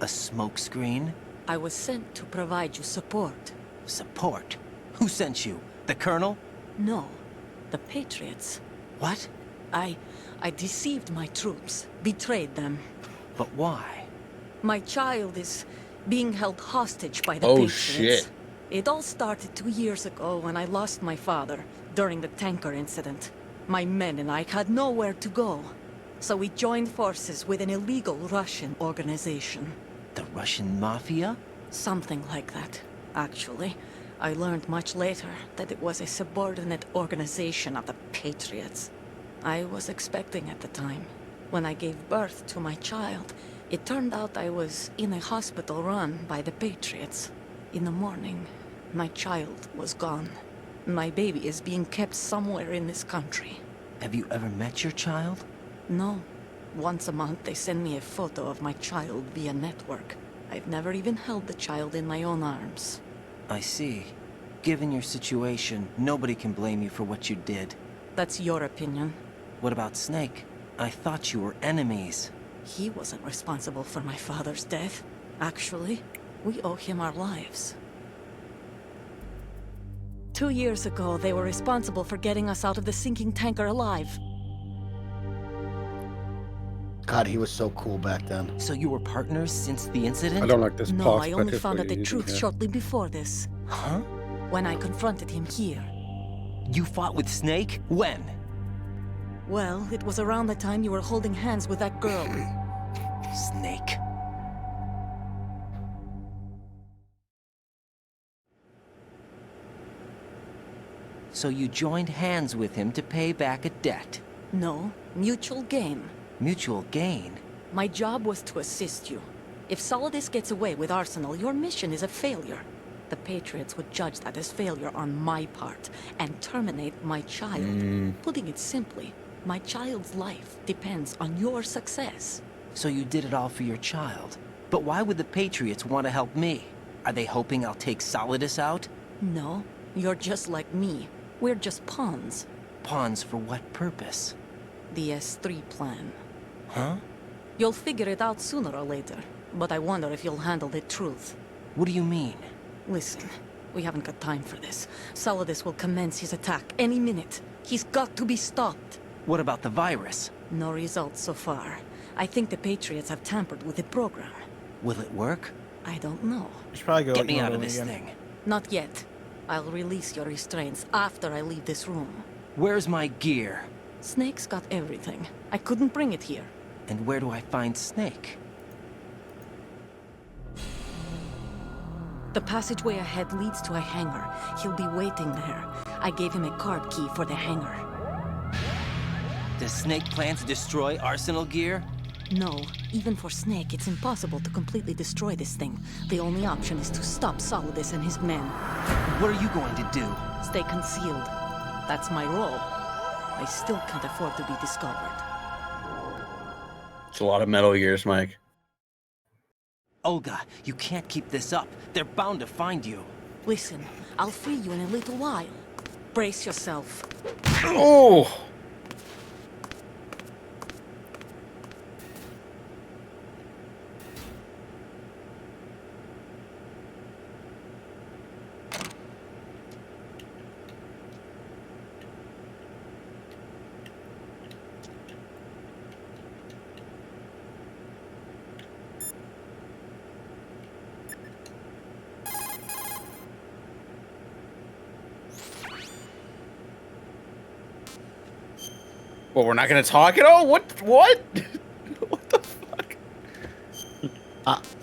A smokescreen? I was sent to provide you support. Support? Who sent you? The Colonel? No, the Patriots. What? I deceived my troops, betrayed them. But why? My child is being held hostage by the Oh, Patriots. shit. It all started 2 years ago when I lost my father during the tanker incident. My men and I had nowhere to go. So we joined forces with an illegal Russian organization. The Russian Mafia? Something like that, actually. I learned much later that it was a subordinate organization of the Patriots. I was expecting at the time. When I gave birth to my child, it turned out I was in a hospital run by the Patriots. In the morning, my child was gone. My baby is being kept somewhere in this country. Have you ever met your child? No. Once a month, they send me a photo of my child via network. I've never even held the child in my own arms. I see. Given your situation, nobody can blame you for what you did. That's your opinion. What about Snake? I thought you were enemies. He wasn't responsible for my father's death. Actually, we owe him our lives. 2 years ago, they were responsible for getting us out of the sinking tanker alive. God, he was so cool back then. So you were partners since the incident? I don't like this No, past I only better found for out the you, truth yeah. shortly before this. Huh? When I confronted him here. You fought with Snake? When? Well, it was around the time you were holding hands with that girl. Snake. So you joined hands with him to pay back a debt. No, mutual gain. Mutual gain? My job was to assist you. If Solidus gets away with Arsenal, your mission is a failure. The Patriots would judge that as failure on my part and terminate my child. Putting it simply, my child's life depends on your success. So you did it all for your child. But why would the Patriots want to help me? Are they hoping I'll take Solidus out? No, you're just like me. We're just pawns. Pawns for what purpose? The S3 plan. Huh? You'll figure it out sooner or later, but I wonder if you'll handle the truth. What do you mean? Listen, we haven't got time for this. Solidus will commence his attack any minute. He's got to be stopped. What about the virus? No results so far. I think the Patriots have tampered with the program. Will it work? I don't know. You should probably go Get me out of normally this again. thing. Not yet. I'll release your restraints after I leave this room. Where's my gear? Snake's got everything. I couldn't bring it here. And where do I find Snake? The passageway ahead leads to a hangar. He'll be waiting there. I gave him a card key for the hangar. Does Snake plan to destroy Arsenal gear? No, even for Snake, it's impossible to completely destroy this thing. The only option is to stop Solidus and his men. What are you going to do? Stay concealed. That's my role. I still can't afford to be discovered. It's a lot of Metal Gears, Mike. Olga, you can't keep this up. They're bound to find you. Listen, I'll free you in a little while. Brace yourself. Oh! Well, we're not gonna talk at all? What? What the fuck?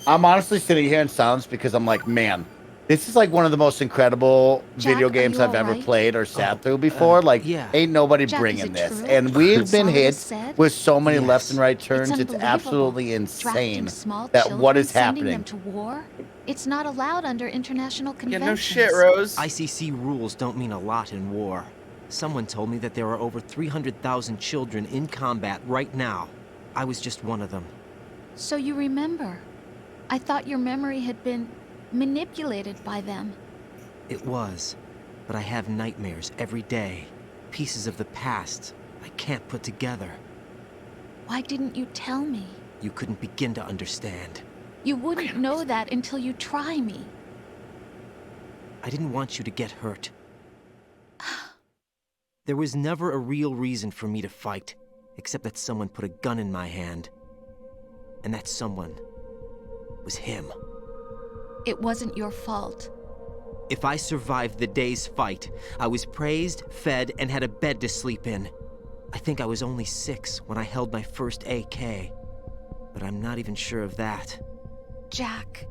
I'm honestly sitting here in silence because I'm like, man, this is like one of the most incredible Jack, video are games you I've ever alright? played or sat through before. Like, yeah. ain't nobody Jack, is bringing it this. true? And we've been Solidus hit said? with so many Yes. left and right turns. It's unbelievable. absolutely Drafting insane small that what children, is sending happening. them to war? It's not allowed under international Yeah, conventions. no shit, Rose. ICC rules don't mean a lot in war. Someone told me that there are over 300,000 children in combat right now. I was just one of them. So you remember. I thought your memory had been manipulated by them. It was, but I have nightmares every day. Pieces of the past I can't put together. Why didn't you tell me? You couldn't begin to understand. You wouldn't know that until you try me. I didn't want you to get hurt. There was never a real reason for me to fight, except that someone put a gun in my hand. And that someone was him. It wasn't your fault. If I survived the day's fight, I was praised, fed, and had a bed to sleep in. I think I was only 6 when I held my first AK. But I'm not even sure of that. Jack.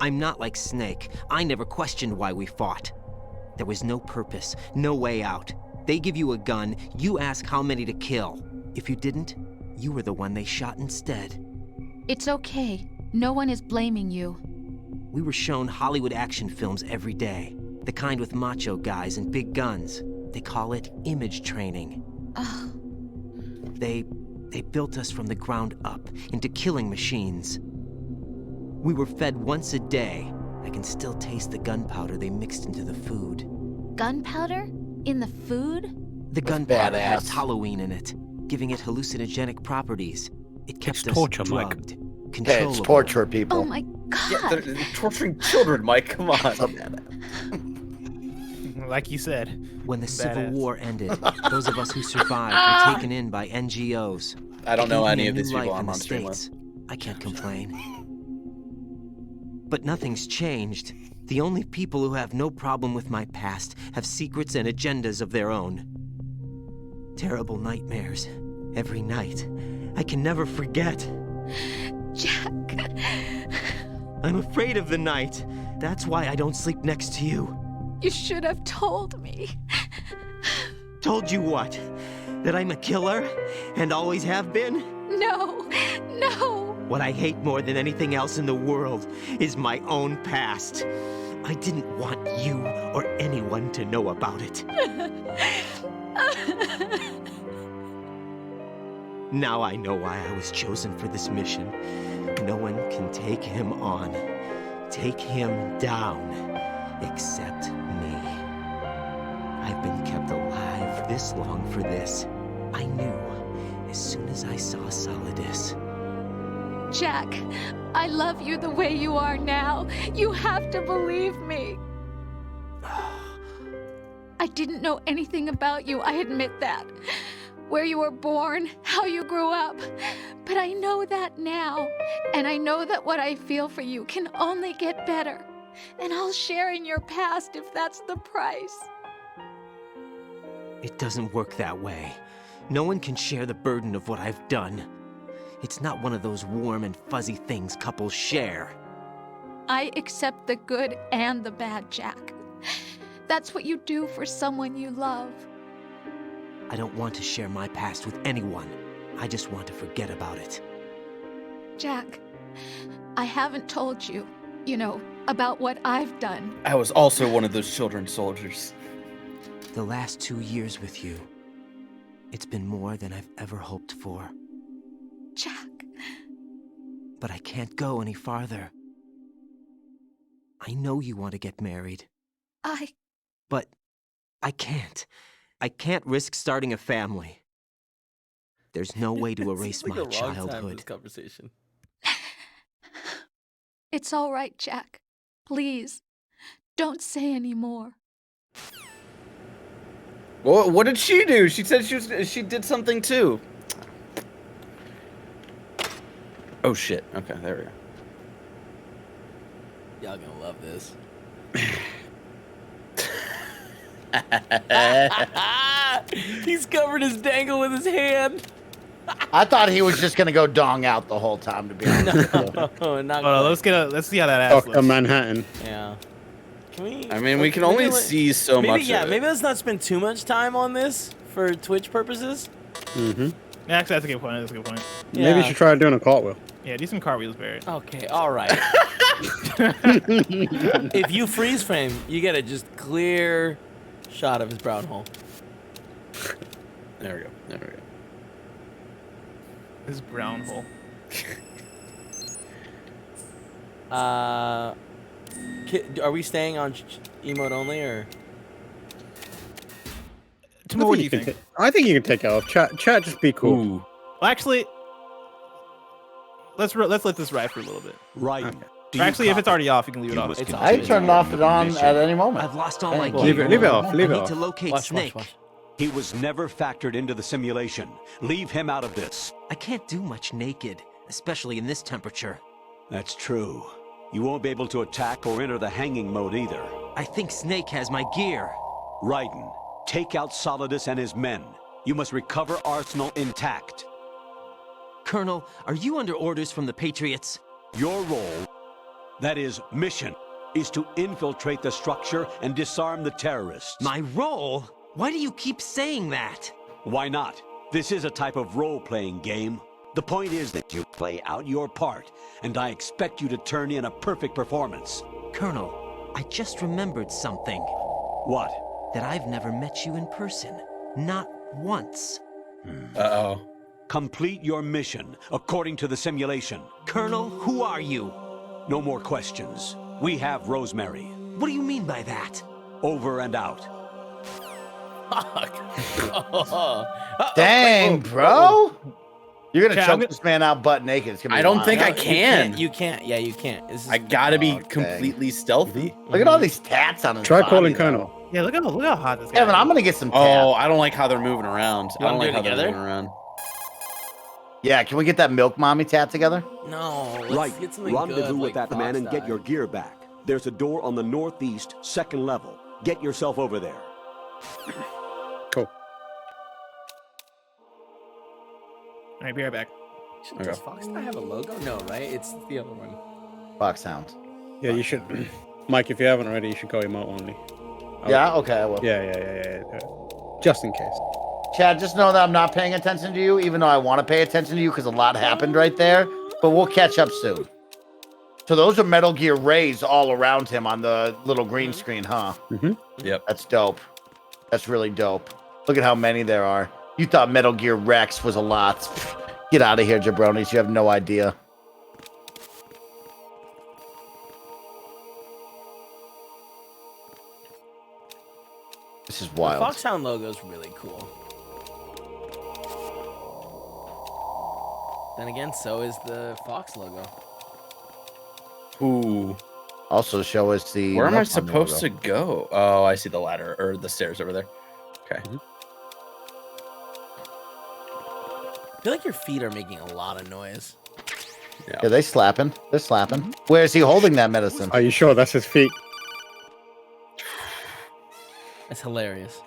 I'm not like Snake. I never questioned why we fought. There was no purpose, no way out. They give you a gun, you ask how many to kill. If you didn't, you were the one they shot instead. It's okay. No one is blaming you. We were shown Hollywood action films every day. The kind with macho guys and big guns. They call it image training. Ugh. They built us from the ground up into killing machines. We were fed once a day. I can still taste the gunpowder they mixed into the food. Gunpowder? In the food? The gunpowder badass. has Halloween in it, giving it hallucinogenic properties. It kept us torture, Mike. drugged, Hey, controllable. it's torture, people. Oh my god. Yeah, they're torturing children, Mike. Come on. Like you said. When the Civil Badass. War ended, those of us who survived were taken in by NGOs. I don't It know gave me any a of new these people life in I'm the on stream with. States. I can't complain. But nothing's changed. The only people who have no problem with my past have secrets and agendas of their own. Terrible nightmares. Every night. I can never forget. Jack. I'm afraid of the night. That's why I don't sleep next to you. You should have told me. Told you what? That I'm a killer? And always have been? No. No. What I hate more than anything else in the world is my own past. I didn't want you or anyone to know about it. Now I know why I was chosen for this mission. No one can take him on, take him down, except me. I've been kept alive this long for this. I knew as soon as I saw Solidus. Jack, I love you the way you are now. You have to believe me. I didn't know anything about you, I admit that. where you were born, how you grew up. But I know that now, and I know that what I feel for you can only get better. And I'll share in your past if that's the price. It doesn't work that way. No one can share the burden of what I've done. It's not one of those warm and fuzzy things couples share. I accept the good and the bad, Jack. That's what you do for someone you love. I don't want to share my past with anyone. I just want to forget about it. Jack, I haven't told you, about what I've done. I was also one of those children soldiers. The last 2 years with you, it's been more than I've ever hoped for. Jack. But I can't go any farther. I know you want to get married. But I can't. I can't risk starting a family. There's no way to erase my childhood. Conversation. It's all right, Jack. Please, don't say any more. Well, what did she do? She said she did something too. Oh shit. Okay, there we go. Y'all gonna love this. He's covered his dangle with his hand. I thought he was just gonna go dong out the whole time. To be honest. No, not let's see how that ass looks. Manhattan. Yeah. Can we? I mean, we can only see so much. Yeah, of it. maybe let's not spend too much time on this for Twitch purposes. Mm-hmm. Yeah, actually, that's a good point. That's a good point. Yeah. Maybe you should try doing a cartwheel. Yeah, do some cartwheels, Barrett. Okay, all right. If you freeze frame, you get a just clear shot of his brown hole. There we go. There we go. His brown hole. Are we staying on emote only or? Timo, what do you think? I think you can take it off. Chat, just be cool. Ooh. Well, actually, let's let this ride for a little bit. Right. Okay. Actually, if it's already off, you can leave it off. I turned off and on at any moment. I've lost all my Leave gear. it off. Leave it I need off. to locate Snake. Watch. He was never factored into the simulation. Leave him out of this. I can't do much naked, especially in this temperature. That's true. You won't be able to attack or enter the hanging mode either. I think Snake has my gear. Raiden, take out Solidus and his men. You must recover Arsenal intact. Colonel, are you under orders from the Patriots? Your role, that is, mission, is to infiltrate the structure and disarm the terrorists. My role? Why do you keep saying that? Why not? This is a type of role-playing game. The point is that you play out your part, and I expect you to turn in a perfect performance. Colonel, I just remembered something. What? That I've never met you in person. Not once. Uh-oh. Complete your mission, according to the simulation. Colonel, who are you? No more questions. We have Rosemary. What do you mean by that? Over and out. Dang, bro. You're gonna choke this man out butt naked. It's gonna be I don't wild. think I can. You can't. Yeah, you can't. I gotta be completely stealthy. Look at all these tats on his Try body, calling though. Colonel. Yeah, look how hot this guy Kevin, is. I'm gonna get some tats. Oh, I don't like how they're moving around. I don't wanna like do how it they're together? moving around. Yeah, can we get that milk mommy tat together? No. Let's Right. Get something Rendezvous good, with like that man and Fox get your gear back. There's a door on the northeast, second level. Get yourself over there. Cool. All right, be right back. Does Fox not have a logo? No, right? It's the other one. Foxhound. Yeah, you should. Mike, if you haven't already, you should go emote only. Yeah, okay, I will. Yeah. Just in case. Chad, just know that I'm not paying attention to you, even though I want to pay attention to you because a lot happened right there. But we'll catch up soon. So those are Metal Gear rays all around him on the little green screen, huh? Mm-hmm. Yep. That's dope. That's really dope. Look at how many there are. You thought Metal Gear Rex was a lot. Get out of here, jabronis. You have no idea. This is wild. The Foxhound logo is really cool. Then again, so is the Fox logo. Ooh. Also show us the... Where am I Milk Mommy supposed logo. to go? Oh, I see the ladder or the stairs over there. Okay. feel like your feet are making a lot of noise. Yeah, they slapping. They're slapping. Where is he holding that medicine? Are you sure that's his feet? That's hilarious.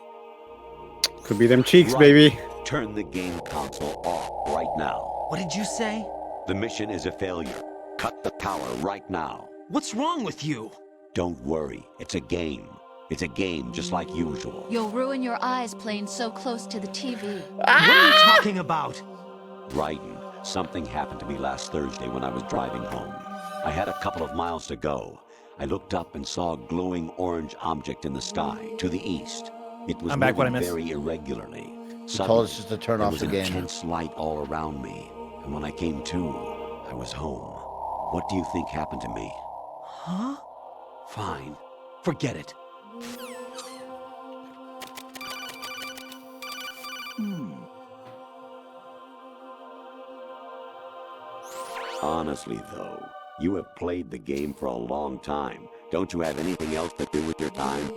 Could be them cheeks, Right. baby. Turn the game console off right now. What did you say? The mission is a failure. Cut the power right now. What's wrong with you? Don't worry. It's a game. It's a game just like usual. You'll ruin your eyes playing so close to the TV. What are you talking about? Raiden, something happened to me last Thursday when I was driving home. I had a couple of miles to go. I looked up and saw a glowing orange object in the sky to the east. It was I'm back. What I moving missed? very irregularly. You told us just to turn off the There game. was an intense light all around me, and when I came to, I was home. What do you think happened to me? Huh? Fine. Forget it. Honestly, though, you have played the game for a long time. Don't you have anything else to do with your time?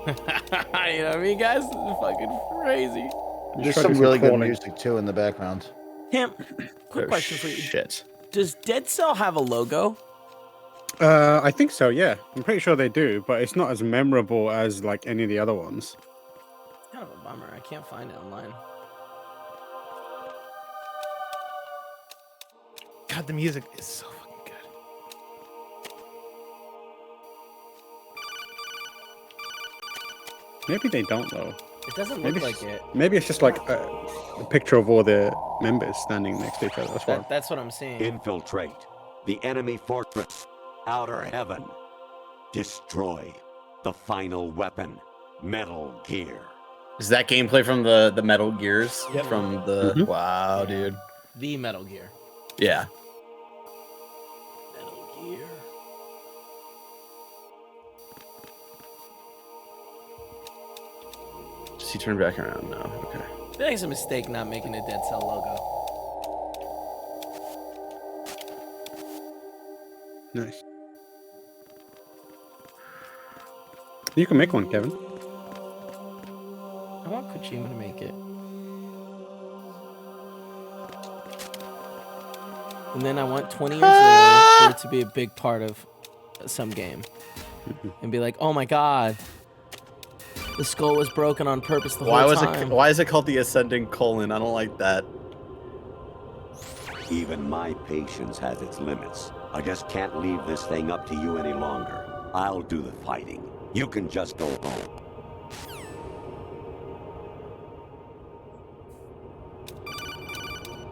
You know what I mean, guys? This is fucking crazy. There's some really good music too in the background. Tim, quick question for you. Shit. Does Dead Cell have a logo? I think so, yeah. I'm pretty sure they do, but it's not as memorable as like any of the other ones. Kind of a bummer. I can't find it online. God, the music is so fucking good. Maybe they don't though. It doesn't Maybe look like it. Maybe it's just like a picture of all the members standing next to each other. That's why. That's what I'm seeing. Infiltrate the enemy fortress, outer heaven. Destroy the final weapon, Metal Gear. Is that gameplay from the Metal Gears? Yep. From the Mhm. Wow, dude. The Metal Gear. Yeah. Metal Gear. Does he turn back around? No. Okay. I feel like it's a mistake not making a Dead Cell logo. Nice. You can make one, Kevin. I want Kojima to make it. And then I want 20 years later for it to be a big part of some game. And be like, oh my god, the skull was broken on purpose the whole time. Why is it called the Ascending Colon? I don't like that. Even my patience has its limits. I just can't leave this thing up to you any longer. I'll do the fighting. You can just go home.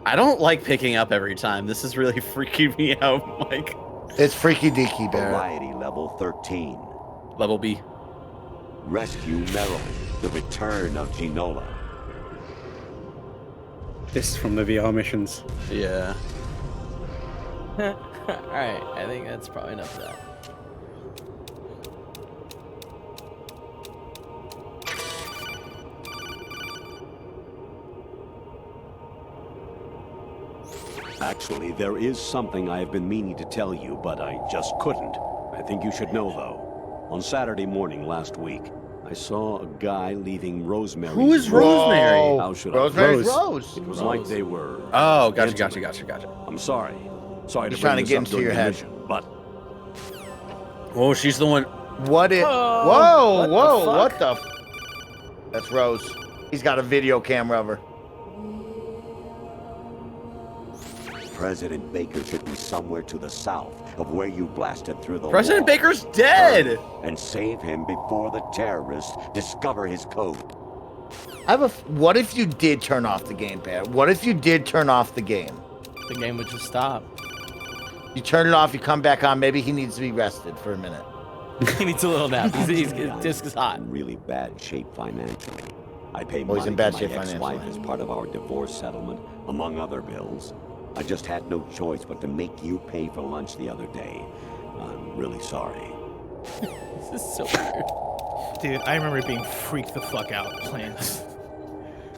I don't like picking up every time. This is really freaking me out, Mike. It's freaky deaky, Barrett. Variety level 13. Level B. Rescue Meryl. The return of Ginola. This is from the VR missions. Yeah. Alright, I think that's probably enough of that. Actually, there is something I have been meaning to tell you, but I just couldn't. I think you should know, though. On Saturday morning last week, I saw a guy leaving Rosemary. Who is Rosemary? Whoa. How should Rosemary's I Rose. It was like they were. Oh, gotcha, intimate. gotcha. I'm sorry. Sorry He's to trying bring to this get up into during your the head. mission, but Oh, she's the one. What it? Whoa, Whoa, what the what the? That's Rose. He's got a video camera of her. President Baker should be somewhere to the south of where you blasted through the President wall. Baker's dead. And save him before the terrorists discover his code. I have a. What if you did turn off the game, Barrett? What if you did turn off the game? The game would just stop. You turn it off, you come back on. Maybe he needs to be rested for a minute. He needs a little nap. His I'm disc is hot. in really bad shape financially. I pay Oh, he's money in bad to shape my ex-wife financially. as part of our divorce settlement, among other bills. I just had no choice but to make you pay for lunch the other day. I'm really sorry. This is so weird. Dude, I remember being freaked the fuck out playing this.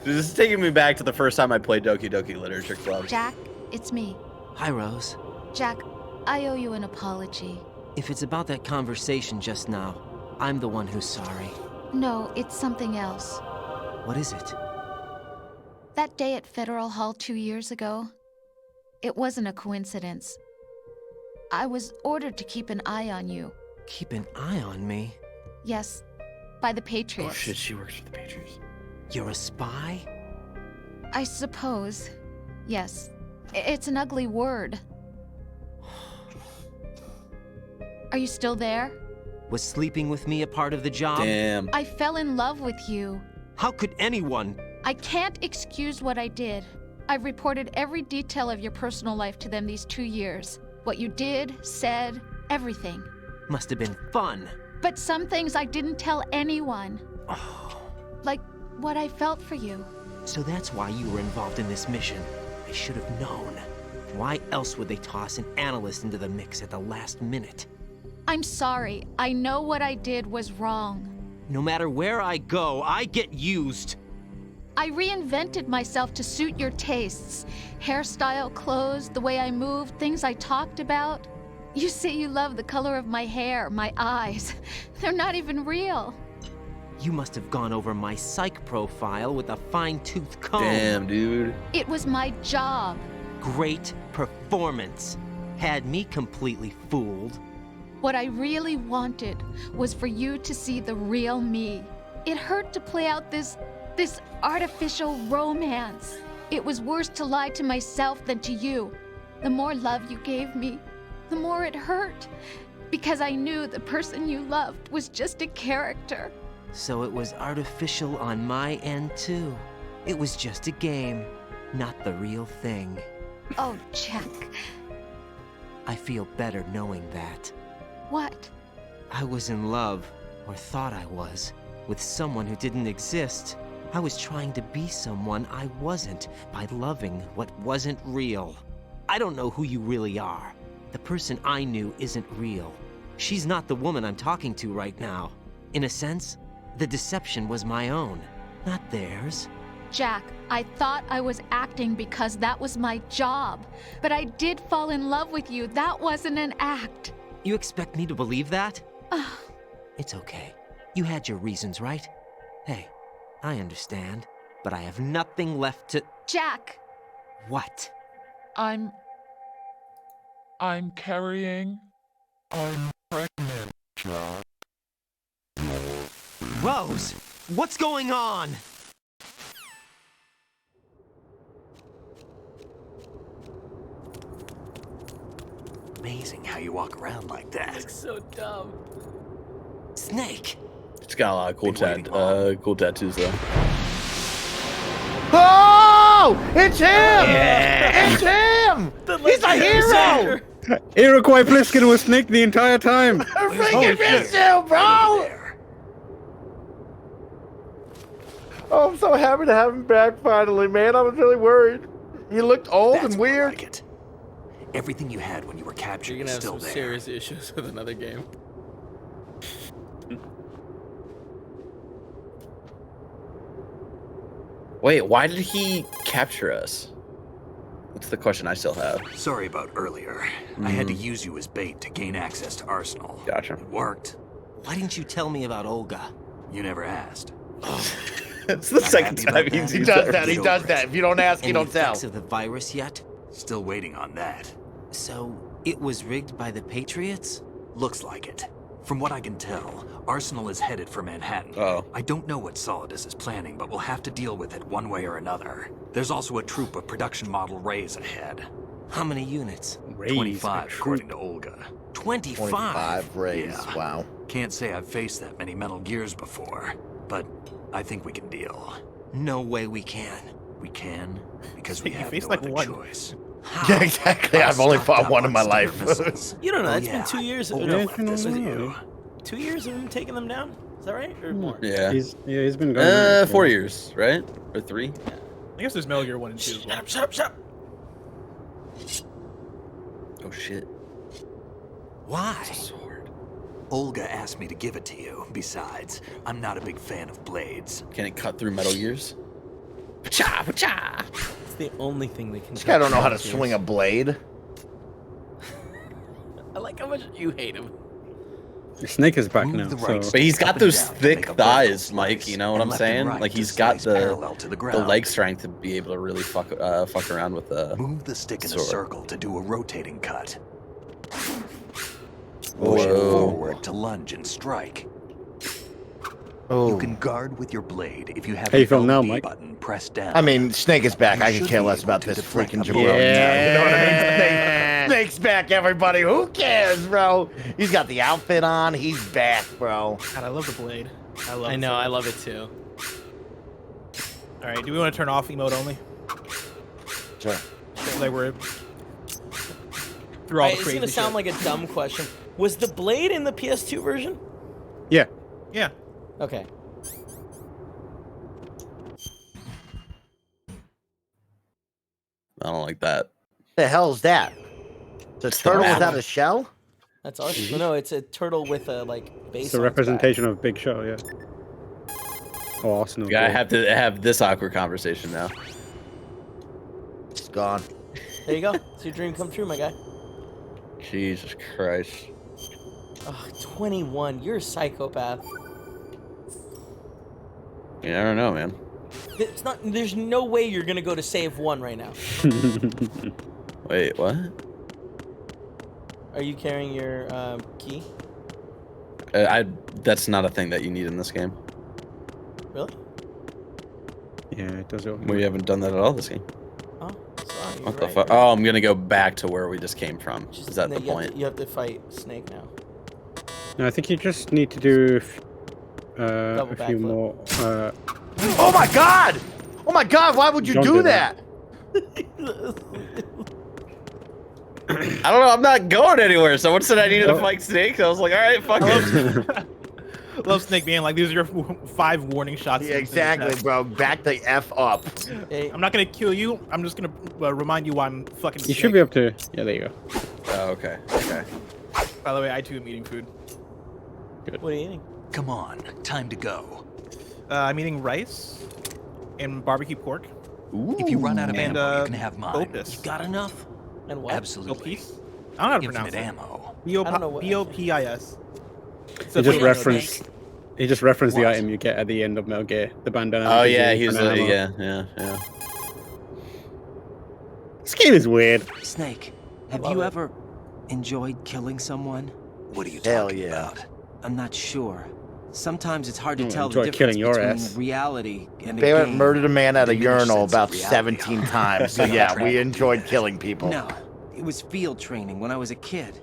Dude, this is taking me back to the first time I played Doki Doki Literature Club. Jack, it's me. Hi, Rose. Jack, I owe you an apology. If it's about that conversation just now, I'm the one who's sorry. No, it's something else. What is it? That day at Federal Hall 2 years ago, it wasn't a coincidence. I was ordered to keep an eye on you. Keep an eye on me? Yes, by the Patriots. Oh shit, she works for the Patriots. You're a spy? I suppose. Yes. It's an ugly word. Are you still there? Was sleeping with me a part of the job? Damn. I fell in love with you. How could anyone? I can't excuse what I did. I've reported every detail of your personal life to them these 2 years. What you did, said, everything. Must have been fun. But some things I didn't tell anyone. Like what I felt for you. So that's why you were involved in this mission. I should have known. Why else would they toss an analyst into the mix at the last minute? I'm sorry. I know what I did was wrong. No matter where I go, I get used. I reinvented myself to suit your tastes. Hairstyle, clothes, the way I moved, things I talked about. You say you love the color of my hair, my eyes. They're not even real. You must have gone over my psych profile with a fine-tooth comb. Damn, dude. It was my job. Great performance. Had me completely fooled. What I really wanted was for you to see the real me. It hurt to play out this artificial romance. It was worse to lie to myself than to you. The more love you gave me, the more it hurt. Because I knew the person you loved was just a character. So it was artificial on my end, too. It was just a game, not the real thing. Oh, Jack. I feel better knowing that. What? I was in love, or thought I was, with someone who didn't exist. I was trying to be someone I wasn't by loving what wasn't real. I don't know who you really are. The person I knew isn't real. She's not the woman I'm talking to right now. In a sense, the deception was my own, not theirs. Jack, I thought I was acting because that was my job. But I did fall in love with you. That wasn't an act. You expect me to believe that? It's okay. You had your reasons, right? Hey, I understand, but I have nothing left to... Jack! What? I'm carrying... I'm pregnant, Jack. Rose! What's going on? Amazing how you walk around like that. It's so dumb. Snake! It's got a lot of cool tattoos though. Oh! It's him! Yeah. It's him! He's a hero! Iroquois Pliskin was Snake the entire time. I freaking missed you, bro! Oh, I'm so happy to have him back finally, man. I was really worried. He looked old That's and weird. Like it. Everything you had when you were captured You're gonna is have still some there. serious issues with another game. Wait, why did he capture us? That's the question I still have. Sorry about earlier. I had to use you as bait to gain access to Arsenal. Gotcha. It worked. Why didn't you tell me about Olga? You never asked. It's the second time He does that. He does that. If you don't ask, you Any don't tell. effects of the virus yet? Still waiting on that. So, it was rigged by the Patriots? Looks like it. From what I can tell, Arsenal is headed for Manhattan. Oh. I don't know what Solidus is planning, but we'll have to deal with it one way or another. There's also a troop of production model Rays ahead. How many units? 25, according to Olga. 25? 25 rays. Yeah. Wow. Can't say I've faced that many Metal Gears before, but I think we can deal. No way we can. We can, because we You have faced no like other one. choice. Yeah, exactly. I've only Stocked fought up one in on my Stinger life. missiles. You don't know. Oh, It's yeah. been 2 years. Olga No, left us with you. 2 years of him taking them down. Is that right, or more? Yeah. He's been going. 4 years, right? Or 3? I guess there's Metal Gear 1 and 2 as well. Shut up. Oh shit. Why? Sword. Olga asked me to give it to you. Besides, I'm not a big fan of blades. Can it cut through Metal Gears? Pacha, pacha. It's the only thing they can. This guy don't know how to swing a blade. I like how much you hate him. Snake is back now. So. But he's got those thick thighs, Mike. You know what I'm saying? Like he's got the leg strength to be able to really fuck around with the. Move the stick in a circle to do a rotating cut. Whoa. Push it forward to lunge and strike. Oh. You can guard with your blade if you have How you the feel now, LB Mike? button pressed down. I mean, Snake is back. You I could should care be less able about to this deflect freaking the jabroni. blade. You know what I mean? Snake's back, everybody. Who cares, bro? He's got the outfit on. He's back, bro. God, I love the blade. I know, I love it too. All right, do we want to turn off emote only? Sure. Like we're through all the It's crazy gonna sound shit. like a dumb question. Was the blade in the PS2 version? Yeah. Yeah. Okay. I don't like that. The hell's that? The turtle map. without a shell? That's our. No, it's a turtle with a base. It's a representation of Big Show, yeah. Oh, Arsenal. You gotta have to have this awkward conversation now. It's gone. There you go. It's your dream come true, my guy. Jesus Christ. Oh, 21. You're a psychopath. Yeah, I don't know, man. It's not. There's no way you're gonna go to save 1 right now. Wait, what? Are you carrying your key? That's not a thing that you need in this game. Really? Yeah, it does. We haven't done that at all this game. Oh, sorry. What the fuck? Oh, I'm gonna go back to where we just came from. Is that the point? You have to fight Snake now. No, I think you just need to do a few backflip. more. Oh my god! Oh my god, why would you Don't do do that? I don't know. I'm not going anywhere. Someone said I needed to fight Snake. I was like, all right, fuck it. Love Snake being like, these are your 5 warning shots. Yeah, exactly, bro. Back the F up. Hey, I'm not gonna kill you. I'm just gonna remind you why I'm fucking. You should be able to. Yeah, there you go. Oh, okay. Okay. By the way, I too am eating food. Good. What are you eating? Come on, time to go. I'm eating rice and barbecue pork. Ooh. If you run out of And, ammo, you can have mine. opus. You got enough? And what? Absolutely. Opis? I don't know how to Infinite pronounce it. ammo. I don't know what- B-O-P-I-S. He just referenced. He just referenced the What? item you get at the end of Metal Gear, the bandana. Oh with yeah, the he was. banana ammo. Yeah. This game is weird. Snake, have Love you it. ever enjoyed killing someone? What are you Hell talking yeah. about? I'm not sure. Sometimes it's hard to Oh, tell the enjoy difference killing your between ass. reality and a Barrett game. murdered a man at a Diminished urinal sense of about reality. 17 times. So yeah, we enjoyed killing people. No, it was field training when I was a kid.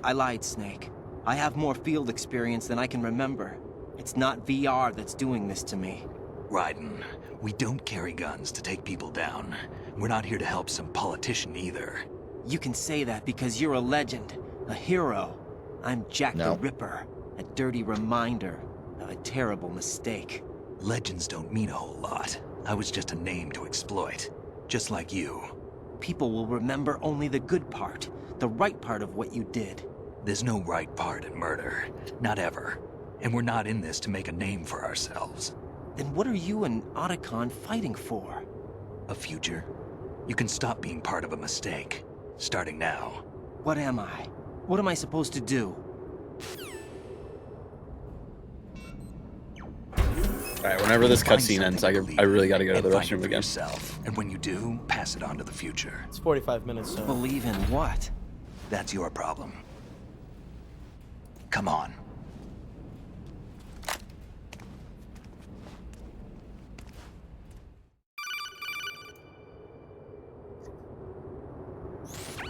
I lied, Snake. I have more field experience than I can remember. It's not VR that's doing this to me. Raiden, we don't carry guns to take people down. We're not here to help some politician either. You can say that because you're a legend, a hero. I'm Jack No. the Ripper, a dirty reminder of a terrible mistake. Legends don't mean a whole lot. I was just a name to exploit. Just like you. People will remember only the good part, the right part of what you did. There's no right part in murder. Not ever. And we're not in this to make a name for ourselves. Then what are you and Otacon fighting for? A future? You can stop being part of a mistake. Starting now. What am I? What am I supposed to do? All right. Whenever this Find cutscene ends, something I to really got to go to and the find it restroom for again. yourself. And when you do, pass it on to the future. It's 45 minutes. So. Believe in what? That's your problem. Come on.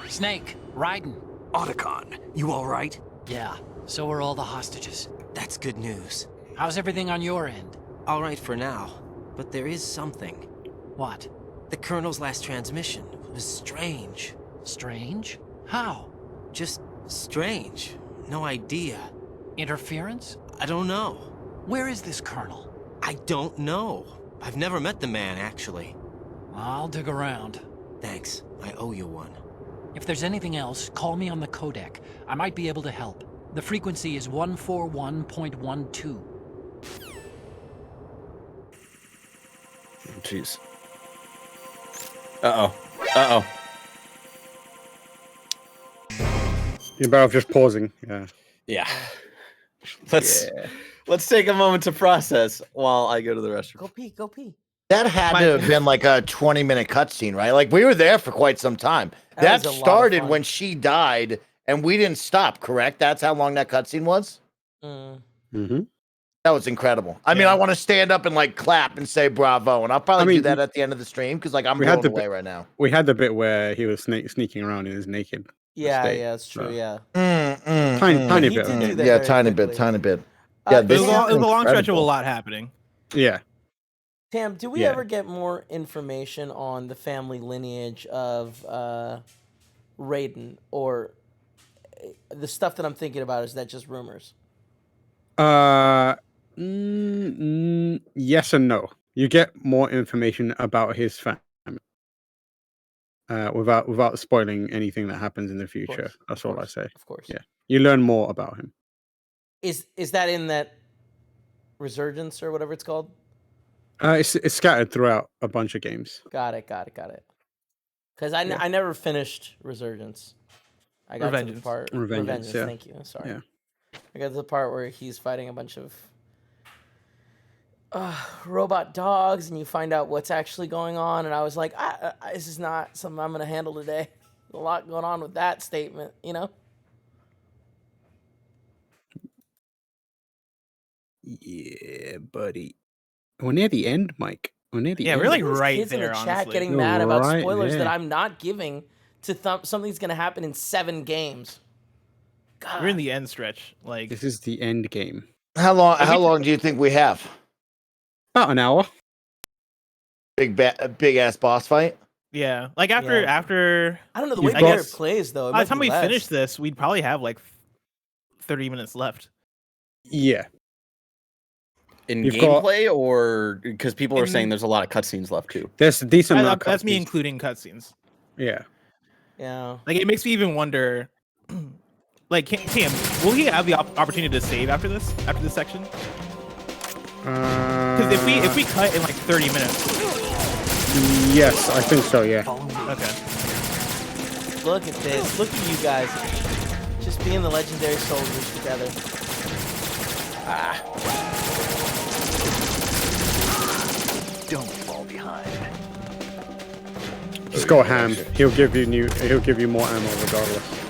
Snake, Raiden. Otacon, you all right? Yeah, so are all the hostages. That's good news. How's everything on your end? All right for now, but there is something. What? The Colonel's last transmission was strange. Strange? How? Just strange. No idea. Interference? I don't know. Where is this Colonel? I don't know. I've never met the man, actually. I'll dig around. Thanks. I owe you one. If there's anything else, call me on the codec. I might be able to help. The frequency is 141.12. Jeez. Uh-oh. You're better off just pausing. Yeah. Yeah. Let's take a moment to process while I go to the restroom. Go pee. Go pee. That had to have been like a 20-minute cutscene, right? Like we were there for quite some time. That was a lot of started fun. when she died, and we didn't stop. Correct? That's how long that cutscene was. Mm-hmm. That was incredible. I mean, I want to stand up and like clap and say bravo, and I'll probably do that at the end of the stream because like I'm blown away right now. We had the bit where he was sneaking around in his naked state. That's true. Yeah. Tiny bit. Yeah, tiny bit. Yeah, it was a long stretch of a lot happening. Yeah. Tam, do we ever get more information on the family lineage of Raiden, or the stuff that I'm thinking about? Is that just rumors? Yes and no. You get more information about his family without spoiling anything that happens in the future. That's all I say. Of course. Yeah. You learn more about him. Is that in that Resurgence or whatever it's called? It's scattered throughout a bunch of games. Got it. Because I never finished Resurgence. I got to the part Revengeance. Yeah. Thank you. Sorry. Yeah. I got to the part where he's fighting a bunch of robot dogs, and you find out what's actually going on. And I was like, this is not something I'm going to handle today. A lot going on with that statement, you know? Yeah, buddy. We're near the end, Mike. We're near the end. we're like There's right kids there. in the chat honestly. getting mad about spoilers that I'm not giving to something's going to happen in 7 games. God. We're in the end stretch. Like this is the end game. How long do you think we have? About an hour. Big ass boss fight. Yeah, like after. I don't know the way Garrett plays though. By the time we finish this, we'd probably have like 30 minutes left. Yeah. In gameplay, or because people are saying there's a lot of cutscenes left too. There's a decent amount. That's me including cutscenes. Yeah. Yeah. Like it makes me even wonder. Like, Cam, will he have the opportunity to save after this section? Because if we cut in like 30 minutes. Yes, I think so. Yeah. Okay. Look at this. Look at you guys, just being the legendary soldiers together. Don't fall behind. Just go ham. He'll give you more ammo regardless.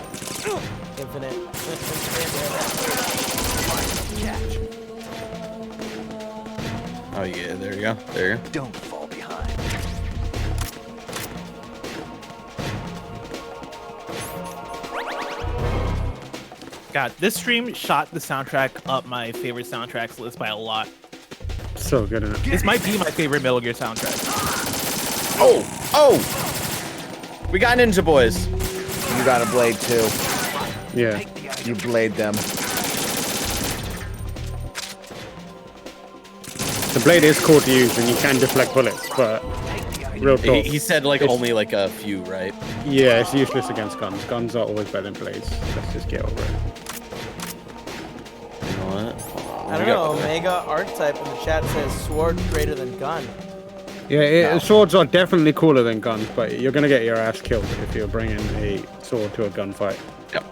Infinite. Oh yeah, there you go. There you go. Don't fall behind. God, this stream shot the soundtrack up my favorite soundtracks list by a lot. So good, isn't it? This might be my favorite Metal Gear soundtrack. Oh! We got Ninja Boys. You got a blade too. Yeah. You blade them. The blade is cool to use and you can deflect bullets, but real talk. He said like only like a few, right? Yeah, it's useless against guns. Guns are always better than blades. Let's just get over it. You know what? I don't know. Omega Archetype in the chat says sword greater than gun. Yeah, swords are definitely cooler than guns, but you're gonna get your ass killed if you're bringing a sword to a gunfight. Yep.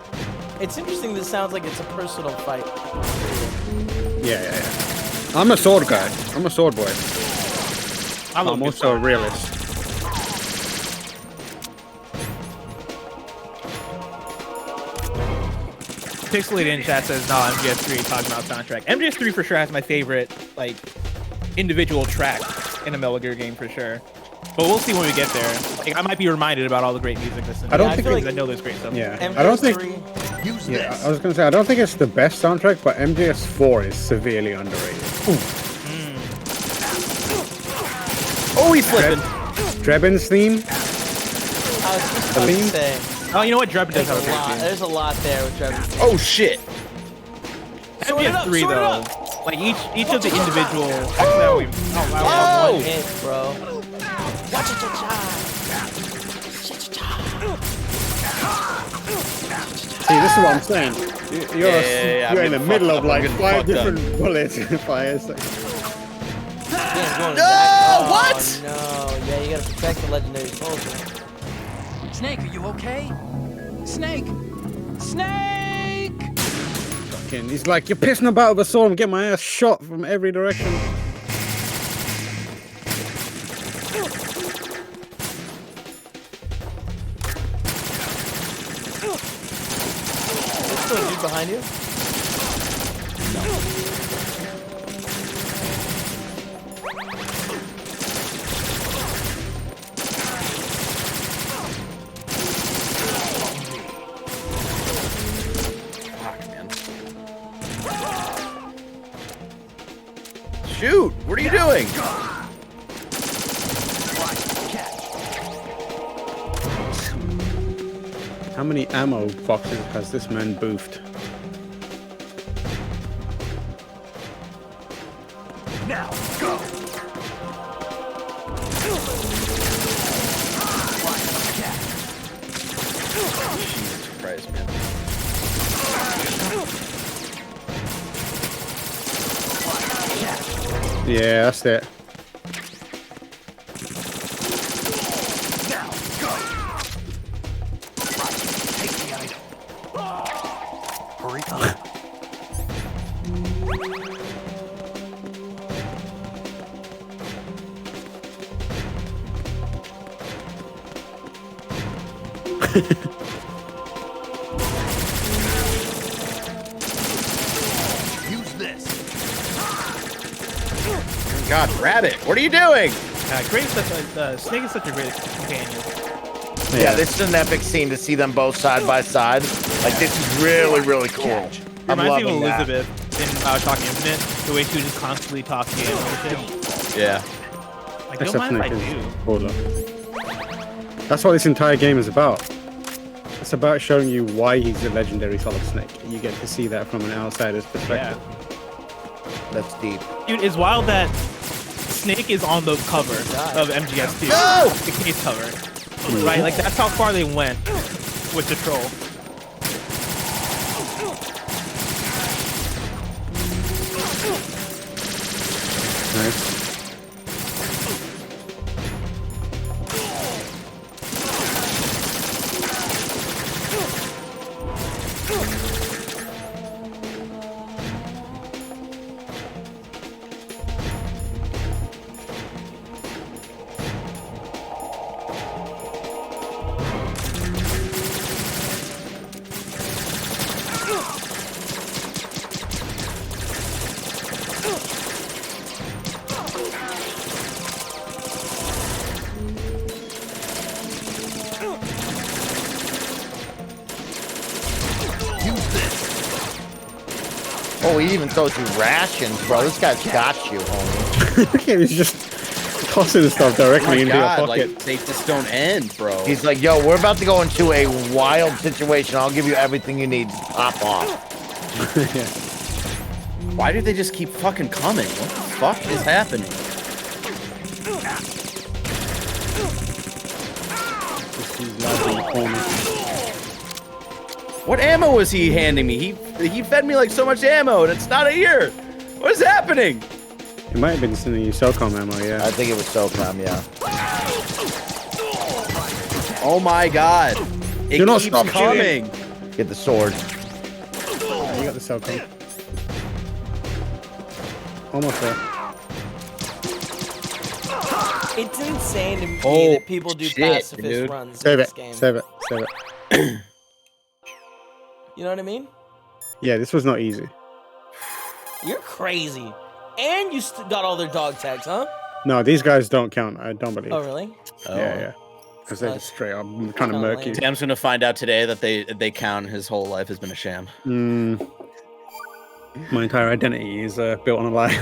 It's interesting. This sounds like it's a personal fight. Yeah. I'm a sword guy. I'm a sword boy. I'm also a realist. Pixelated in chat says, no, MGS3 talking about soundtrack. MGS3 for sure has my favorite, like, individual track in a Metal Gear game for sure. But we'll see when we get there. Like, I might be reminded about all the great music that's in there. I know there's great stuff. Yeah, I don't think. Yeah, I was gonna say I don't think it's the best soundtrack, but MGS4 is severely underrated. Oh, he's flipping. Drebin's theme. I was just about to say. Oh, you know what? Drebin does have a great theme. There's a lot there with Drebin. Oh shit. MGS3 though, like each of the individual. Actually, One hit, bro. See, this is what I'm saying. You're in the middle of like 5 different bullets and fires. What? No, yeah, you gotta protect the legendary soldier. Snake, are you okay? Snake! Snake! panicking. He's like, you're pissing about with a sword and get my ass shot from every direction. There's still a dude behind you? Shoot! What are you doing? How many ammo boxes has this man boofed? Now, go! Jesus Christ, man. Yeah, that's it. Now, go! Take the item. Hurry up. Use this. God, Rabbit, what are you doing? Great, Snake is such a great companion. Yeah, this is an epic scene to see them both side by side. Like, this is really, really cool. I'm Reminds me loving of that. Elizabeth in Bioshock Infinite, the way she was just constantly talking and shit. Yeah. Like, don't mind if I do. Hold on. That's what this entire game is about. It's about showing you why he's a legendary Solid Snake. You get to see that from an outsider's perspective. That's deep. Dude, it's wild that Snake is on the cover of MGS2. No! The case cover. Right? Like, that's how far they went with the troll. Nice. Oh, he even throws you rations, bro. This guy's got you, homie. Look at him, he's just tossing stuff directly into your pocket. Like, they just don't end, bro. He's like, yo, we're about to go into a wild situation. I'll give you everything you need. Just pop off. Why do they just keep fucking coming? What the fuck is happening? What ammo was he handing me? He fed me like so much ammo, and it's not here. What is happening? It might have been sending you SOCOM ammo, yeah. I think it was SOCOM, yeah. Oh my god. It Do not keeps stop coming. Get the sword. You got the SOCOM. Almost there. It's insane to me Oh, that people do shit, pacifist dude. runs Save in it. this game. Save it. Save it. You know what I mean? Yeah, this was not easy. You're crazy. And you got all their dog tags, huh? No, these guys don't count. I don't believe. Oh, really? Yeah, yeah. Because they're just straight up trying to murk you. Sam's gonna find out today that they count his whole life has been a sham. My entire identity is built on a lie.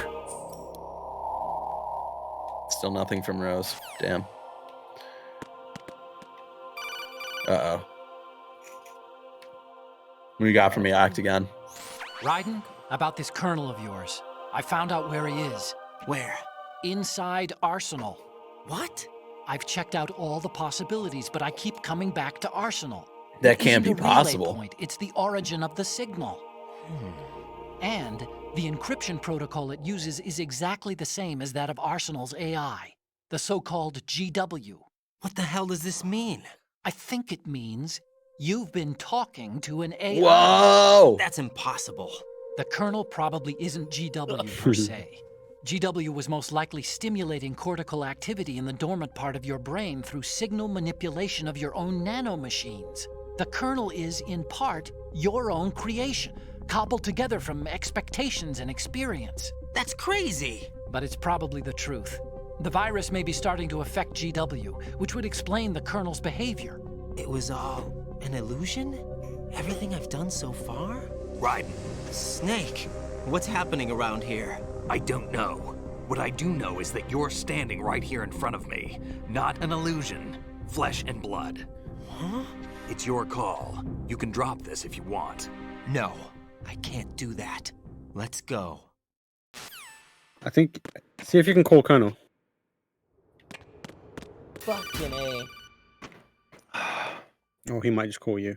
Still nothing from Rose. Damn. Uh-oh. What you got for me, Octagon? Raiden, about this colonel of yours. I found out where he is. Where? Inside Arsenal. What? I've checked out all the possibilities, but I keep coming back to Arsenal. That It can't isn't be a relay possible. point, it's the origin of the signal. And the encryption protocol it uses is exactly the same as that of Arsenal's AI, the so-called GW. What the hell does this mean? I think it means you've been talking to an AI. Whoa! That's impossible. The Colonel probably isn't GW per se. GW was most likely stimulating cortical activity in the dormant part of your brain through signal manipulation of your own nanomachines. The Colonel is, in part, your own creation, cobbled together from expectations and experience. That's crazy! But it's probably the truth. The virus may be starting to affect GW, which would explain the Colonel's behavior. It was all an illusion? Everything I've done so far? Raiden. Snake, what's happening around here? I don't know. What I do know is that you're standing right here in front of me. Not an illusion. Flesh and blood. Huh? It's your call. You can drop this if you want. No, I can't do that. Let's go. I think. See if you can call Colonel. Fucking A. Or he might just call you.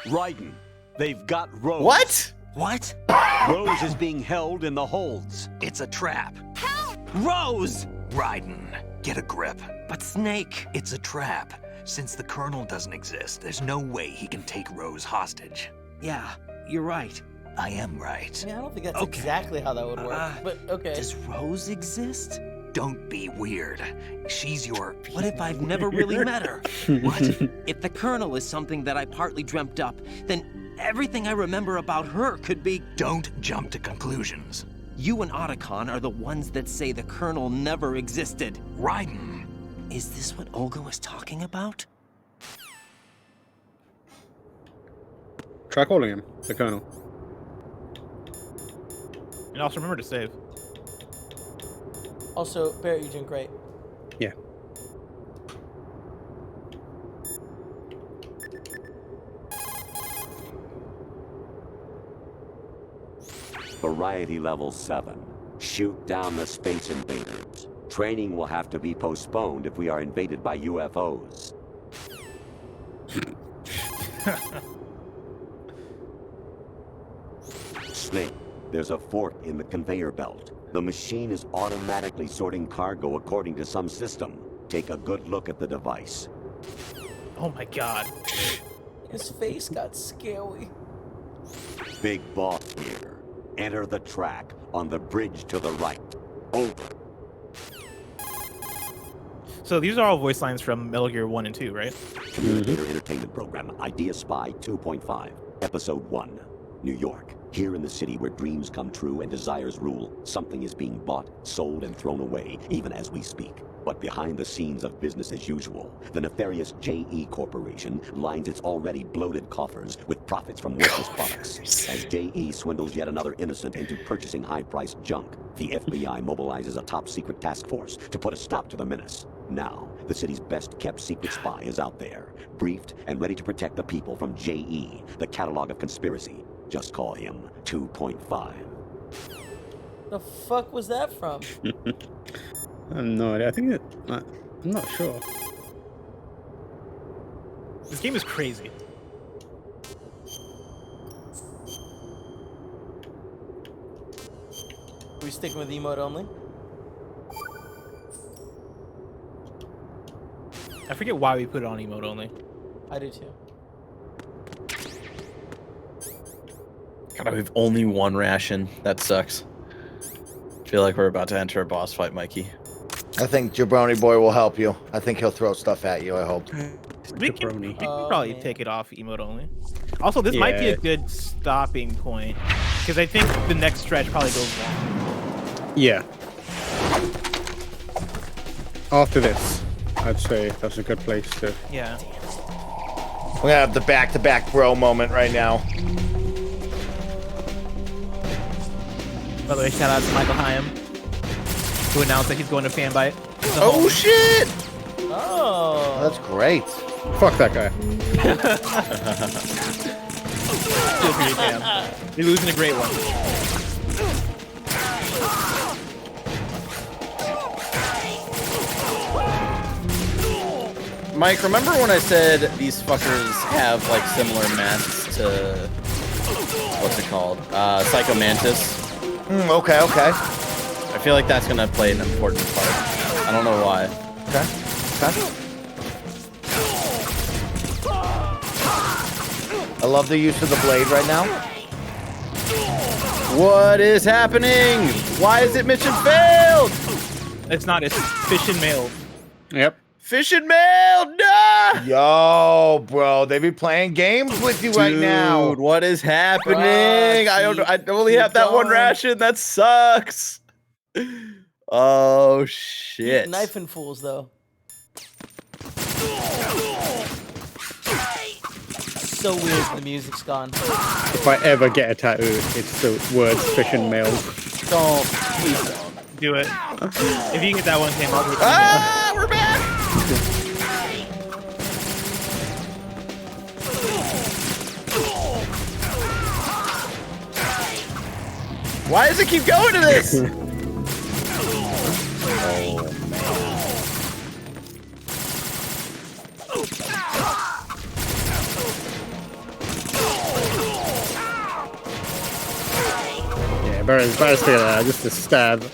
Raiden, they've got Rose. What? What? Rose is being held in the holds. It's a trap. Help! Rose! Raiden, get a grip. But Snake... It's a trap. Since the Colonel doesn't exist, there's no way he can take Rose hostage. Yeah, you're right. I am right. I mean, I don't think that's exactly how that would work, but okay. Does Rose exist? Don't be weird. She's your... What if I've never really met her? What? If the Colonel is something that I partly dreamt up, then everything I remember about her could be... Don't jump to conclusions. You and Otacon are the ones that say the Colonel never existed. Raiden. Is this what Olga was talking about? Try calling him, the Colonel. And also remember to save. Also, Barrett, you're doing great. Yeah. Variety level 7. Shoot down the space invaders. Training will have to be postponed if we are invaded by UFOs. Snake, there's a fork in the conveyor belt. The machine is automatically sorting cargo according to some system. Take a good look at the device. Oh my god. His face got scary. Big boss here. Enter the track on the bridge to the right. Over. So these are all voice lines from Metal Gear 1 and 2, right? Communicator Entertainment Program, Idea Spy 2.5, Episode 1. New York. Here in the city where dreams come true and desires rule, something is being bought, sold, and thrown away, even as we speak. But behind the scenes of business as usual, the nefarious JE Corporation lines its already bloated coffers with profits from worthless products. As JE swindles yet another innocent into purchasing high-priced junk, the FBI mobilizes a top-secret task force to put a stop to the menace. Now, the city's best-kept secret spy is out there, briefed and ready to protect the people from JE, the catalog of conspiracy. Just call him 2.5. The fuck was that from? I have no idea. I think I'm not sure. This game is crazy. Are we sticking with emote only? I forget why we put it on emote only. I do too. God, we have only one ration. That sucks. Feel like we're about to enter a boss fight, Mikey. I think Jabroni Boy will help you. I think he'll throw stuff at you, I hope. We can probably take it off emote only. Also, this might be a good stopping point, because I think the next stretch probably goes long. Yeah. After this, I'd say that's a good place to... Yeah. We're gonna have the back-to-back bro moment right now. By the way, shout out to Michael Hyam, who announced that he's going to Fanbyte. Oh shit! Oh, that's great. Fuck that guy. Feel for you, Cam. You're losing a great one. Mike, remember when I said these fuckers have like similar masks to what's it called? Psycho Mantis. Okay. I feel like that's gonna play an important part. I don't know why. Okay. I love the use of the blade right now. What is happening? Why is it mission failed? It's not. It's fish and mail. Yep. Fish and mail. No. Yo, bro, they be playing games with you right now. Dude, what is happening? I only have that one ration. That sucks. Oh shit. Knifing fools though. So weird the music's gone. If I ever get a tattoo, it's the words fish and mail. Don't. Please don't. Do it. If you can get that one, Tim, I'll do it. Ah, we're back. Why does it keep going to this? Yeah, better figure that out. Just a stab.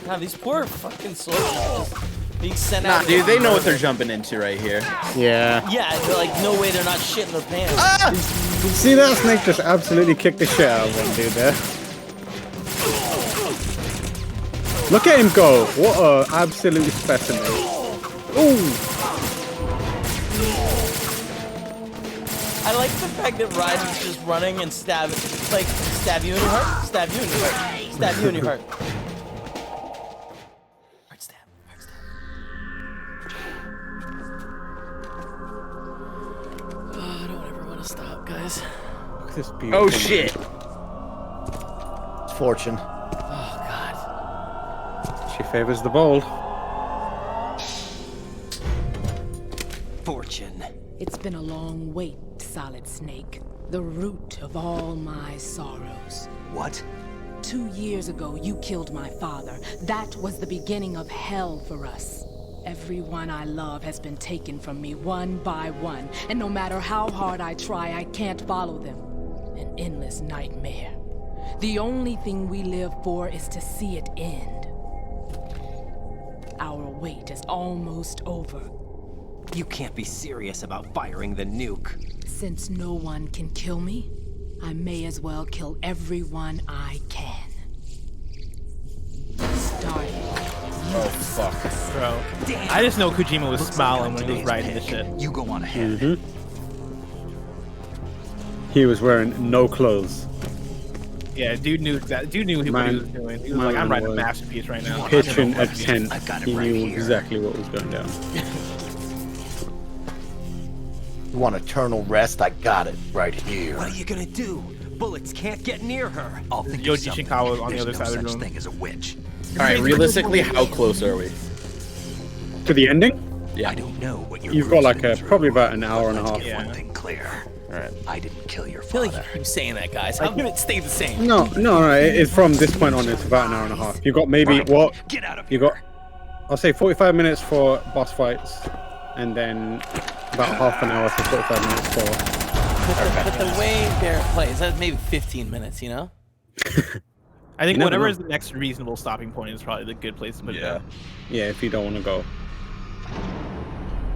God, these poor fucking soldiers being sent Nah, out. dude, they know what they're jumping into right here. Yeah. Yeah, they're like, no way they're not shitting their pants. Ah! See that snake just absolutely kicked the shit out of one dude there. Look at him go! What a absolute specimen. Ooh! I like the fact that Ryden's just running and stab you in your heart, stab you in your heart, stab you in your heart. Heart stab, heart stab. Oh, I don't ever want to stop, guys. Look at this beauty. Oh shit! It's Fortune. Oh god. She favors the bold. Fortune. It's been a long wait, Solid Snake. The root of all my sorrows. What? 2 years ago, you killed my father. That was the beginning of hell for us. Everyone I love has been taken from me one by one, and no matter how hard I try, I can't follow them. An endless nightmare. The only thing we live for is to see it end. Our wait is almost over. You can't be serious about firing the nuke. Since no one can kill me, I may as well kill everyone I can. Starting. Oh fuck, bro! I just know Kojima was smiling when he was writing this shit. You go on ahead. Mm-hmm. He was wearing no clothes. Yeah, dude knew that. Dude knew what he was doing. He was like, "I'm writing a masterpiece right now." Pitching a tent. He knew exactly what was going down. You want eternal rest? I got it right here. What are you gonna do? Bullets can't get near her. I'll think of Yoji something. Shinkawa on the There's other no side of the such room. thing as a witch. All right, realistically, how close are we? To the ending? Yeah. I don't know what You've got like probably about an hour and a half. One thing clear. All right. I didn't kill your I feel father. like you keep saying that, guys. How can it stay the same? No. It's from this point on. It's about an hour and a half. You've got maybe what? Get out of You got, I'll say 45 minutes for boss fights, and then about half an hour to 45 minutes for. But the way Barrett plays, that's maybe 15 minutes, you know? I think You never whatever know. is the next reasonable stopping point is probably the good place to put it down. Yeah, if you don't want to go.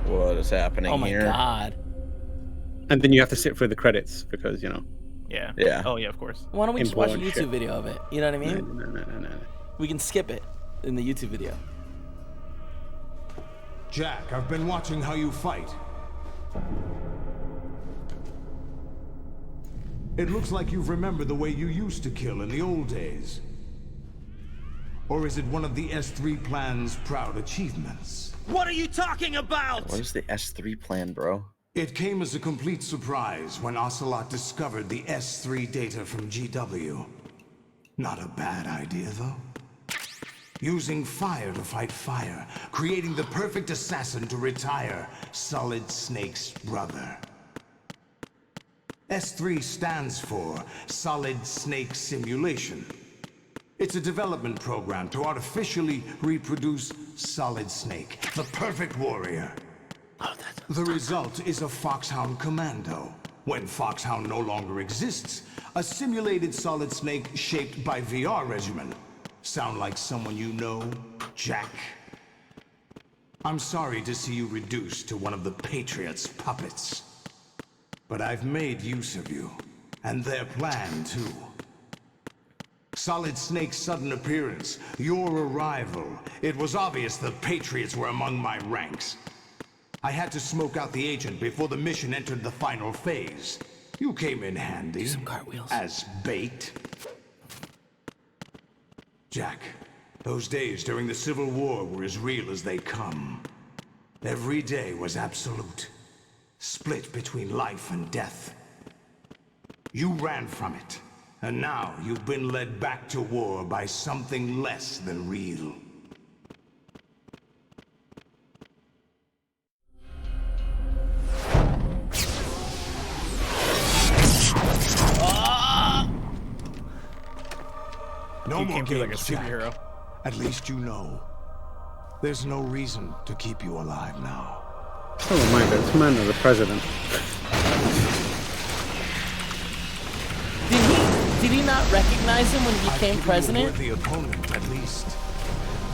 What is happening Oh my here? god. And then you have to sit through the credits because, you know. Yeah. Yeah. Oh yeah, of course. Why don't we just watch a Important YouTube shit. video of it? You know what I mean? No. We can skip it in the YouTube video. Jack, I've been watching how you fight. It looks like you've remembered the way you used to kill in the old days. Or is it one of the S3 plan's proud achievements? What are you talking about? What is the S3 plan, bro? It came as a complete surprise when Ocelot discovered the S3 data from GW. Not a bad idea, though. Using fire to fight fire, creating the perfect assassin to retire Solid Snake's brother. S3 stands for Solid Snake Simulation. It's a development program to artificially reproduce Solid Snake, the perfect warrior. The result is a Foxhound Commando. When Foxhound no longer exists, a simulated Solid Snake shaped by VR regimen. Sound like someone you know, Jack? I'm sorry to see you reduced to one of the Patriots' puppets. But I've made use of you, and their plan too. Solid Snake's sudden appearance, your arrival. It was obvious the Patriots were among my ranks. I had to smoke out the agent before the mission entered the final phase. You came in handy. Some cartwheels. As bait. Jack, those days during the Civil War were as real as they come. Every day was absolute. Split between life and death. You ran from it. And now you've been led back to war by something less than real. No more games, like a superhero. Jack. At least you know. There's no reason to keep you alive now. Oh my God, this man is the president. Did he not recognize him when he became president? The opponent, at least.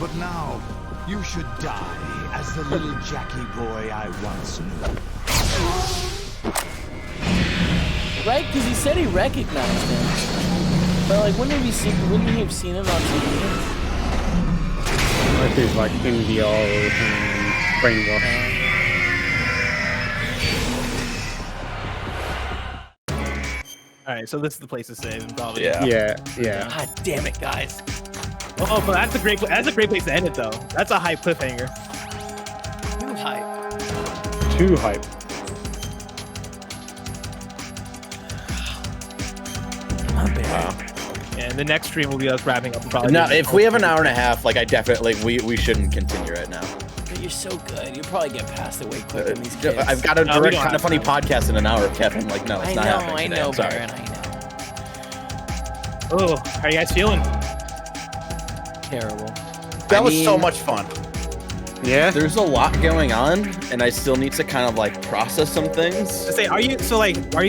But now, you should die as the little Jackie boy I once knew. Right? Because he said he recognized him. But like, wouldn't he have seen him on TV? I think it's like India or brainwash. All right, so this is the place to save, probably. Yeah. God damn it, guys! Oh, but that's a great place to end it, though. That's a hype cliffhanger. Too hype. Too hype. My bad. Wow. And the next stream will be us wrapping up. Probably No, if we have an hour and a half, like I definitely we shouldn't continue right now. But you're so good. You'll probably get past it way quicker than these kids. I've got a direct kind of funny podcast in an hour, Kevin. Like, no, it's not happening. I know, Sorry. Baron, I know. Oh, how are you guys feeling? Terrible. That was so much fun. Yeah. There's a lot going on, and I still need to kind of like process some things. I say, are you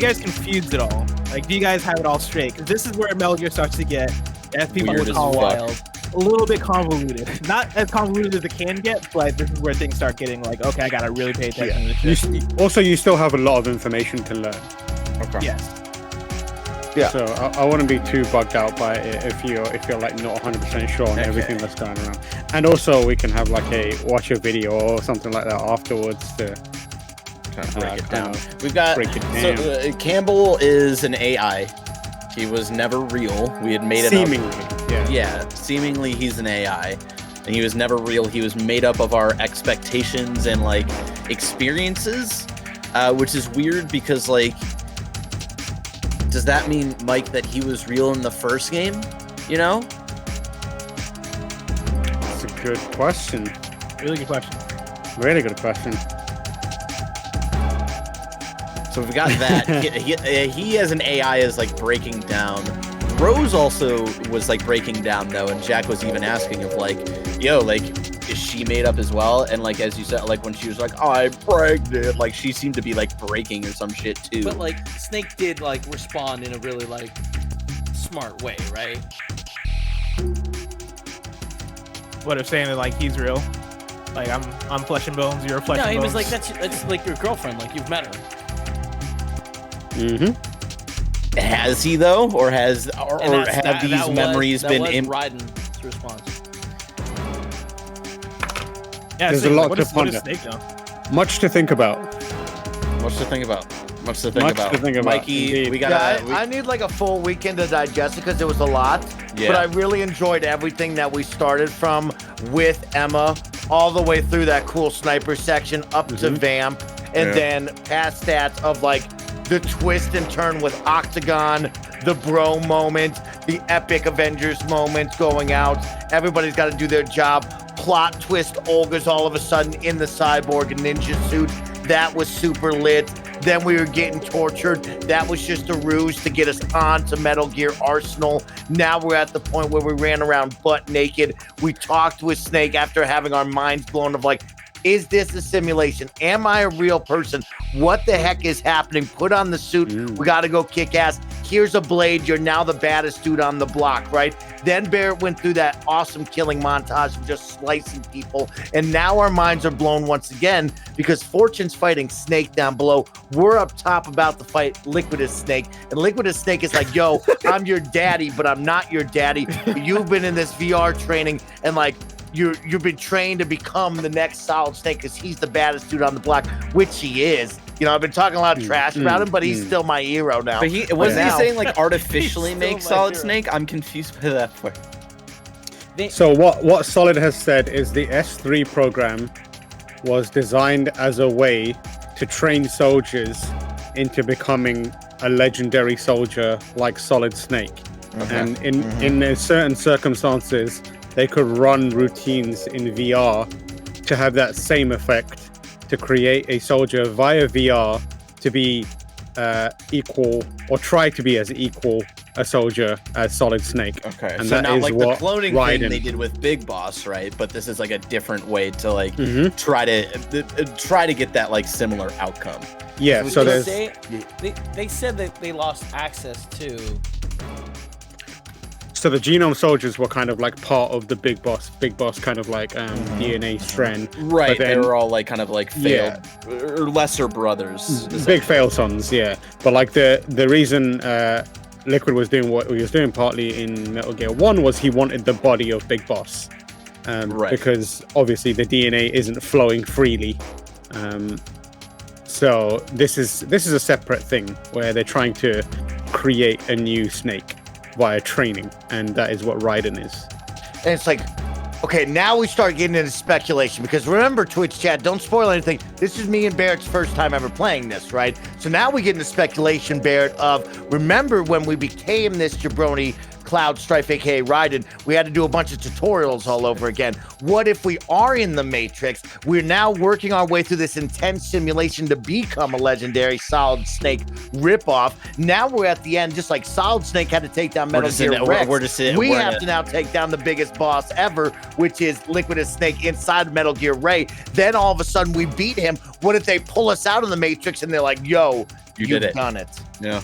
guys confused at all? Like, do you guys have it all straight? Because this is where Metal Gear starts to get, as people would call wild, a little bit convoluted. Not as convoluted as it can get, but this is where things start getting like, okay, I gotta really pay attention to this shit. Also, you still have a lot of information to learn. Okay. Yes. Yeah. So I wouldn't be too bugged out by it if you're like not 100% sure on everything that's going around. And also, we can have like watch a video or something like that afterwards to kind of break it down. We've got Campbell is an AI. He was never real. We had made it seemingly. Up. Yeah, seemingly he's an AI, and he was never real. He was made up of our expectations and like experiences, which is weird because like, does that mean, Mike, that he was real in the first game? You know? That's a good question. Really good question. Really good question. So we've got that. he as an AI is like breaking down. Rose also was like breaking down though, and Jack was even asking of like, yo, like, is she made up as well? And like, as you said, like when she was like, oh, I'm pregnant, like she seemed to be like breaking or some shit too. But like Snake did like respond in a really like smart way, right? What if saying that like he's real? Like I'm flesh and bones, you're flesh and bones. No, he was like that's like your girlfriend, like you've met her. Mm-hmm. Has he though, or have these memories been? Raiden's response. Yeah, there's a lot to ponder. Much to think about. Much to think about. Mikey, indeed. we got. I need like a full weekend to digest it because it was a lot. Yeah. But I really enjoyed everything that we started from with Emma, all the way through that cool sniper section up to Vamp, and then past that of like the twist and turn with Octagon, the bro moment, the epic Avengers moment going out. Everybody's got to do their job. Plot twist, Olga's all of a sudden in the cyborg ninja suit. That was super lit. Then we were getting tortured. That was just a ruse to get us on to Metal Gear Arsenal. Now we're at the point where we ran around butt naked. We talked with Snake after having our minds blown of like, is this a simulation? Am I a real person? What the heck is happening? Put on the suit. We got to go kick ass. Here's a blade. You're now the baddest dude on the block, right? Then Barrett went through that awesome killing montage of just slicing people. And now our minds are blown once again because Fortune's fighting Snake down below. We're up top about to fight Liquidus Snake. And Liquidus Snake is like, yo, I'm your daddy, but I'm not your daddy. You've been in this VR training and like, you've been trained to become the next Solid Snake because he's the baddest dude on the block, which he is. You know, I've been talking a lot of trash about him, but he's still my hero now. But wasn't he saying like artificially make Solid Snake? I'm confused by that part. So what Solid has said is the S3 program was designed as a way to train soldiers into becoming a legendary soldier like Solid Snake. Okay. And in certain circumstances, they could run routines in VR to have that same effect, to create a soldier via VR to be equal or try to be as equal a soldier as Solid Snake. Okay, and so that not is like the what cloning Raiden- thing they did with Big Boss, right? But this is like a different way to like try to get that like similar outcome. Yeah, so there's they said that they lost access to. so the genome soldiers were kind of like part of the Big Boss kind of like DNA strand. Right, But they then- were all like kind of like failed or lesser brothers. Big fail sons, yeah. But like the reason Liquid was doing what he was doing partly in Metal Gear 1 was he wanted the body of Big Boss. Right. Because obviously the DNA isn't flowing freely. So this is a separate thing where they're trying to create a new Snake via training, and that is what Raiden is. And it's like, okay, now we start getting into speculation because remember, Twitch chat, don't spoil anything. This is me and Barrett's first time ever playing this, right? So now we get into speculation, Barrett, of remember when we became this jabroni Cloud Strife, aka Raiden, we had to do a bunch of tutorials all over again. What if we are in the Matrix? We're now working our way through this intense simulation to become a legendary Solid Snake ripoff. Now we're at the end, just like Solid Snake had to take down Metal Gear Rex. We have to now take down the biggest boss ever, which is Liquidus Snake inside of Metal Gear Ray. Then all of a sudden we beat him. What if they pull us out of the Matrix and they're like, yo, you've done it. Yeah.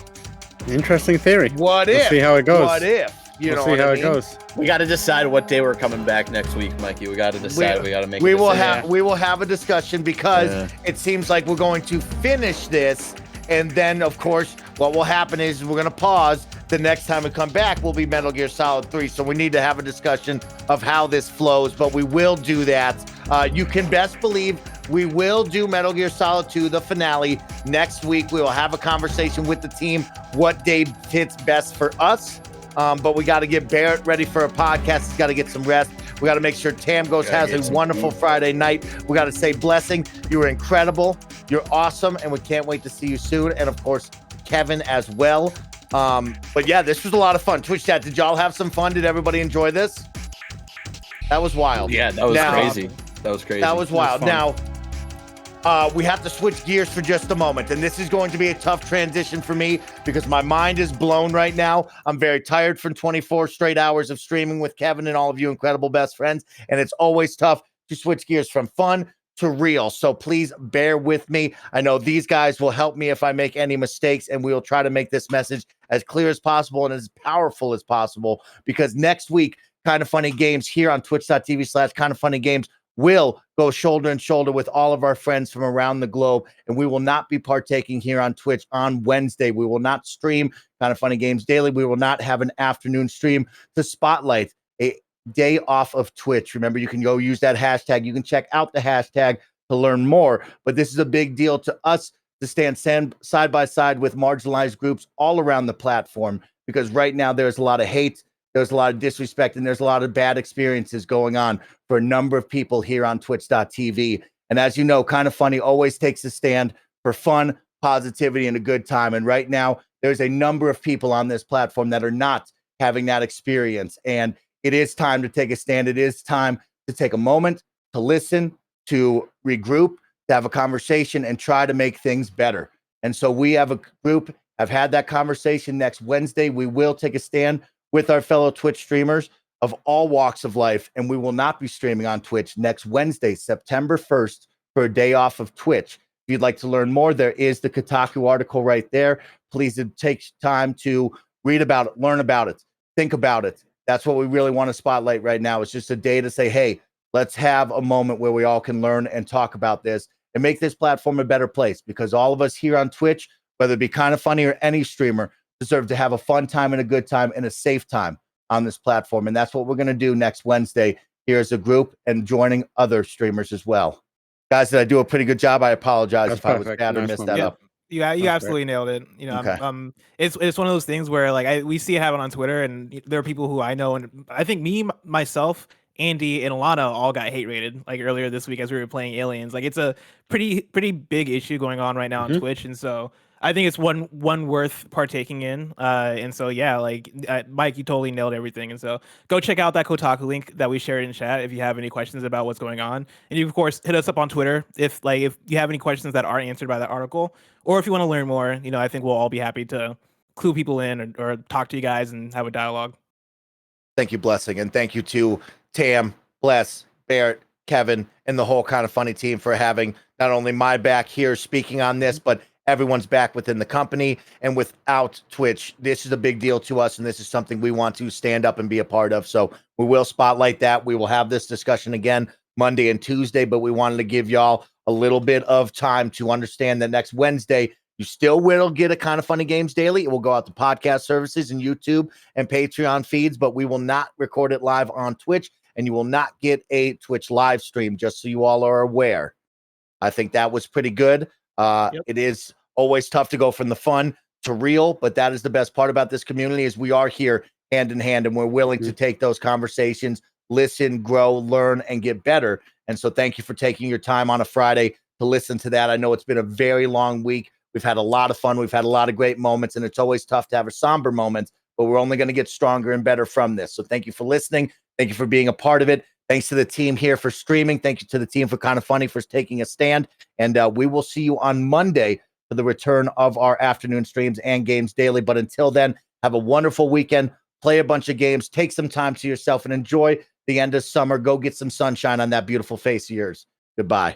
Interesting theory. What We'll if? see how it goes. What if? You know see what how I it mean? goes. We got to decide what day we're coming back next week, Mikey. We got to decide. We got to make. We will have a discussion because Yeah. it seems like we're going to finish this, and then of course what will happen is we're going to pause. The next time we come back will be Metal Gear Solid 3. So we need to have a discussion of how this flows, but we will do that. You can best believe we will do Metal Gear Solid 2, the finale. Next week, we will have a conversation with the team, what day fits best for us. But we got to get Barrett ready for a podcast. He's got to get some rest. We got to make sure Tamgos has a wonderful Friday night. We got to say, Blessing, you were incredible. You're awesome. And we can't wait to see you soon. And of course, Kevin as well. But yeah, this was a lot of fun. Twitch chat, did y'all have some fun? Did everybody enjoy this? That was wild. Yeah, that was crazy. That was crazy. That was wild. fun. Now, we have to switch gears for just a moment, and this is going to be a tough transition for me because my mind is blown right now. I'm very tired from 24 straight hours of streaming with Kevin and all of you incredible best friends, and it's always tough to switch gears from fun to real. So please bear with me. I know these guys will help me if I make any mistakes, and we will try to make this message as clear as possible and as powerful as possible, because next week, Kind of Funny Games here on twitch.tv/Kind of Funny Games will go shoulder and shoulder with all of our friends from around the globe, and we will not be partaking here on Twitch on Wednesday. We will not stream Kind of Funny Games daily. We will not have an afternoon stream to spotlight a day off of Twitch. Remember, you can go use that hashtag. You can check out the hashtag to learn more, but this is a big deal to us to stand side by side with marginalized groups all around the platform, because right now there's a lot of hate, there's a lot of disrespect, and there's a lot of bad experiences going on for a number of people here on twitch.tv. And as you know, Kind of Funny always takes a stand for fun, positivity, and a good time. And right now, there's a number of people on this platform that are not having that experience. And it is time to take a stand. It is time to take a moment to listen, to regroup, to have a conversation, and try to make things better. And so we have a group, have had that conversation. Next Wednesday, we will take a stand with our fellow Twitch streamers of all walks of life, and we will not be streaming on Twitch next Wednesday, September 1st, for a day off of Twitch. If you'd like to learn more, there is the Kotaku article right there. Please take time to read about it, learn about it, think about it, that's what we really want to spotlight right now. It's just a day to say, hey, let's have a moment where we all can learn and talk about this and make this platform a better place, because all of us here on Twitch, whether it be Kind of Funny or any streamer, deserve to have a fun time and a good time and a safe time on this platform. And that's what we're going to do next Wednesday here as a group and joining other streamers as well. Guys, did I do a pretty good job? I apologize if I was bad or messed that up. You absolutely nailed it. You know, Okay. It's one of those things where like we see it happen on Twitter, and there are people who I know, and I think myself, Andy, and Alana all got hate rated like earlier this week as we were playing Aliens. Like it's a pretty big issue going on right now on Twitch, and so I think it's one worth partaking in. And so yeah, like Mike, you totally nailed everything. And so go check out that Kotaku link that we shared in chat if you have any questions about what's going on. And you of course hit us up on Twitter if you have any questions that aren't answered by that article, or if you want to learn more. You know, I think we'll all be happy to clue people in or talk to you guys and have a dialogue. Thank you, Blessing, and thank you to Tam, Bless, Barrett, Kevin, and the whole Kind of Funny team for having not only my back here speaking on this, but everyone's back within the company. And without Twitch, this is a big deal to us, and this is something we want to stand up and be a part of. So we will spotlight that. We will have this discussion again Monday and Tuesday, but we wanted to give y'all a little bit of time to understand that next Wednesday, you still will get a Kind of Funny Games Daily. It will go out to podcast services and YouTube and Patreon feeds, but we will not record it live on Twitch, and you will not get a Twitch live stream, just so you all are aware. I think that was pretty good. It is always tough to go from the fun to real, but that is the best part about this community is we are here hand in hand, and we're willing to take those conversations, listen, grow, learn, and get better. And so thank you for taking your time on a Friday to listen to that. I know it's been a very long week. We've had a lot of fun. We've had a lot of great moments, and it's always tough to have a somber moment, but we're only going to get stronger and better from this. So thank you for listening. Thank you for being a part of it. Thanks to the team here for streaming. Thank you to the team for Kind of Funny for taking a stand. And we will see you on Monday for the return of our afternoon streams and games daily. But until then, have a wonderful weekend. Play a bunch of games. Take some time to yourself and enjoy the end of summer. Go get some sunshine on that beautiful face of yours. Goodbye.